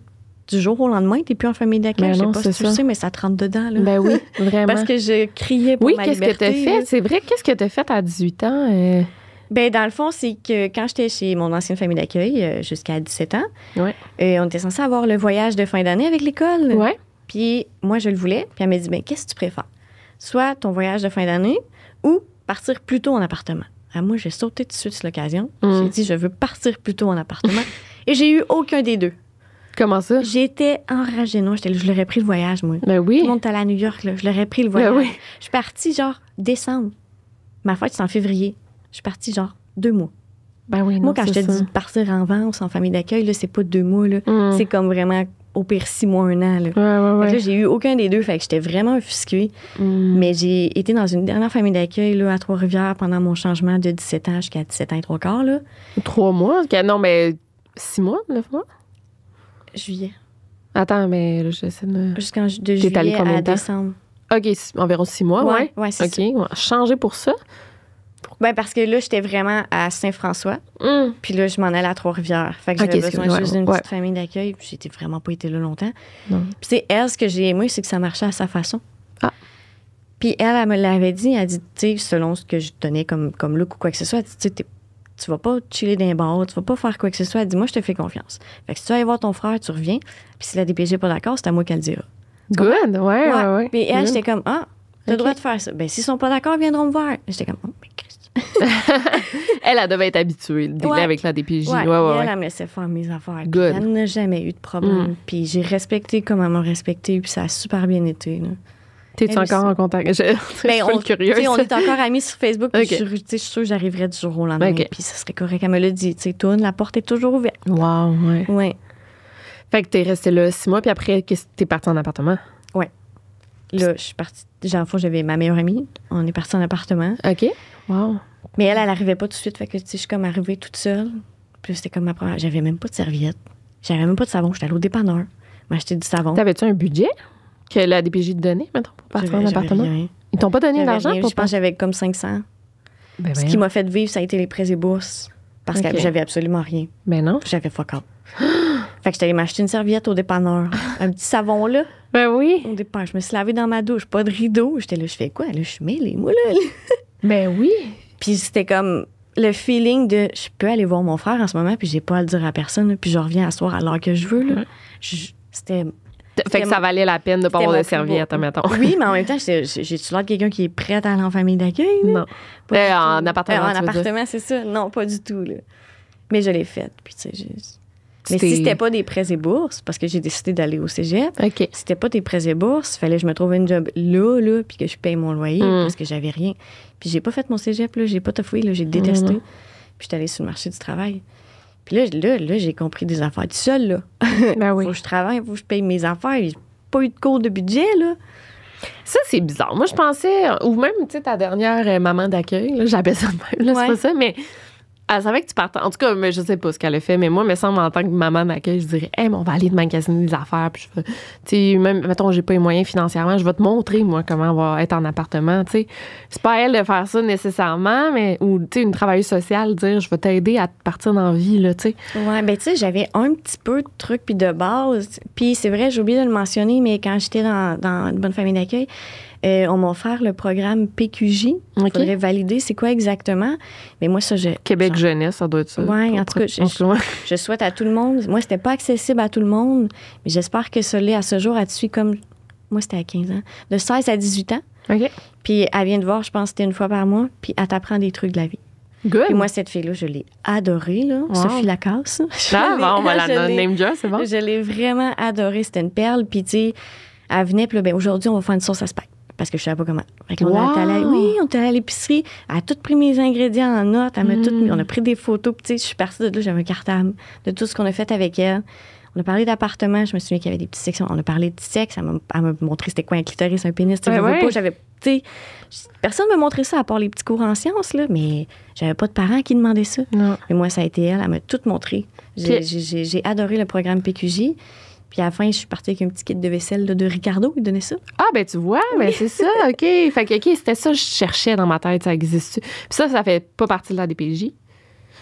du jour au lendemain, t'es plus en famille d'accueil. Ben je sais pas si tu le sais, mais ça te rentre dedans. Là. Ben oui, vraiment. Parce que je criais pour ma liberté. Oui, qu'est-ce que t'as fait? C'est vrai, qu'est-ce que t'as fait à 18 ans? Ben dans le fond, c'est que quand j'étais chez mon ancienne famille d'accueil, jusqu'à 17 ans, on était censé avoir le voyage de fin d'année avec l'école. Ouais. Puis moi, je le voulais. Puis elle m'a dit, ben qu'est-ce que tu préfères? Soit ton voyage de fin d'année ou partir plus tôt en appartement. Alors moi, j'ai sauté tout de suite sur l'occasion. J'ai dit, je veux partir plus tôt en appartement. Et j'ai eu aucun des deux. Comment ça? J'étais enragée. Non, je leur ai pris le voyage, moi. Ben oui. Tout le monde est allé à New York, là. Je leur ai pris le voyage. Ben oui. Je suis partie, genre, décembre. Ma fête, c'est en février. Je suis partie, genre, 2 mois. Ben oui, non, moi, quand je te dis de partir en vacances en famille d'accueil, là, c'est pas 2 mois, là. C'est comme vraiment, au pire, 6 mois, 1 an, là. Ouais. Fait que là, j'ai eu aucun des deux. Fait que j'étais vraiment offusquée. Mais j'ai été dans une dernière famille d'accueil, là, à Trois-Rivières, pendant mon changement de 17 ans jusqu'à 17 ans et 3/4, là. 3 mois? Non, mais 6 mois, 9 mois? Juillet. Attends, mais là, j'essaie de... Jusqu'en de juillet à décembre. OK, environ 6 mois, ouais. Ouais, c'est ça. OK, changer pour ça? Ben parce que là, j'étais vraiment à Saint-François. Puis là, je m'en allais à Trois-Rivières. Fait que j'avais besoin juste d'une petite famille d'accueil. Puis j'étais vraiment pas été là longtemps. Non. Puis c'est elle, ce que j'ai aimé, c'est que ça marchait à sa façon. Ah. Puis elle me l'avait dit. Elle dit, tu sais, selon ce que je donnais comme look ou quoi que ce soit, elle dit, tu sais, tu vas pas chiller d'un bar, tu vas pas faire quoi que ce soit. Elle dit, moi, je te fais confiance. Fait que si tu vas aller voir ton frère, tu reviens. Puis si la DPJ n'est pas d'accord, c'est à moi qu'elle le dira. Good, ouais. Puis elle, j'étais comme, t'as le droit de faire ça. Ben, s'ils sont pas d'accord, ils viendront me voir. J'étais comme, mais Christ. Elle devait être habituée avec la DPJ. Ouais, elle me laissait faire mes affaires. Good. Elle n'a jamais eu de problème. Puis j'ai respecté comme elle m'a respecté. Puis ça a super bien été. Là. T'es-tu encore en contact? Je suis curieuse. On est encore amis sur Facebook. Puis je suis sûre que j'arriverais du jour au lendemain. Puis ça serait correct. Elle me l'a dit. Tu sais, tourne, la porte est toujours ouverte. Wow, ouais. Fait que t'es restée là 6 mois. Puis après, t'es partie en appartement? Ouais. Là, je suis partie. Genre, j'avais ma meilleure amie. On est parti en appartement. OK. Wow. Mais elle n'arrivait pas tout de suite. Fait que, tu sais, je suis comme arrivée toute seule. Puis c'était comme ma première. J'avais même pas de serviette. J'avais même pas de savon. J'étais allée au dépanneur. M'acheter du savon. T'avais-tu un budget que la DPJ te donnait, mettons, pour partir en appartement? Rien. Ils t'ont pas donné d'argent pour Je pense que j'avais comme 500. Ben ce qui m'a fait vivre, ça a été les prêts et bourses. Parce que j'avais absolument rien. Ben non. J'avais fuck all. Fait que j'étais allée m'acheter une serviette au dépanneur. Un petit savon là. Ben oui. Au dépanneur. Je me suis lavée dans ma douche. Pas de rideau. J'étais là, je fais quoi? Là, je suis mêlée, moi, là. Ben oui. Puis c'était comme le feeling de je peux aller voir mon frère en ce moment, puis j'ai pas à le dire à personne, là, puis je reviens à soir à l'heure que je veux. Là. C'était. Fait que ça valait la peine de pas avoir de serviette, mettons. Oui, mais en même temps, j'ai-tu l'air de quelqu'un qui est prêt à aller en famille d'accueil? Non. En appartement. En appartement, c'est ça. Non, pas du tout. Là. Mais je l'ai faite. Puis, tu sais, mais si c'était pas des prêts et bourses, parce que j'ai décidé d'aller au cégep, si c'était pas des prêts et bourses, il fallait que je me trouve une job là, puis que je paye mon loyer, parce que j'avais rien. Puis j'ai pas fait mon cégep, là, j'ai pas toffoué, là, j'ai détesté. Puis j'étais allée sur le marché du travail. Puis là, j'ai compris des affaires tout seul, là. Ben oui. Faut que je travaille, faut que je paye mes affaires. J'ai pas eu de cours de budget, là. Ça, c'est bizarre. Moi, je pensais, ou même, tu sais, ta dernière maman d'accueil, là, j'appelle ça de même, là, c'est pas ça, mais elle savait que tu partais. En tout cas, je sais pas ce qu'elle a fait, mais moi, me semble, en tant que maman d'accueil, je dirais, hey, mais on va aller te magasiner des affaires. Puis tu sais, même, mettons, j'ai pas les moyens financièrement, je vais te montrer, moi, comment on va être en appartement, tu sais. C'est pas à elle de faire ça nécessairement, mais, ou, tu sais, une travailleuse sociale, dire, je vais t'aider à partir dans la vie, là, tu sais. Ouais, ben, tu sais, j'avais un petit peu de trucs puis de base. Puis c'est vrai, j'ai oublié de le mentionner, mais quand j'étais dans une bonne famille d'accueil, on m'a offert le programme PQJ. Il faudrait valider c'est quoi exactement. Mais moi, ça, Québec Jeunesse, ça doit être ça. Oui, en tout cas, je souhaite à tout le monde. Moi, c'était pas accessible à tout le monde, mais j'espère que ça l'est à ce jour. Elle te suit comme... Moi, c'était à 15 ans. De 16 à 18 ans. OK. Puis elle vient te voir, je pense que c'était une fois par mois, puis elle t'apprend des trucs de la vie. Good. Puis moi, cette fille-là, je l'ai adorée, là. Wow. Sophie Lacasse. Ah, bon, on va la name drop, c'est bon. Je l'ai vraiment adorée. C'était une perle. Puis, tu sais, elle venait, puis là, ben, aujourd'hui, on va faire une sauce à spag. Parce que je savais pas comment. Fait que on est allé à l'épicerie. Elle a tout pris mes ingrédients en note. Elle m'a tout mis. On a pris des photos. Puis, tu sais, je suis partie de là, j'avais un cartable de tout ce qu'on a fait avec elle. On a parlé d'appartements. Je me souviens qu'il y avait des petites sections. On a parlé de sexe. Elle m'a montré c'était quoi un clitoris, un pénis. Personne ne m'a montré ça à part les petits cours en sciences, là, mais j'avais pas de parents qui demandaient ça. Non. Mais moi, ça a été elle. Elle m'a tout montré. J'ai adoré le programme PQJ. Puis à la fin, je suis partie avec un petit kit de vaisselle là, de Ricardo. Il donnait ça. Ah, ben tu vois, ben c'est ça, OK. Fait que, OK, c'était ça que je cherchais dans ma tête, ça existe. Puis ça fait pas partie de la DPJ.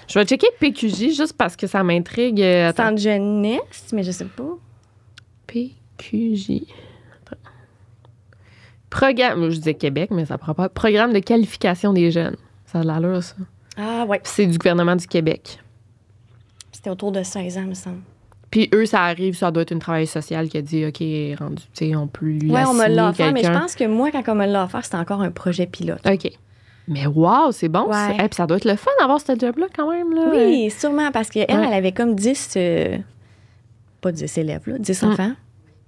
Je vais checker PQJ juste parce que ça m'intrigue. Centre jeunesse, mais je sais pas. PQJ. Programme, je disais Québec, mais ça prend pas. Programme de qualification des jeunes. Ça a l'allure, ça. Ah, ouais. Puis c'est du gouvernement du Québec. C'était autour de 16 ans, me semble. Puis eux, ça arrive, ça doit être une travailleuse sociale qui a dit, OK, rendu, tu sais, on peut lui assigner on me l'a offert, quelqu'un. mais je pense que moi, quand on me l'a offert, c'était encore un projet pilote. OK. Mais wow, c'est bon. Ouais. Puis ça doit être le fun d'avoir ce job-là quand même. Là. Oui, sûrement, parce qu'elle, elle avait comme 10, pas 10 élèves, là, 10 enfants,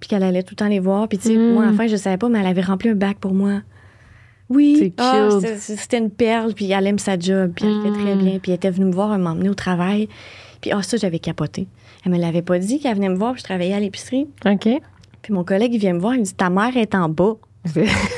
puis qu'elle allait tout le temps les voir. Puis tu sais, moi, enfin, je savais pas, mais elle avait rempli un bac pour moi. Oui, c'était une perle, puis elle aime sa job, puis elle fait très bien. Puis elle était venue me voir, elle m'emmener au travail. Puis ça, j'avais capoté. Elle me l'avait pas dit qu'elle venait me voir, puis je travaillais à l'épicerie. OK. Puis mon collègue, il vient me voir, il me dit « Ta mère est en bas. »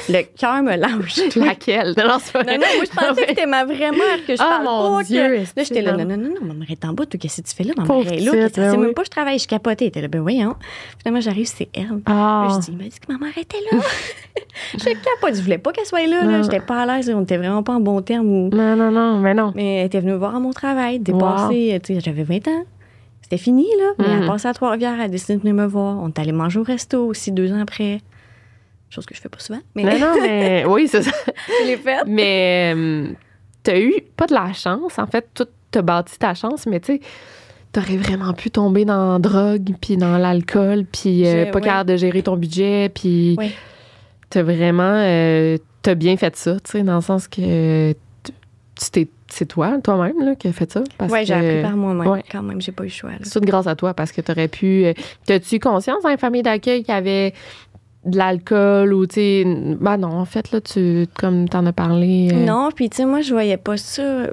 Le cœur me lâche. Laquelle? Non, c'est pas non, moi, je pensais que c'était ma vraie mère que je parle mon pas. Dieu, Là, j'étais là, non, ma mère est en bas. Toi, qu'est-ce que tu fais là? Ma mère est là. C'est même pas je travaille, je capotais. Elle était là, ben voyons. Finalement, j'arrive, c'est elle. Là, je dis, il m'a dit que ma mère était là. Je capote. Je voulais pas qu'elle soit là. J'étais pas à l'aise. On était vraiment pas en bon terme. Non, mais non. Mais elle était venue me voir à mon travail, dépassée. Tu sais, j'avais 20 ans. C'était fini, là. Mais elle a passé à Trois-Rivières, elle a décidé de venir me voir. On est allé manger au resto aussi 2 ans après. Chose que je fais pas souvent. Mais... Non, mais oui, c'est ça. Je l'ai faite. Mais t'as eu pas de la chance. En fait, tout t'as bâti ta chance, mais tu sais, t'aurais vraiment pu tomber dans la drogue, puis dans l'alcool, puis pas capable de gérer ton budget, puis t'as vraiment... t'as bien fait ça, tu sais, dans le sens que c'est toi-même là, qui a fait ça. Oui, j'ai appris par moi-même. Quand même, j'ai pas eu le choix. C'est tout grâce à toi, parce que t'aurais pu... T'as-tu conscience dans une famille d'accueil qu'il y avait de l'alcool ou, tu sais... Ben non, en fait, là, comme t'en as parlé... Non, puis tu sais, moi, je voyais pas ça...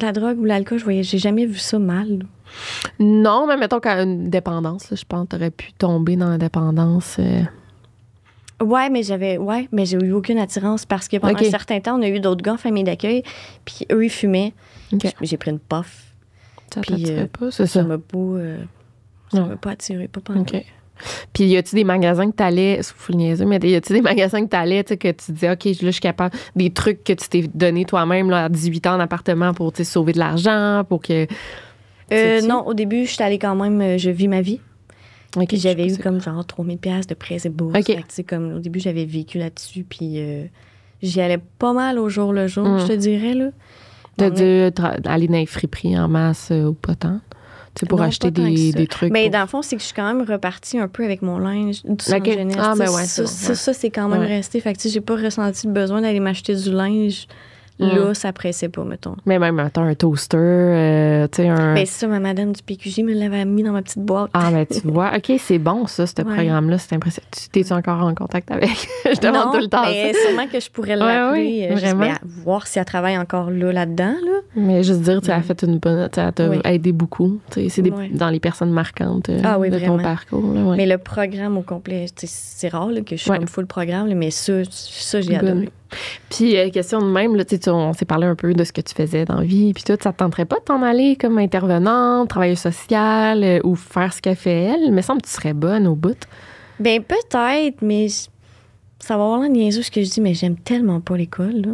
La drogue ou l'alcool, j'ai jamais vu ça mal. Non, mais mettons qu'à une dépendance, là, je pense que t'aurais pu tomber dans la dépendance... mais j'ai eu aucune attirance parce que pendant un certain temps, on a eu d'autres gars en famille d'accueil, puis eux, ils fumaient. Okay. J'ai pris une puff. Ça t'attirait pas, c'est ça? Ça m'a pas attiré, pas pendant. OK. Puis y a-tu des magasins que t'allais, c'est fou le niaiseux, mais y a-tu des magasins que t'allais, tu sais, que tu disais, OK, là, je suis capable, des trucs que tu t'es donné toi-même, là, à 18 ans en appartement pour, tu sais, sauver de l'argent, pour que... non, au début, je suis allée quand même, je vis ma vie. Okay, puis j'avais eu comme genre 3 000 $ de prêts et bourses. Okay. Fait que, comme, au début, j'avais vécu là-dessus, puis j'y allais pas mal au jour le jour, je te dirais, là. T'as dû aller dans les friperies en masse ou pas tant? Tu sais, pour acheter des trucs. Mais dans le fond, c'est que je suis quand même repartie un peu avec mon linge du centre jeunesse. Ah, ben ouais, ça, c'est quand même resté. Fait que j'ai pas ressenti le besoin d'aller m'acheter du linge. Là, ça pressait pas, mettons. Mais même, mettons, un toaster, tu sais, un... Ben, c'est ça, ma madame du PQJ me l'avait mis dans ma petite boîte. Ah, ben, tu vois. OK, c'est bon, ça, ce programme-là. C'est impressionnant. T'es-tu encore en contact avec? Je demande tout le temps mais ça. Sûrement que je pourrais l'appeler. Oui, vraiment. Voir si elle travaille encore là-dedans, là. Mais juste dire, tu as fait une bonne... Tu as aidé beaucoup. C'est dans les personnes marquantes de ton parcours. Là, mais le programme au complet, c'est rare là, que je suis comme full programme, là, mais ça j'ai adoré. Puis, question de même, là, on s'est parlé un peu de ce que tu faisais dans la vie, puis tout, ça te tenterait pas de t'en aller comme intervenante, travailleuse sociale, ou faire ce qu'elle fait elle? Il me semble que tu serais bonne au bout. Ben peut-être, mais ça va avoir l'air niaiseux ce que je dis, mais j'aime tellement pas l'école, là.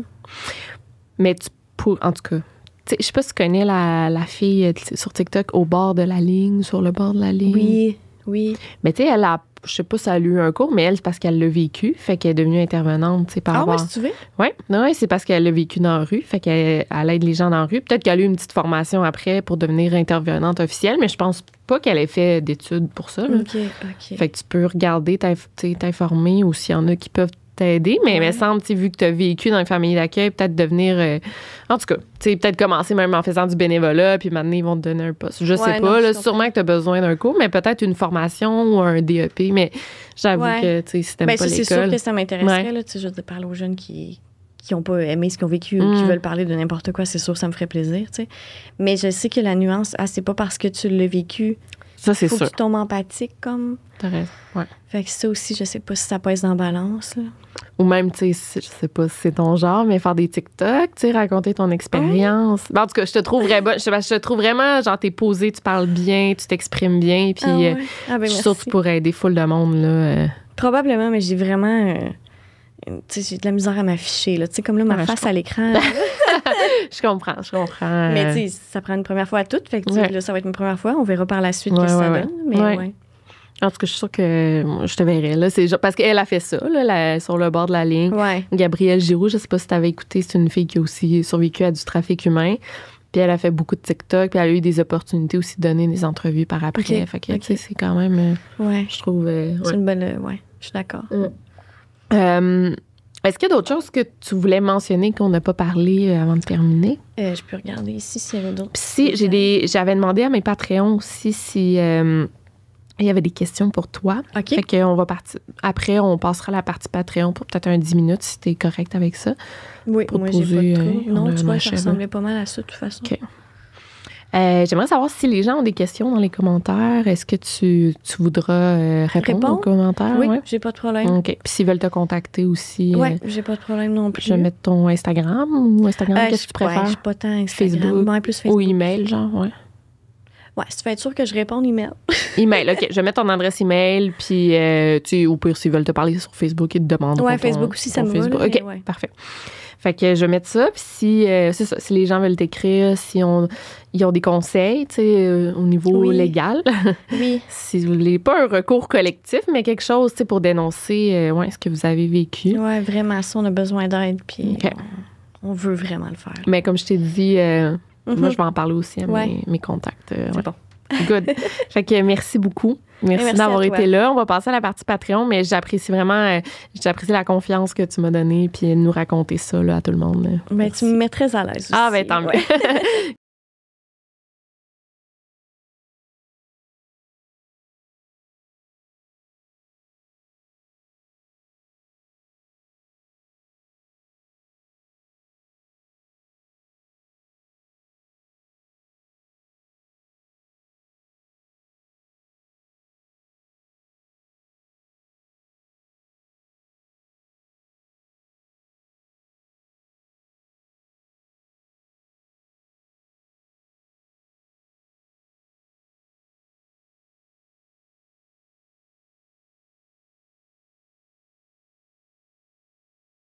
Mais en tout cas, je sais pas si tu connais la fille sur TikTok au bord de la ligne, sur le bord de la ligne. Oui. Mais tu sais, elle a... Je sais pas si elle a eu un cours, mais elle, c'est parce qu'elle l'a vécu. Fait qu'elle est devenue intervenante, tu sais, par ouais, si tu veux? Oui, c'est parce qu'elle l'a vécu dans la rue. Fait qu'elle aide les gens dans la rue. Peut-être qu'elle a eu une petite formation après pour devenir intervenante officielle, mais je pense pas qu'elle ait fait d'études pour ça. Là. OK. Fait que tu peux regarder, t'informer, ou s'il y en a qui peuvent t'aider, mais il me semble, vu que tu as vécu dans une famille d'accueil, peut-être devenir... en tout cas, peut-être commencer même en faisant du bénévolat, puis maintenant, ils vont te donner un poste. Je sais pas, là, sûrement que tu as besoin d'un cours, mais peut-être une formation ou un DEP, mais j'avoue que, si t'aimes pas l'école... C'est sûr que ça m'intéresserait, là, je veux parler aux jeunes qui n'ont pas aimé ce qu'ils ont vécu ou qui veulent parler de n'importe quoi, c'est sûr, ça me ferait plaisir, tu sais. Mais je sais que la nuance, c'est pas parce que tu l'as vécu Ça, c'est sûr. sûr. Faut que tu tombes empathique, comme. T'as raison, ouais. Fait que ça aussi, je sais pas si ça pèse dans la balance, là. Ou même, tu sais, je sais pas si c'est ton genre, mais faire des TikTok, tu sais, raconter ton expérience. Ben, en tout cas, je te trouve vraiment, genre, t'es posée, tu parles bien, tu t'exprimes bien, puis je suis sûre que tu pourrais aider full de monde, là. Probablement, mais j'ai vraiment... tu sais, j'ai de la misère à m'afficher, là. Tu sais, comme là, ma face à l'écran. Je comprends. Mais tu sais, ça prend une première fois à toutes, fait que là, ça va être une première fois. On verra par la suite ce que ça donne, mais ouais. En tout cas, je suis sûre que je te verrai. Là. C'est genre, parce qu'elle a fait ça, là, sur le bord de la ligne. Ouais. Gabrielle Giroux, je sais pas si tu avais écouté, c'est une fille qui a aussi survécu à du trafic humain. Puis elle a fait beaucoup de TikTok, puis elle a eu des opportunités aussi de donner des entrevues par après. Okay. Fait que, tu sais, c'est quand même... je trouve... c'est une bonne... je suis d'accord. Est-ce qu'il y a d'autres choses que tu voulais mentionner qu'on n'a pas parlé avant de terminer? Je peux regarder ici s'il y avait d'autres... Puis si, j'avais demandé à mes Patreons aussi si... il y avait des questions pour toi. OK. Fait qu'on va partir. Après, on passera à la partie Patreon pour peut-être un 10 minutes si t'es correct avec ça. Oui, moi, j'ai pas de trouble. Non, tu vois, ça ressemblait pas mal à ça, de toute façon. OK. J'aimerais savoir si les gens ont des questions dans les commentaires. Est-ce que tu voudras répondre aux commentaires? Oui, j'ai pas de problème. OK. Puis s'ils veulent te contacter aussi. Oui, j'ai pas de problème non plus. Je vais mettre ton Instagram ou Instagram, qu'est-ce que tu préfères? Je suis pas tant Instagram. Facebook, plus Facebook. Ou email, genre, Ouais, si tu veux être sûr que je réponde, email. Email, OK. Je vais mettre ton adresse email, puis tu sais, au pire, s'ils veulent te parler sur Facebook, ils te demandent. Ouais, Facebook aussi, ça me va. OK, parfait. Fait que je vais mettre ça, puis c'est ça, si les gens veulent t'écrire, ils ont des conseils, tu sais, au niveau légal. Oui. Si vous voulez pas un recours collectif, mais quelque chose, tu sais, pour dénoncer, ce que vous avez vécu. Ouais, vraiment, ça, on a besoin d'aide, puis on veut vraiment le faire. Mais comme je t'ai dit... moi, je vais en parler aussi à mes contacts. C'est bon. Good. Fait que merci beaucoup. Merci d'avoir été là. On va passer à la partie Patreon, mais j'apprécie vraiment la confiance que tu m'as donnée puis de nous raconter ça là, à tout le monde. Ben, tu me mets très à l'aise aussi. Ah, ben tant mieux.